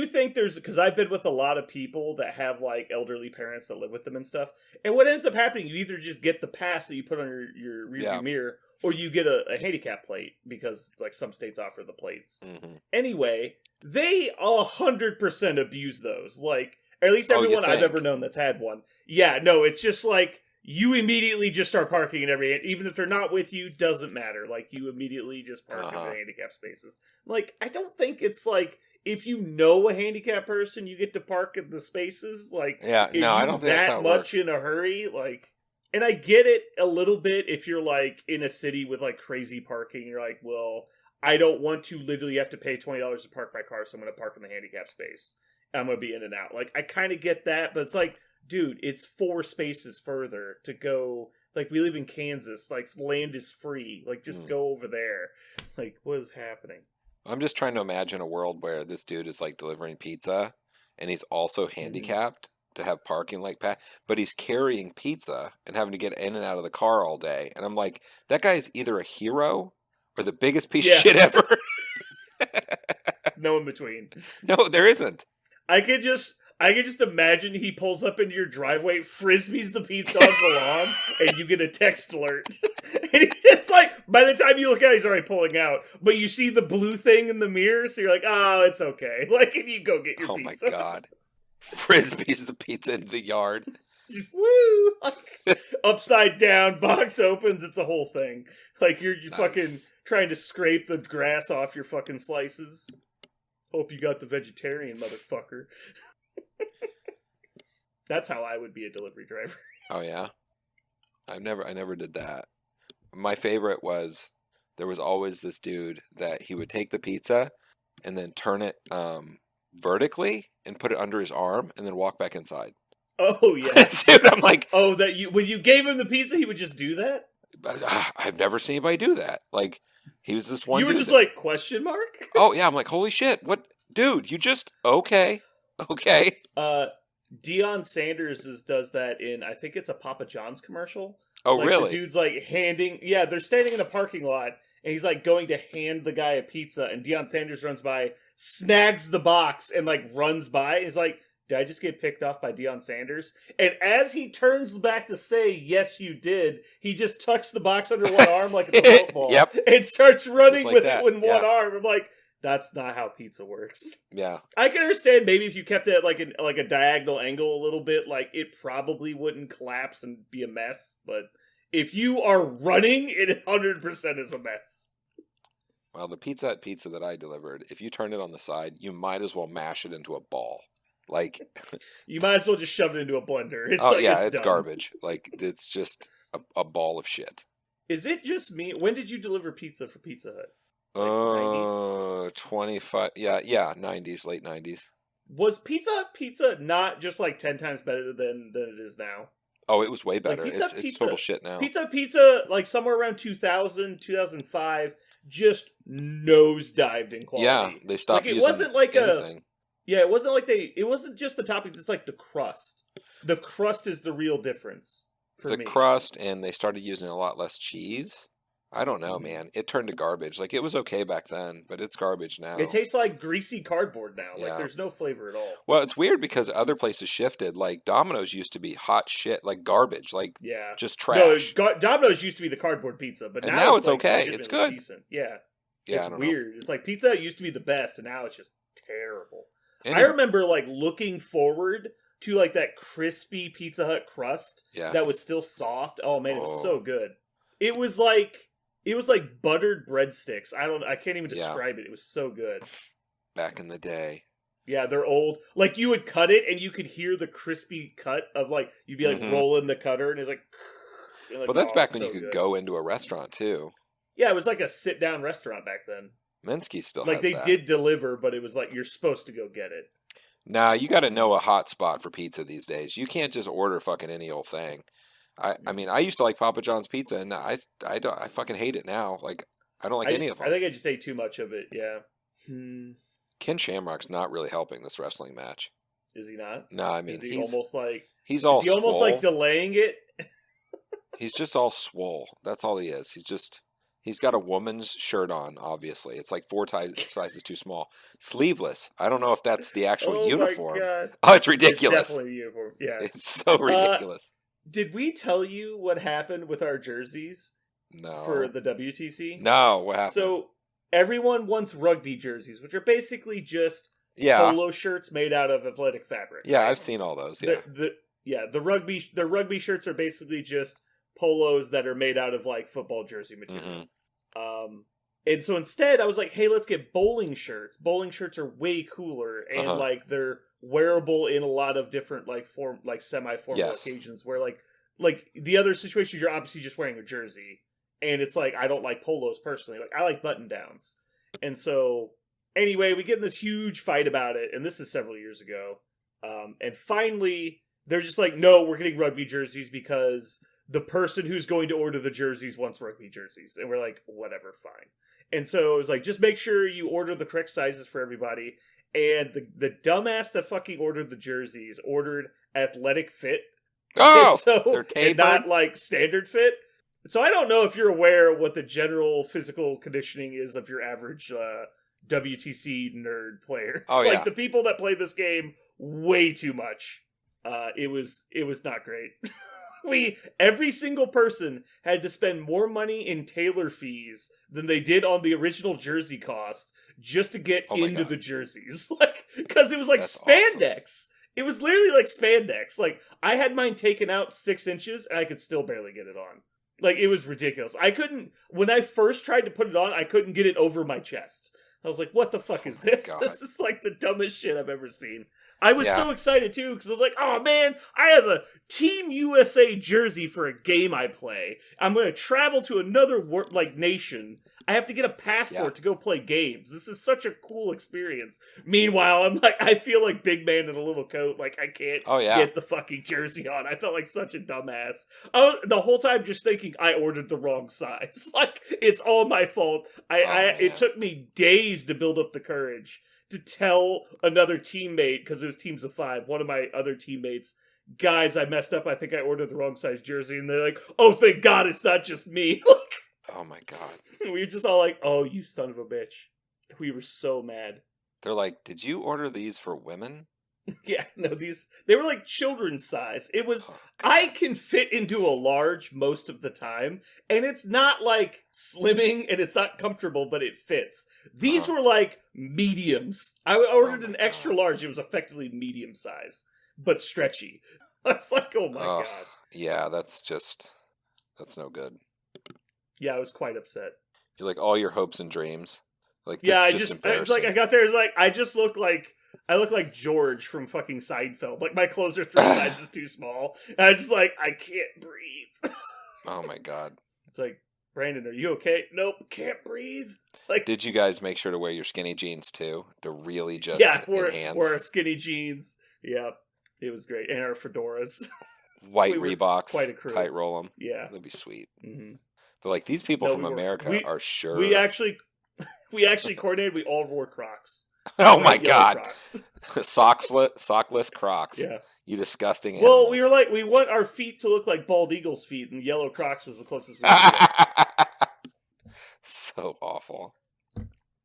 think there's, because I've been with a lot of people that have like elderly parents that live with them and stuff. And what ends up happening, you either just get the pass that you put on your rearview Yeah. mirror, or you get a handicap plate because like some states offer the plates. Mhm. Anyway, they 100% abuse those. Like, or at least Oh, you everyone I've think? ever known that's had one. Yeah, no, it's just like you immediately just start parking in even if they're not with you, doesn't matter. Like you immediately just park in Uh-huh. the handicap spaces. Like, I don't think it's like if you know a handicapped person, you get to park in the spaces. Like, Yeah, if no, I you're don't think that's how that it much works. in a hurry. Like, and I get it a little bit if you're like in a city with like crazy parking. You're like, well, I don't want to literally have to pay $20 to park my car, so I'm going to park in the handicap space. I'm going to be in and out. Like, I kind of get that, but it's like, dude, it's 4 spaces further to go. Like, we live in Kansas. Like, land is free. Like, just go over there. Like, what is happening? I'm just trying to imagine a world where this dude is like delivering pizza and he's also handicapped to have parking like Pat, but he's carrying pizza and having to get in and out of the car all day. And I'm like, that guy's either a hero or the biggest piece Yeah. of shit ever. No in between. No, there isn't. I could just imagine he pulls up into your driveway, frisbees the pizza on the lawn, and you get a text alert. And it's like, by the time you look at it, he's already pulling out. But you see the blue thing in the mirror, so you're like, oh, it's okay. Like, and you go get your Oh pizza. my God. Frisbees the pizza into the yard. Woo! Like, upside down, box opens, it's a whole thing. Like, you're Nice. fucking trying to scrape the grass off your fucking slices. Hope you got the vegetarian, motherfucker. That's how I would be a delivery driver. Oh yeah. I never did that. My favorite was there was always this dude that he would take the pizza and then turn it vertically and put it under his arm and then walk back inside. Oh, yeah. Dude, I'm like, Oh, that you when you gave him the pizza, he would just do that? I've never seen anybody do that. Like, he was this one You were dude just that- like, question mark? oh yeah, I'm like, holy shit, what, dude, you just, okay. Deion Sanders does that in, I think it's a Papa John's commercial. Oh Like, really? The dude's like they're standing in a parking lot, and he's like going to hand the guy a pizza, and Deion Sanders runs by, snags the box, and like runs by. He's like, did I just get picked off by Deion Sanders? And as he turns back to say, yes, you did, he just tucks the box under one arm like it's a football. Yep. And starts running Just like with that, it with one yeah. arm. I'm like, that's not how pizza works. Yeah. I can understand maybe if you kept it at like a diagonal angle a little bit, like it probably wouldn't collapse and be a mess. But if you are running, it 100% is a mess. Well, the Pizza Hut pizza that I delivered, if you turn it on the side, you might as well mash it into a ball. Like, You might as well just shove it into a blender. It's oh like, yeah, it's done. garbage. Like, it's just a ball of shit. Is it just me? When did you deliver pizza for Pizza Hut? Like 90s? 25. Yeah, 90s, late 90s. Was Pizza not just like 10 times better than it is now? Oh, it was way better. Pizza It's total shit now. Pizza, like somewhere around 2000, 2005, just nosedived in quality. Yeah, they stopped Like, it using wasn't like anything. Yeah, it wasn't just the toppings, it's like the crust. The crust is the real difference for The me. crust, and they started using a lot less cheese. I don't Mm-hmm. know, man. It turned to garbage. Like, it was okay back then, but it's garbage now. It tastes like greasy cardboard now. Like, Yeah. there's no flavor at all. Well, it's weird because other places shifted. Like, Domino's used to be hot shit, like garbage, like Yeah. just trash. No, Domino's used to be the cardboard pizza, but And now, now it's it's like okay. It's legitimately good. Decent. Yeah. Yeah, I It's don't weird. It's like Pizza Hut used to be the best, and now it's just terrible. know. I remember like looking forward to like that crispy Pizza Hut crust Yeah. that was still soft. Oh man, it was Oh. so good. It was like buttered breadsticks. I can't even Yeah. describe it. It was so good. Back in the day. Yeah, they're old. Like you would cut it and you could hear the crispy cut of like you'd be like Mhm. rolling the cutter and it's like. you're like, Well, that's oh, back when so you could good. go into a restaurant too. Yeah, it was like a sit down restaurant back then. Minsky still Like has they that. did deliver, but it was like you're supposed to go get it. Nah, you got to know a hot spot for pizza these days. You can't just order fucking any old thing. I mean, I used to like Papa John's pizza, and I fucking hate it now. Like, I don't like any of them. I think I just ate too much of it. Yeah. Ken Shamrock's not really helping this wrestling match. Is he not? No, I mean Is he almost like? he's all Is he almost swole. like delaying it? He's just all swole. That's all he is. He's got a woman's shirt on. Obviously, it's like 4 sizes too small. Sleeveless. I don't know if that's the actual uniform. My God. Oh, it's ridiculous. It's definitely a uniform. Yeah. It's so ridiculous. Did we tell you what happened with our jerseys No. for the WTC? No, what happened? So everyone wants rugby jerseys, which are basically just yeah, polo shirts made out of athletic fabric. yeah, right? I've seen all those. Yeah, The rugby shirts are basically just polos that are made out of like football jersey material. And so instead I was like, hey, let's get bowling shirts. Bowling shirts are way cooler and like they're wearable in a lot of different like semi-formal Yes. occasions where like the other situations you're obviously just wearing a jersey. And it's like I don't like polos personally. Like I like button downs. And so anyway, we get in this huge fight about it, and this is several years ago. And finally they're just like, no, we're getting rugby jerseys because the person who's going to order the jerseys wants rugby jerseys. And we're like, whatever, fine. And so it was like, just make sure you order the correct sizes for everybody. And the dumbass that fucking ordered the jerseys ordered athletic fit. Oh, And so, they're and tapered? not like standard fit. So I don't know if you're aware what the general physical conditioning is of your average WTC nerd player. Oh, Like yeah. the people that play this game way too much. It was not great. Every single person had to spend more money in tailor fees than they did on the original jersey cost just to get Oh my into God. the jerseys. Like, because it was like That's spandex. It was literally like spandex. Like, I had mine taken out 6 inches and I could still barely get it on. Like, it was ridiculous. When I first tried to put it on, I couldn't get it over my chest. I was like, what the fuck is my this? God. This is like the dumbest shit I've ever seen. I was Yeah. so excited too, because I was like, oh man, I have a Team USA jersey for a game I play. I'm going to travel to another nation. I have to get a passport to go play games. This is such a cool experience. Meanwhile, I'm like, I feel like big man in a little coat. Like, I can't get the fucking jersey on. I felt like such a dumbass. The whole time just thinking I ordered the wrong size. Like, it's all my fault. It took me days to build up the courage to tell another teammate, because it was teams of 5, one of my other teammates, guys, I messed up. I think I ordered the wrong size jersey. And they're like, oh, thank God it's not just me. Oh my God. We were just all like, oh, you son of a bitch. We were so mad. They're like, did you order these for women? Yeah, no, they were like children's size. It was, Oh, I can fit into a large most of the time, and it's not like slimming and it's not comfortable, but it fits. These were like mediums. I ordered an extra large. It was effectively medium size, but stretchy. I was like, oh my God. Yeah, that's no good. Yeah, I was quite upset. You're like all your hopes and dreams. Like, this Yeah, is I just was like, embarrassing. I got there, it's like, I look like George from fucking Seinfeld. Like, my clothes are 3 sizes too small. And I was just like, I can't breathe. Oh my God. It's like, Brandon, are you okay? Nope, can't breathe. Like, Did you guys make sure to wear your skinny jeans too to really just enhance? wear skinny jeans. Yeah, it was great. And our fedoras. White we were Reeboks, quite a crew. tight roll them. Yeah. That'd be sweet. Mm-hmm. But like these people No, from we were- America we- are sure. We actually coordinated. We all wore Crocs. Oh my White, yellow God. Crocs. Sockless Crocs. Yeah. You disgusting Well, animals. we were like, we want our feet to look like bald eagle's feet, and yellow Crocs was the closest we could get. So awful.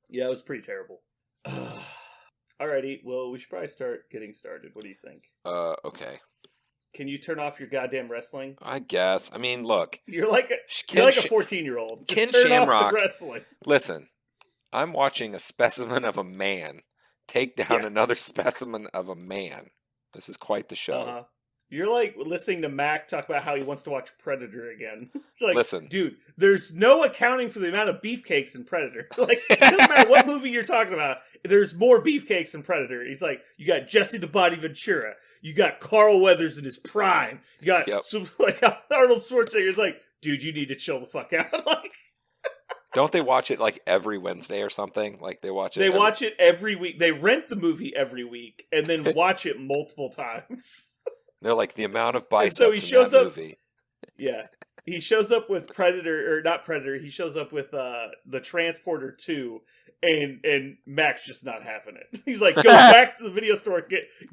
Yeah, it was pretty terrible. Alrighty, well, we should probably start getting started. What do you think? Okay. Can you turn off your goddamn wrestling? I guess. I mean, look. You're like a Ken 14-year-old. Ken Just turn Shamrock. off the wrestling. Listen, I'm watching a specimen of a man take down Yeah. another specimen of a man. This is quite the show. Uh-huh. You're like listening to Mac talk about how he wants to watch Predator again. It's like, Listen. dude, there's no accounting for the amount of beefcakes in Predator. Like, it doesn't matter what movie you're talking about. There's more beefcakes in Predator. He's like, you got Jesse the Body Ventura. You got Carl Weathers in his prime. You got Yep. like Arnold Schwarzenegger's like, dude, you need to chill the fuck out. Like, Don't they watch it like every Wednesday or something? Like they watch it. They watch it every week. They rent the movie every week and then watch it multiple times. They're like the amount of And biceps so he in shows that up. movie. Yeah. He shows up with Predator, or not Predator, he shows up with the Transporter 2, and Mac's just not having it. He's like, go back to the video store,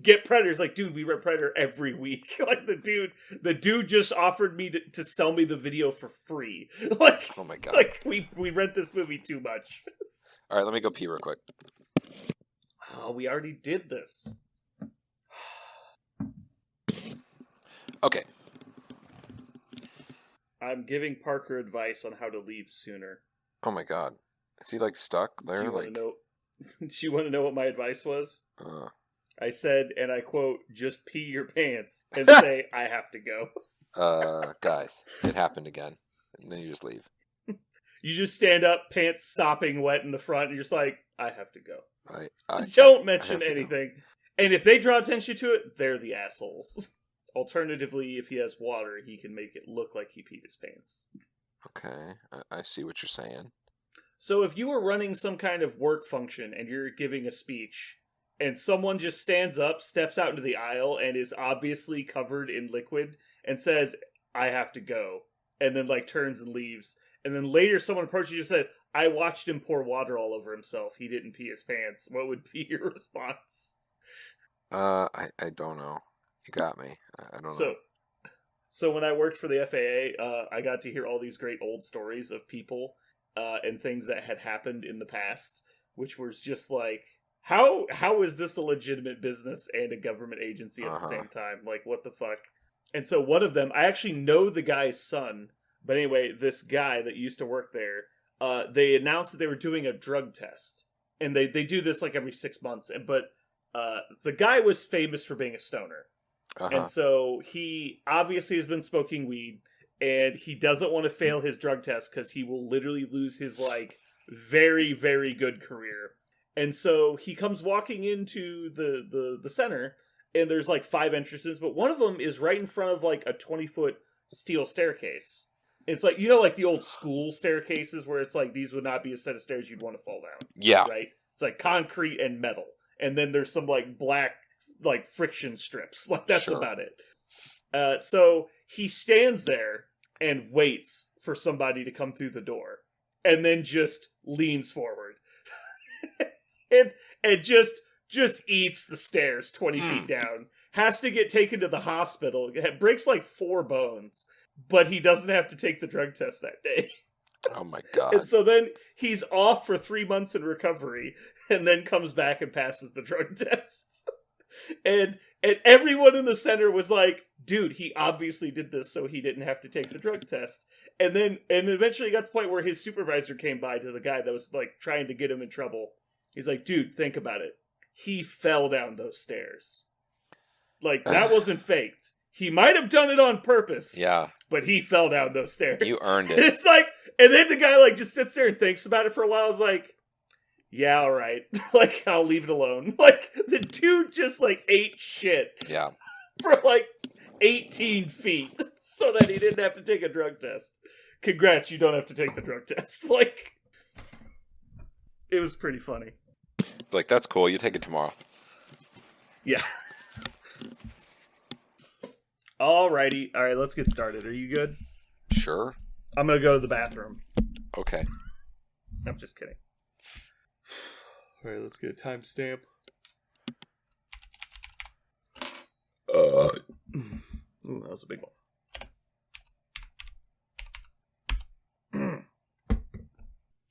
get Predator. He's like, dude, we rent Predator every week. Like, the dude just offered me to sell me the video for free. Like, Oh my god! like we rent this movie too much. All right, let me go pee real quick. Oh, we already did this. Okay. I'm giving Parker advice on how to leave sooner. Oh my god, is he like stuck Do there? you want Like, to know? Do you want to know what my advice was? uh, I said, and I quote, "Just pee your pants and say I have to go." guys, it happened again, and then you just leave. You just stand up, pants sopping wet in the front, and you're just like, "I have to go." I Don't mention have to go. anything. And if they draw attention to it, they're the assholes. Alternatively, if he has water, he can make it look like he peed his pants. Okay, I see what you're saying. So if you were running some kind of work function and you're giving a speech, and someone just stands up, steps out into the aisle, and is obviously covered in liquid, and says, "I have to go," and then like turns and leaves, and then later someone approaches you and said, "I watched him pour water all over himself. He didn't pee his pants." What would be your response? I don't know. You got me. I don't know. So when I worked for the FAA, I got to hear all these great old stories of people and things that had happened in the past, which was just like, how is this a legitimate business and a government agency at the same time? Like, what the fuck? And so one of them, I actually know the guy's son, but anyway, this guy that used to work there, they announced that they were doing a drug test, and they do this like every 6 months. But the guy was famous for being a stoner. And so he obviously has been smoking weed, and he doesn't want to fail his drug test because he will literally lose his like very, very good career. And so he comes walking into the center, and there's like 5 entrances, but one of them is right in front of like a 20-foot steel staircase. It's like, you know, like the old school staircases where it's like these would not be a set of stairs you'd want to fall down. Yeah. Right? It's like concrete and metal. And then there's some like black like friction strips. Like that's Sure. about it. So he stands there and waits for somebody to come through the door, and then just leans forward and just eats the stairs 20 feet down. Has to get taken to the hospital. Breaks like 4 bones, but he doesn't have to take the drug test that day. Oh my god. And so then he's off for 3 months in recovery, and then comes back and passes the drug test. And everyone in the center was like, dude, he obviously did this so he didn't have to take the drug test. And eventually got to the point where his supervisor came by to the guy that was like trying to get him in trouble. He's like, dude, think about it. He fell down those stairs. Like, that wasn't faked. He might have done it on purpose. Yeah. But he fell down those stairs. You earned And it. it's like, and then the guy like just sits there and thinks about it for a while. Is like, yeah, all right. Like, I'll leave it alone. Like, the dude just like ate shit Yeah. for like 18 feet so that he didn't have to take a drug test. Congrats, you don't have to take the drug test. Like, it was pretty funny. Like, that's cool. You take it tomorrow. Yeah. Alrighty. Alright, let's get started. Are you good? Sure. I'm gonna go to the bathroom. Okay. I'm just kidding. Alright, let's get a timestamp. Ooh, that was a big one.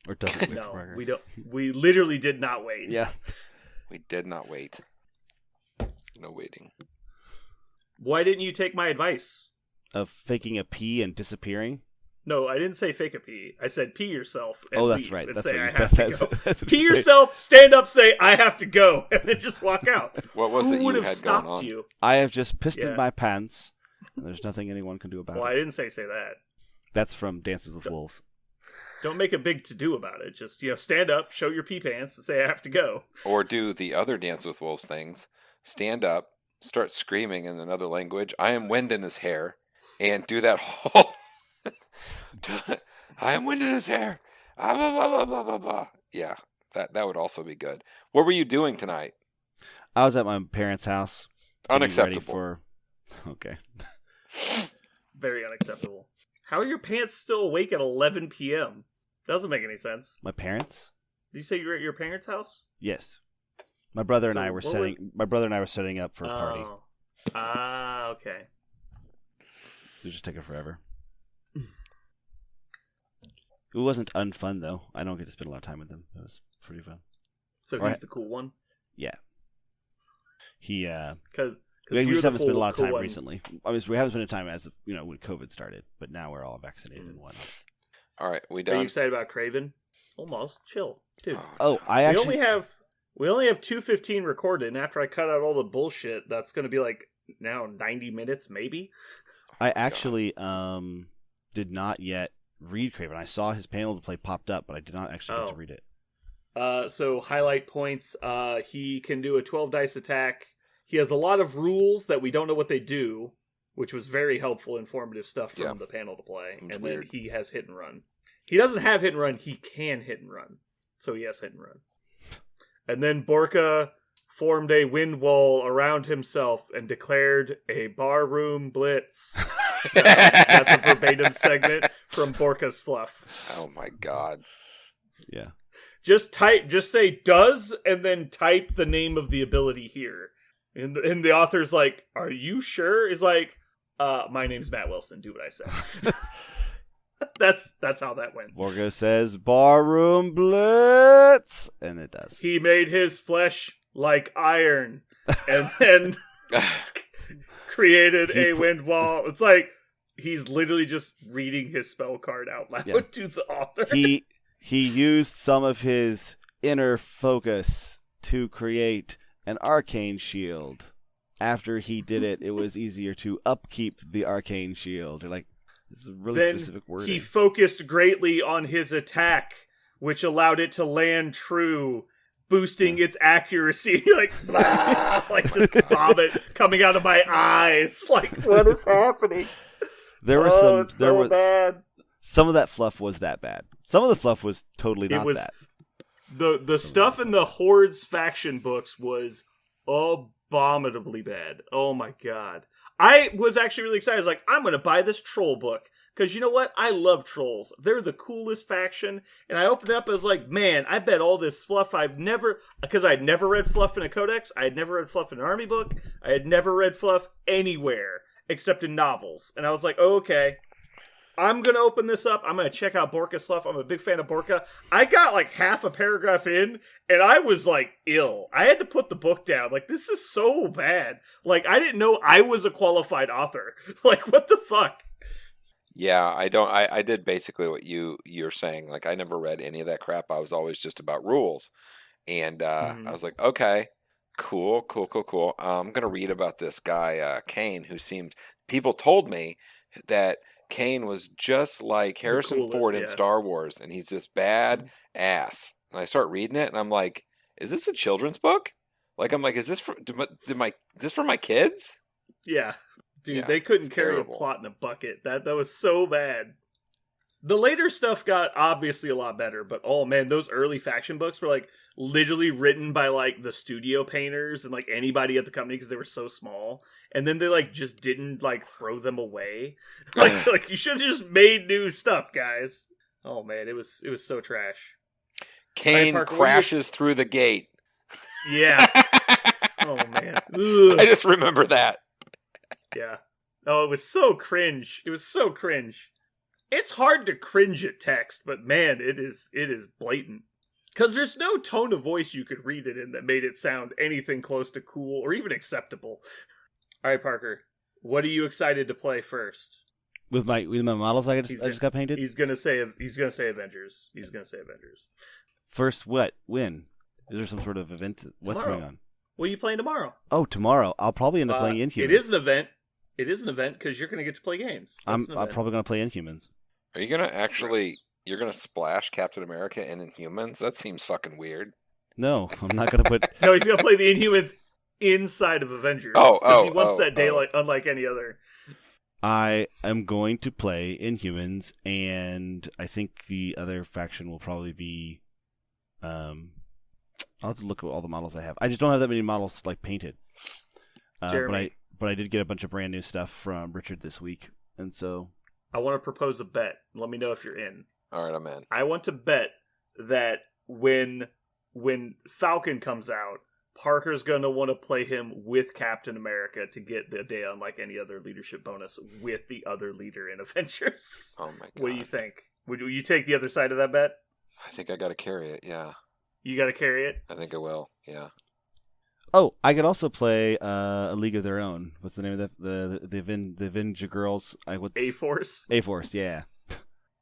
Or doesn't wait No, for we don't. We literally did not wait. Yeah. We did not wait. No waiting. Why didn't you take my advice? Of faking a pee and disappearing. No, I didn't say fake a pee. I said pee yourself. And Oh, that's leave right. and That's say, right. I have to go. That's Pee right. yourself, stand up, say, I have to go, and then just walk out. What was Who it would you have had stopped going on? you? I have just pissed in Yeah. my pants. And there's nothing anyone can do about Well, it. I didn't say that. That's from Dances with Wolves. Don't make a big to-do about it. Just, stand up, show your pee pants, and say, I have to go. Or do the other Dance with Wolves things. Stand up, start screaming in another language. I am wind in his hair. And do that whole... I am wind in his hair. Ah, blah, blah, blah, blah, blah, blah. Yeah, that would also be good. What were you doing tonight? I was at my parents' house. getting ready Unacceptable. For... Okay. Very unacceptable. How are your pants still awake at 11 p.m.? Doesn't make any sense. My parents? Did you say you were at your parents' house? Yes. My brother and So I were what setting. My brother and I were setting up for a party. Oh. Ah, okay. It was just taking forever. It wasn't unfun though. I don't get to spend a lot of time with him. It was pretty fun. So Right. he's the cool one? He Because we just haven't spent a lot of time one. recently. I mean, we haven't spent time as when COVID started, but now we're all vaccinated and whatnot. All right, we Are you done. excited about Craven? Almost. Chill. Dude. Oh, I actually We only have 2:15 recorded, and after I cut out all the bullshit, that's going to be like now 90 minutes, maybe. I actually did not yet read Craven. I saw his panel to play popped up, but I did not actually get to Oh. read it. So highlight points. He can do a 12 dice attack. He has a lot of rules that we don't know what they do, which was very helpful, informative stuff from Yeah. the panel to play. It's And weird. then he has hit and run. He doesn't have hit and run. He can hit and run. So he has hit and run. And then Borka formed a wind wall around himself and declared a barroom blitz. That's a verbatim segment from Borka's Fluff. Oh my god. Yeah. Just say does, and then type the name of the ability here. And the author's like, are you sure? Is like, my name's Matt Wilson. Do what I say. That's how that went. Borgo says barroom blitz, and it does. He made his flesh like iron, and then created a wind wall. It's like he's literally just reading his spell card out loud Yeah. to the author. He used some of his inner focus to create an arcane shield. After he did it, it was easier to upkeep the arcane shield. You're like, this is a really Then specific word. he focused greatly on his attack, which allowed it to land true, boosting its accuracy. Like, blah, like just vomit coming out of my eyes. Like, what is happening? There were It's so bad. some of that fluff was that bad. Some of the fluff was totally not was- that. The stuff in the Hordes faction books was abominably bad. Oh my god. I was actually really excited. I was like, I'm going to buy this troll book. Because you know what? I love trolls. They're the coolest faction. And I opened it up, I was like, man, I bet all this fluff because I'd never read fluff in a codex. I had never read fluff in an army book. I had never read fluff anywhere except in novels. And I was like, oh, okay. I'm going to open this up. I'm going to check out Borka's stuff. I'm a big fan of Borka. I got like half a paragraph in, and I was like ill. I had to put the book down. Like, this is so bad. Like, I didn't know I was a qualified author. Like, what the fuck? Yeah, I did basically what you're saying. Like, I never read any of that crap. I was always just about rules. And I was like, okay, cool. I'm going to read about this guy, Kane, people told me that Kane was just like Harrison coolest, Ford in yeah. Star Wars, and he's this bad ass. And I start reading it, and I'm like, is this a children's book? Like, I'm like, is this this for my kids? Yeah. Dude, Yeah, they couldn't it's carry terrible. a plot in a bucket. That was so bad. The later stuff got obviously a lot better, but oh man, those early faction books were like literally written by like the studio painters and like anybody at the company because they were so small. And then they like just didn't like throw them away. like you should have just made new stuff, guys. Oh man, it was so trash. Kane Parker, what do you- crashes through the gate. Yeah. Oh man. Ugh. I just remember that. Yeah. Oh, it was so cringe. It was so cringe. It's hard to cringe at text, but man, it is blatant. Because there's no tone of voice you could read it in that made it sound anything close to cool or even acceptable. All right, Parker, what are you excited to play first? With my models I just got painted? He's gonna say Avengers. He's gonna say Avengers. First, what? When? Is there some sort of event? What's Tomorrow. going on? What are you playing tomorrow? Oh, tomorrow. I'll probably end up playing Inhumans. It is an event. It is an event because you're gonna get to play games. That's I'm an event. probably going to play Inhumans. Are you gonna actually? You're gonna splash Captain America in Inhumans? That seems fucking weird. No, I'm not going to put... No, he's gonna play the Inhumans inside of Avengers. Oh, 'cause he wants oh, that daylight, oh. unlike any other. I am going to play Inhumans, and I think the other faction will probably be. I'll have to look at all the models I have. I just don't have that many models like painted. Jeremy. But I did get a bunch of brand new stuff from Richard this week, and so I want to propose a bet. Let me know if you're in. All right, I'm in. I want to bet that when Falcon comes out, Parker's going to want to play him with Captain America to get the day unlike any other leadership bonus with the other leader in Avengers. Oh my god. What do you think? Would you take the other side of that bet? I think I got to carry it. Yeah, You got to carry it? I think I will. Yeah. Oh, I could also play A League of Their Own. What's the name of that? The Avenger Girls. A-Force? A-Force, yeah.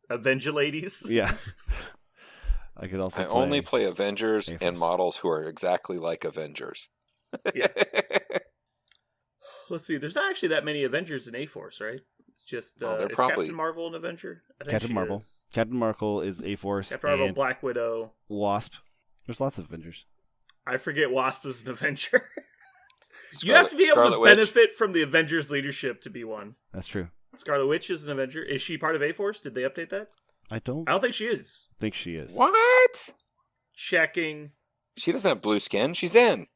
Avenger Ladies? Yeah. I could also I only play Avengers A-Force. and models who are exactly like Avengers. Yeah. Let's see. There's not actually that many Avengers in A-Force, right? It's just Oh, they're is probably- Captain Marvel an Avenger? I think Captain she Marvel. is. Captain Marvel is A-Force Captain Marvel, and Black Widow. Wasp. There's lots of Avengers. I forget Wasp is an Avenger. You have to be able Scarlet to Witch. benefit from the Avengers leadership to be one. That's true. Scarlet Witch is an Avenger. Is she part of A-Force? Did they update that? I don't I don't think she is. think she is. What? Checking. She doesn't have blue skin. She's in.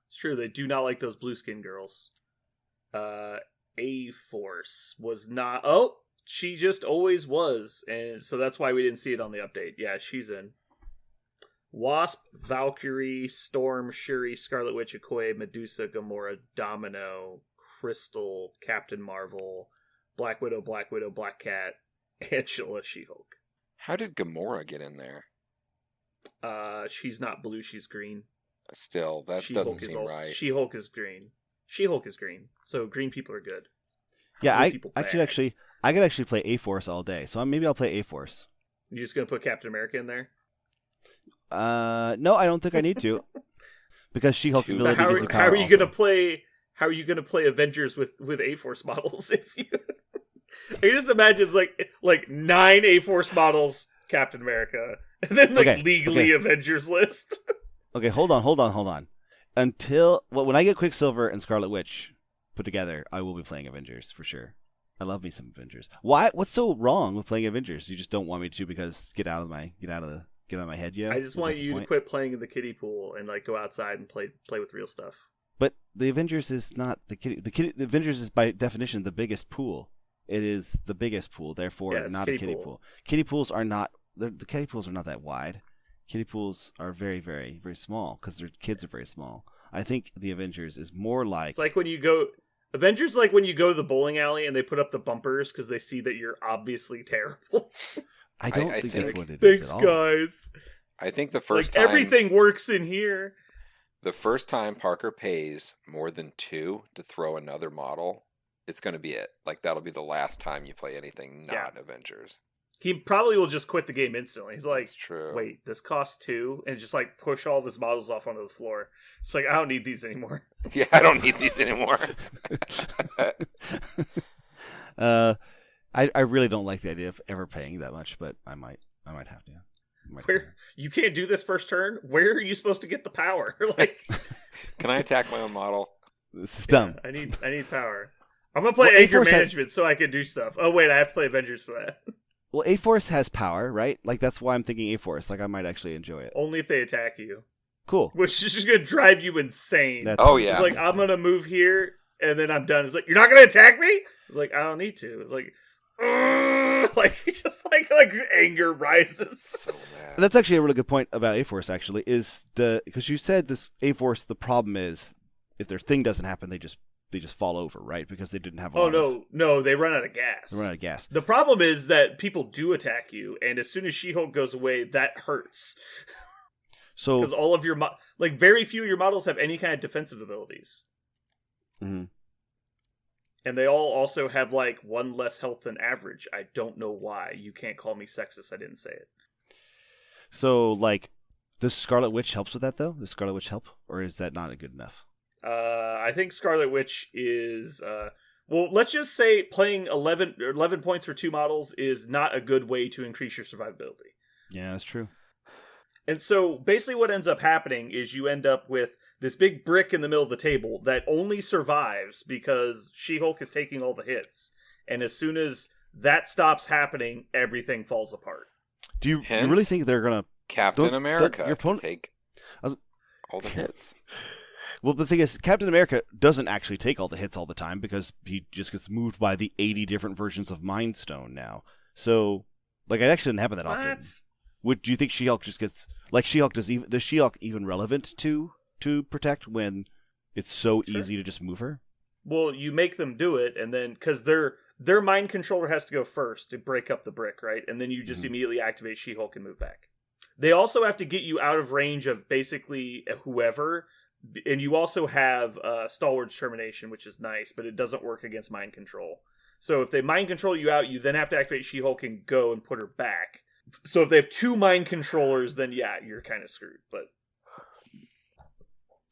It's true. They do not like those blue skin girls. A-Force was not. Oh, she just always was, and so that's why we didn't see it on the update. Yeah, she's in. Wasp, Valkyrie, Storm, Shuri, Scarlet Witch, Okoye, Medusa, Gamora, Domino, Crystal, Captain Marvel, Black Widow, Black Cat, Angela, She-Hulk. How did Gamora get in there? She's not blue, she's green. Still, that She-Hulk doesn't is seem also- right. She-Hulk is green. She-Hulk is green. So green people are good. Yeah, Blue I people could bad. actually play A-Force all day. So maybe I'll play A-Force. You just gonna put Captain America in there? No, I don't think I need to. Because She-Hulk's But ability But gives me how power are you also. gonna play? How are you gonna play Avengers with A-Force models? If you, I just imagine it's like 9 A-Force models, Captain America, and then Okay, legally okay. Avengers list. Okay, hold on. When I get Quicksilver and Scarlet Witch put together, I will be playing Avengers for sure. I love me some Avengers. Why? What's so wrong with playing Avengers? You just don't want me to because get out of my head. Yeah. I just Is want that the you to point? quit playing in the kiddie pool and go outside and play with real stuff. But the Avengers is not the kiddie. The Avengers is by definition the biggest pool. It is the biggest pool, therefore Yeah, it's not a kiddie kiddie pool. pool. Kiddie pools are not. The kiddie pools are not that wide. Kiddie pools are very, very, very small because their kids are very small. I think the Avengers is more like. It's like when you go Avengers, like when you go to the bowling alley and they put up the bumpers because they see that you're obviously terrible. I don't I think think- that's what it is Thanks, at all. guys. I think the first Like time everything works in here. the first time Parker pays more than 2 to throw another model, it's going to be it. Like that'll be the last time you play anything not Avengers. He probably will just quit the game instantly. He's like, That's true. wait, this costs 2, and just like push all of his models off onto the floor. It's like I don't need these anymore. Yeah, I don't need these anymore. I really don't like the idea of ever paying that much, but I might have to. Where you can't do this first turn. Where are you supposed to get the power? Like, Can I attack my own model? This is dumb. I need power. I'm gonna play Well, anger A-Force management so I can do stuff. Oh wait, I have to play Avengers for that. Well, A-Force has power, right? Like that's why I'm thinking A-Force. Like I might actually enjoy it. Only if they attack you, Cool. which is just gonna drive you insane. That's Oh, It's yeah. like I'm gonna move here and then I'm done. It's like you're not gonna attack me. It's like I don't need to. It's like, like just like anger rises. So mad. That's actually a really good point about A-Force. Actually, is because you said this A-Force. The problem is if their thing doesn't happen, they just fall over, right? Because they didn't have. A Oh lot of, no, they run out of gas. they run out of gas. The problem is that people do attack you, and as soon as She-Hulk goes away, that hurts. So Because all of your very few of your models have any kind of defensive abilities, mhm. and they all also have like 1 less health than average. I don't know why. You can't call me sexist. I didn't say it. So like, does Scarlet Witch helps with that though? Does Scarlet Witch help, or is that not good enough? I think Scarlet Witch is well. Let's just say playing 11 points for 2 models is not a good way to increase your survivability. Yeah, that's true. And so basically what ends up happening is you end up with this big brick in the middle of the table that only survives because She-Hulk is taking all the hits. And as soon as that stops happening, everything falls apart. Do you Hence- really think they're gonna? Captain Don't- America your opponent- to take I was- all the hits. Well, the thing is, Captain America doesn't actually take all the hits all the time because he just gets moved by the 80 different versions of Mind Stone now. So, like, it actually doesn't happen that often. Do you think She-Hulk just gets like She-Hulk does She-Hulk even relevant to protect when it's so Sure. easy to just move her? Well, you make them do it, and then because their mind controller has to go first to break up the brick, right? And then you just Mhm. immediately activate She-Hulk and move back. They also have to get you out of range of basically whoever, and you also have Stalwart Termination, which is nice, but it doesn't work against mind control. So if they mind control you out, you then have to activate She-Hulk and go and put her back. So if they have 2 mind controllers, then yeah, you're kind of screwed.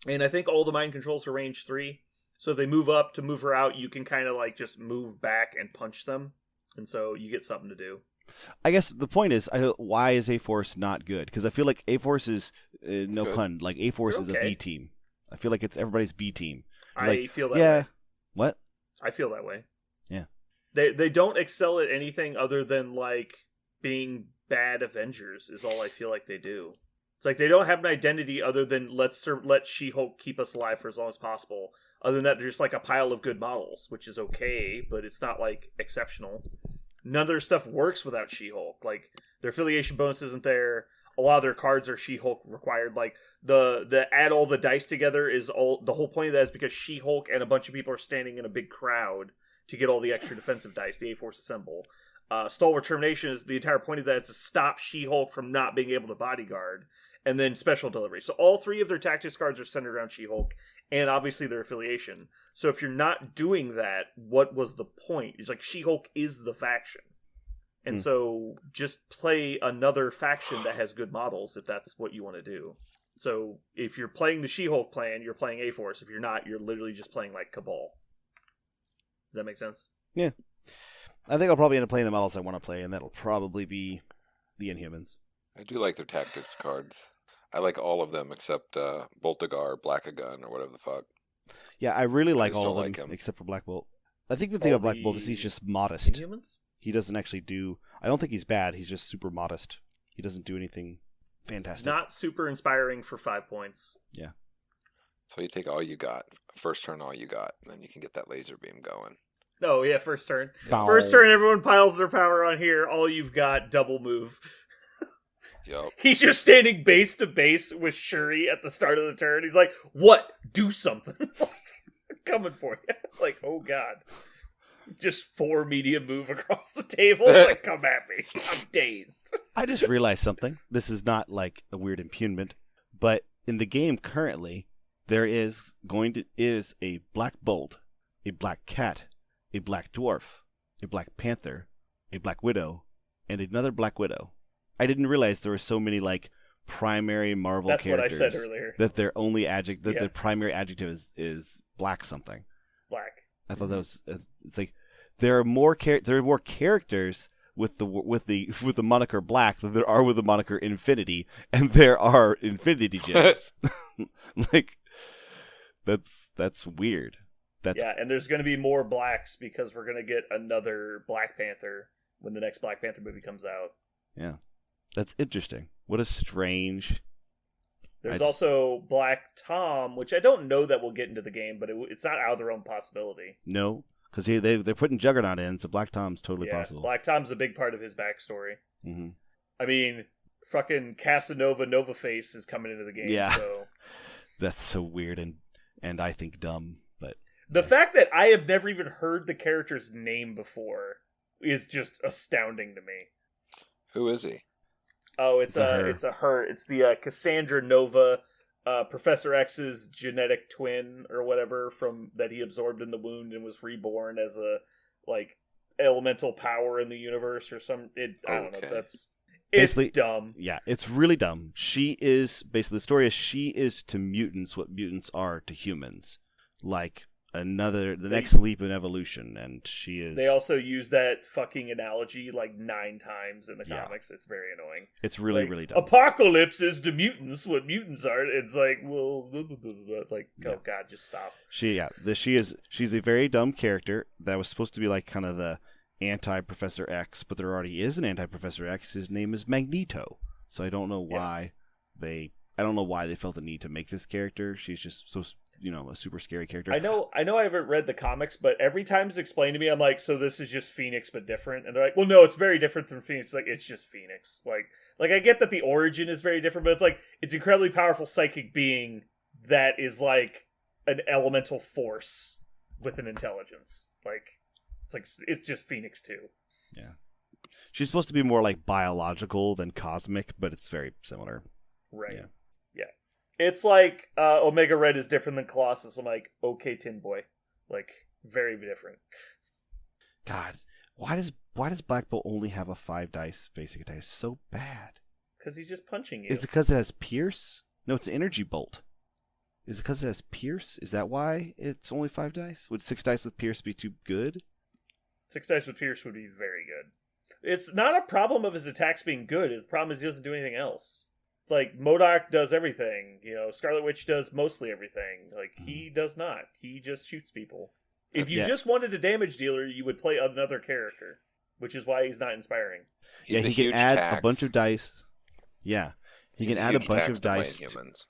And I think all the mind controls are range 3. So if they move up to move her out, you can kind of like just move back and punch them. And so you get something to do. I guess the point is, why is A-Force not good? Because I feel like A-Force is, no good. pun, like A-Force They're is a okay. B team. I feel like it's everybody's B team. I Like, feel that yeah. way. What? I feel that way. Yeah. They don't excel at anything other than like being bad Avengers is all I feel like they do. It's like they don't have an identity other than let She-Hulk keep us alive for as long as possible. Other than that, they're just like a pile of good models, which is okay, but it's not like exceptional. None of their stuff works without She-Hulk. Like their affiliation bonus isn't there. A lot of their cards are She-Hulk required. Like the add all the dice together is all. The whole point of that is because She-Hulk and a bunch of people are standing in a big crowd to get all the extra defensive dice. The A-Force Assemble. Stalwart Termination is the entire point of that is to stop She-Hulk from not being able to bodyguard. And then Special Delivery. So all 3 of their tactics cards are centered around She-Hulk, and obviously their affiliation. So if you're not doing that, what was the point? It's like She-Hulk is the faction. And so just play another faction that has good models if that's what you want to do. So if you're playing the She-Hulk plan, you're playing A-Force. If you're not, you're literally just playing like Cabal. Does that make sense? Yeah. I think I'll probably end up playing the models I want to play, and that'll probably be the Inhumans. I do like their tactics cards. I like all of them except Boltagar, Black-A-Gun, or whatever the fuck. Yeah, I really like just all of don't them, like him. except for Black Bolt. I think the thing All about Black Bolt is the he's just modest. Inhumans? He doesn't actually do... I don't think he's bad, he's just super modest. He doesn't do anything fantastic. Not super inspiring for 5 points. So you take all you got. First turn, all you got. And then you can get that laser beam going. Oh, yeah, first turn. Bow. First turn, everyone piles their power on here. All you've got, double move. Yup. He's just standing base to base with Shuri at the start of the turn. He's like, what? Do something. Coming for you. Like, oh god. Just 4 medium move across the table. It's like, come at me. I'm dazed. I just realized something. This is not like a weird impugnment, but in the game currently, there is a Black Bolt, a Black Cat, a Black Dwarf, a Black Panther, a Black Widow, and another Black Widow. I didn't realize there were so many like primary Marvel That's what I characters said earlier. that their only adjective, that Yeah. their primary adjective is black something. Black. I thought that was it's like there are more characters with the moniker Black than there are with the moniker Infinity, and there are Infinity Gems. Like that's weird. That's Yeah, and there's going to be more blacks because we're going to get another Black Panther when the next Black Panther movie comes out. that's interesting. What a strange. There's I just- also Black Tom, which I don't know that we'll get into the game, but it's not out of their own possibility. No, because they're putting Juggernaut in, so Black Tom's totally Yeah, possible. Black Tom's a big part of his backstory. hmm I mean, fucking Casanova Novaface is coming into the game. Yeah. So That's so weird and I think dumb, but the fact that I have never even heard the character's name before is just astounding to me. Who is he? Oh, it's It's a a her. it's a her. It's the Cassandra Nova, Professor X's genetic twin or whatever from that he absorbed in the wound and was reborn as a like elemental power in the universe or some. I don't know. Okay. It's Basically- dumb. yeah, it's really dumb. She is basically the story is she is to mutants what mutants are to humans, like the next leap in evolution, and she is. They also use that fucking analogy like 9 times in the Yeah. comics. It's very annoying. It's really Like, really dumb. Apocalypse is to mutants what mutants are. It's like, well, blah, blah, blah, blah. It's like, Yeah. oh god, just stop. She's a very dumb character that was supposed to be like kind of the anti-Professor X, but there already is an anti-Professor X. His name is Magneto. So I don't know why they felt the need to make this character. She's just so, a super scary character. I know I haven't read the comics, but every time it's explained to me, I'm like, so this is just Phoenix but different? And they're like, well, no, it's very different from Phoenix. It's like, it's just Phoenix. Like I get that the origin is very different, but it's like, it's an incredibly powerful psychic being that is like an elemental force with an intelligence. It's just Phoenix too. Yeah. She's supposed to be more like biological than cosmic, but it's very similar. Right. Yeah. It's like Omega Red is different than Colossus. I'm like, okay, Tin Boy. Like, very different. God, why does Black Bolt only have a 5 dice basic attack? It's so bad. Because he's just punching you. Is it because it has Pierce? No, it's an energy bolt. Is it because it has Pierce? Is that why it's only 5 dice? Would 6 dice with Pierce be too good? 6 dice with Pierce would be very good. It's not a problem of his attacks being good. The problem is he doesn't do anything else. Like, MODOK does everything. Scarlet Witch does mostly everything. Like, he does not. He just shoots people. If you just wanted a damage dealer, you would play another character, which is why he's not inspiring. He's a he can huge add tax. a bunch of dice. Yeah. He He's can add a huge bunch tax of to playing dice. humans.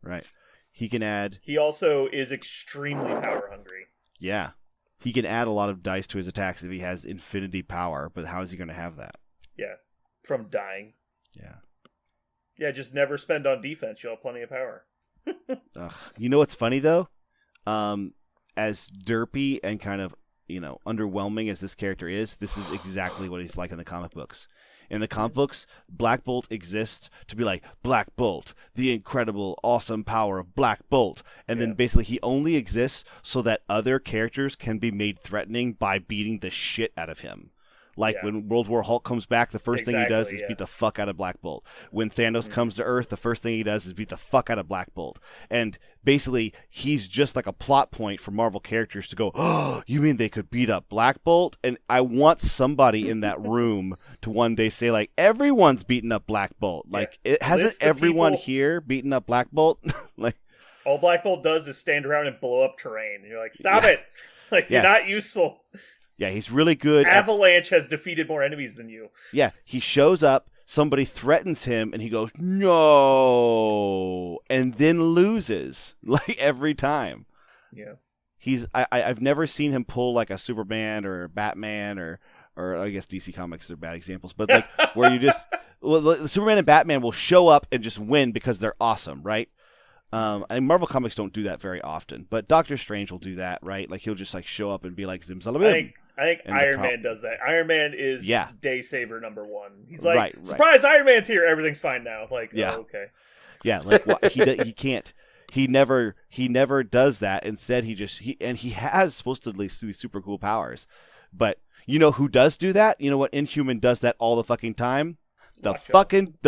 Right. He can add. He also is extremely power hungry. Yeah. He can add a lot of dice to his attacks if he has infinity power, but how is he going to have that? Yeah. From dying. Yeah. Yeah, just never spend on defense. You'll have plenty of power. Ugh. You know what's funny, though? As derpy and kind of, underwhelming as this character is, this is exactly what he's like in the comic books. In the comic books, Black Bolt exists to be like, Black Bolt, the incredible, awesome power of Black Bolt. And then basically he only exists so that other characters can be made threatening by beating the shit out of him. Like when World War Hulk comes back, the first thing he does is beat the fuck out of Black Bolt. When Thanos comes to Earth, the first thing he does is beat the fuck out of Black Bolt. And basically, he's just like a plot point for Marvel characters to go, oh, you mean they could beat up Black Bolt? And I want somebody in that room to one day say, like, everyone's beating up Black Bolt. Like, it hasn't everyone here beaten up Black Bolt? Like, all Black Bolt does is stand around and blow up terrain. And you're like, stop it! Like, you're not useful. Yeah, he's really good. Avalanche has defeated more enemies than you. Yeah, he shows up, somebody threatens him, and he goes, no, and then loses, like, every time. Yeah. I've never seen him pull, like, a Superman or a Batman, or I guess DC Comics are bad examples, but, like, where you just, well, Superman and Batman will show up and just win because they're awesome, right? And Marvel Comics don't do that very often, but Doctor Strange will do that, right? Like, he'll just, like, show up and be like, Zimzalabim. I think Iron Man does that. Iron Man is day saver number 1. He's like, surprise, Iron Man's here. Everything's fine now. Like, oh, okay. Yeah, like he can't. He never does that. Instead, he has supposedly these super cool powers. But you know who does do that? You know what Inhuman does that all the fucking time? The fucking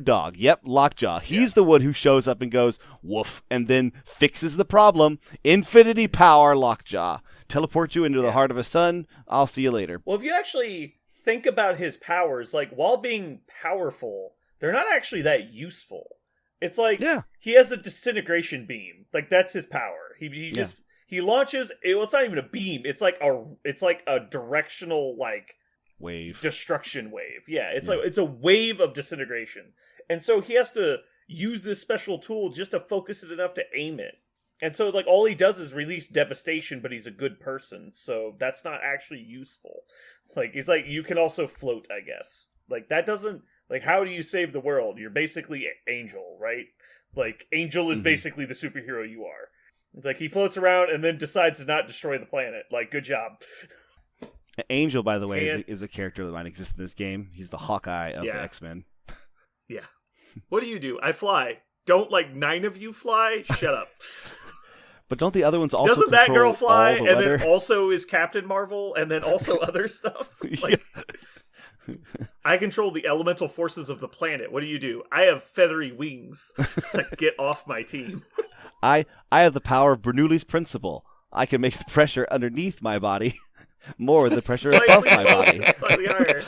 dog. Yep, Lockjaw. He's the one who shows up and goes, woof, and then fixes the problem. Infinity power, Lockjaw. Teleport you into the heart of a sun. I'll see you later. Well, if you actually think about his powers, like, while being powerful, they're not actually that useful. It's like, he has a disintegration beam. Like, that's his power. He launches, it's not even a beam. It's like a directional, like, wave. Destruction wave. Yeah, it's like, it's a wave of disintegration. And so he has to use this special tool just to focus it enough to aim it. And so, like, all he does is release devastation, but he's a good person, so that's not actually useful. Like, it's like, you can also float, I guess. Like, that doesn't, like, how do you save the world? You're basically Angel, right? Like, Angel is basically the superhero you are. It's like, he floats around and then decides to not destroy the planet. Like, good job. Angel, by the way, is a character that might exist in this game. He's the Hawkeye of the X-Men. Yeah. What do? I fly. Don't, like, 9 of you fly? Shut up. But don't the other ones also Doesn't that girl fly and weather? then also is Captain Marvel and then also other stuff? Like, I control the elemental forces of the planet. What do? I have feathery wings. Like, get off my team. I have the power of Bernoulli's principle. I can make the pressure underneath my body more than the pressure above my body. Slightly higher.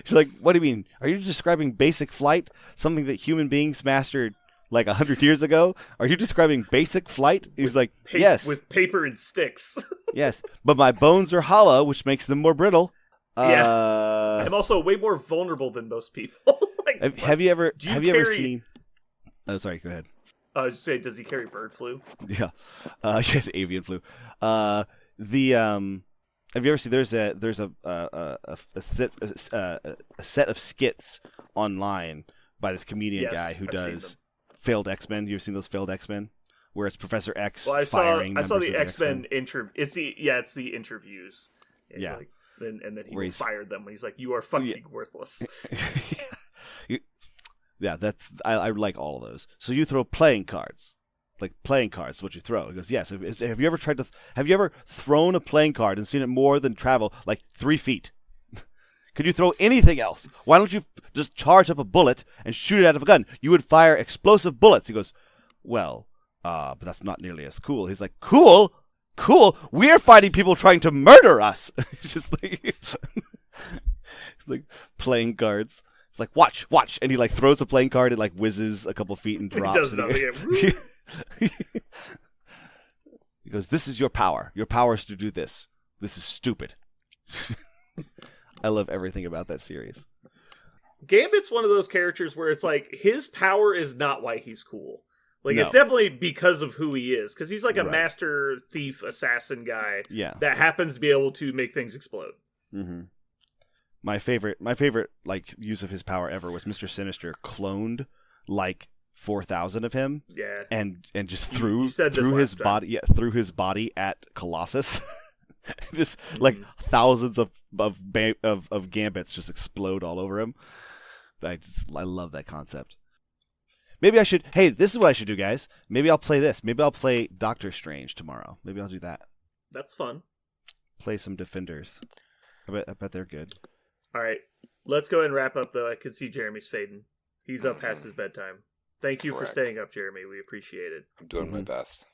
She's like, what do you mean? Are you describing basic flight? Something that human beings mastered like 100 years ago? Are you describing basic flight? He's like, yes. With paper and sticks. Yes. But my bones are hollow, which makes them more brittle. Yeah. I'm also way more vulnerable than most people. Like, have you ever ever carry- seen... Oh, sorry, go ahead. I was just saying, does he carry bird flu? Yeah. Yeah, avian flu. Have you ever seen there's a set of skits online by this comedian Yes, guy who I've seen does them. failed X-Men. You ever seen those failed X-Men where it's Professor X Well, I firing saw members the of X-Men it's the interviews. It's Yeah. like, and then Where he he's- fired them when he's like, "You are fucking worthless." Yeah, that's I like all of those. So you throw playing cards. Like playing cards, what you throw. He goes, yes. Have you ever thrown a playing card and seen it more than travel like 3 feet? Could you throw anything else? Why don't you just charge up a bullet and shoot it out of a gun? You would fire explosive bullets. He goes, well, but that's not nearly as cool. He's like, cool? We're fighting people trying to murder us. It's just like, it's like playing cards. It's like, watch. And he like throws a playing card, it like whizzes a couple feet and drops. He does nothing. He goes, this is your power. Your power is to do this. This is stupid. I love everything about that series. Gambit's one of those characters where it's like his power is not why he's cool. Like No. it's definitely because of who he is, because he's like a Right. master thief assassin guy Yeah. that happens to be able to make things explode. Mm-hmm. My favorite like use of his power ever was Mr. Sinister cloned like 4,000 of him Yeah. and just You- threw you said this through his last time. body through his body at Colossus. Just like thousands of gambits just explode all over him. I love that concept. Maybe I should. Hey, this is what I should do, guys. Maybe I'll play this. Maybe I'll play Doctor Strange tomorrow. Maybe I'll do that. That's fun. Play some Defenders. I bet they're good. All right. Let's go ahead and wrap up, though. I can see Jeremy's fading. He's up past his bedtime. Thank you for Correct. staying up, Jeremy. We appreciate it. I'm doing my Mhm. best.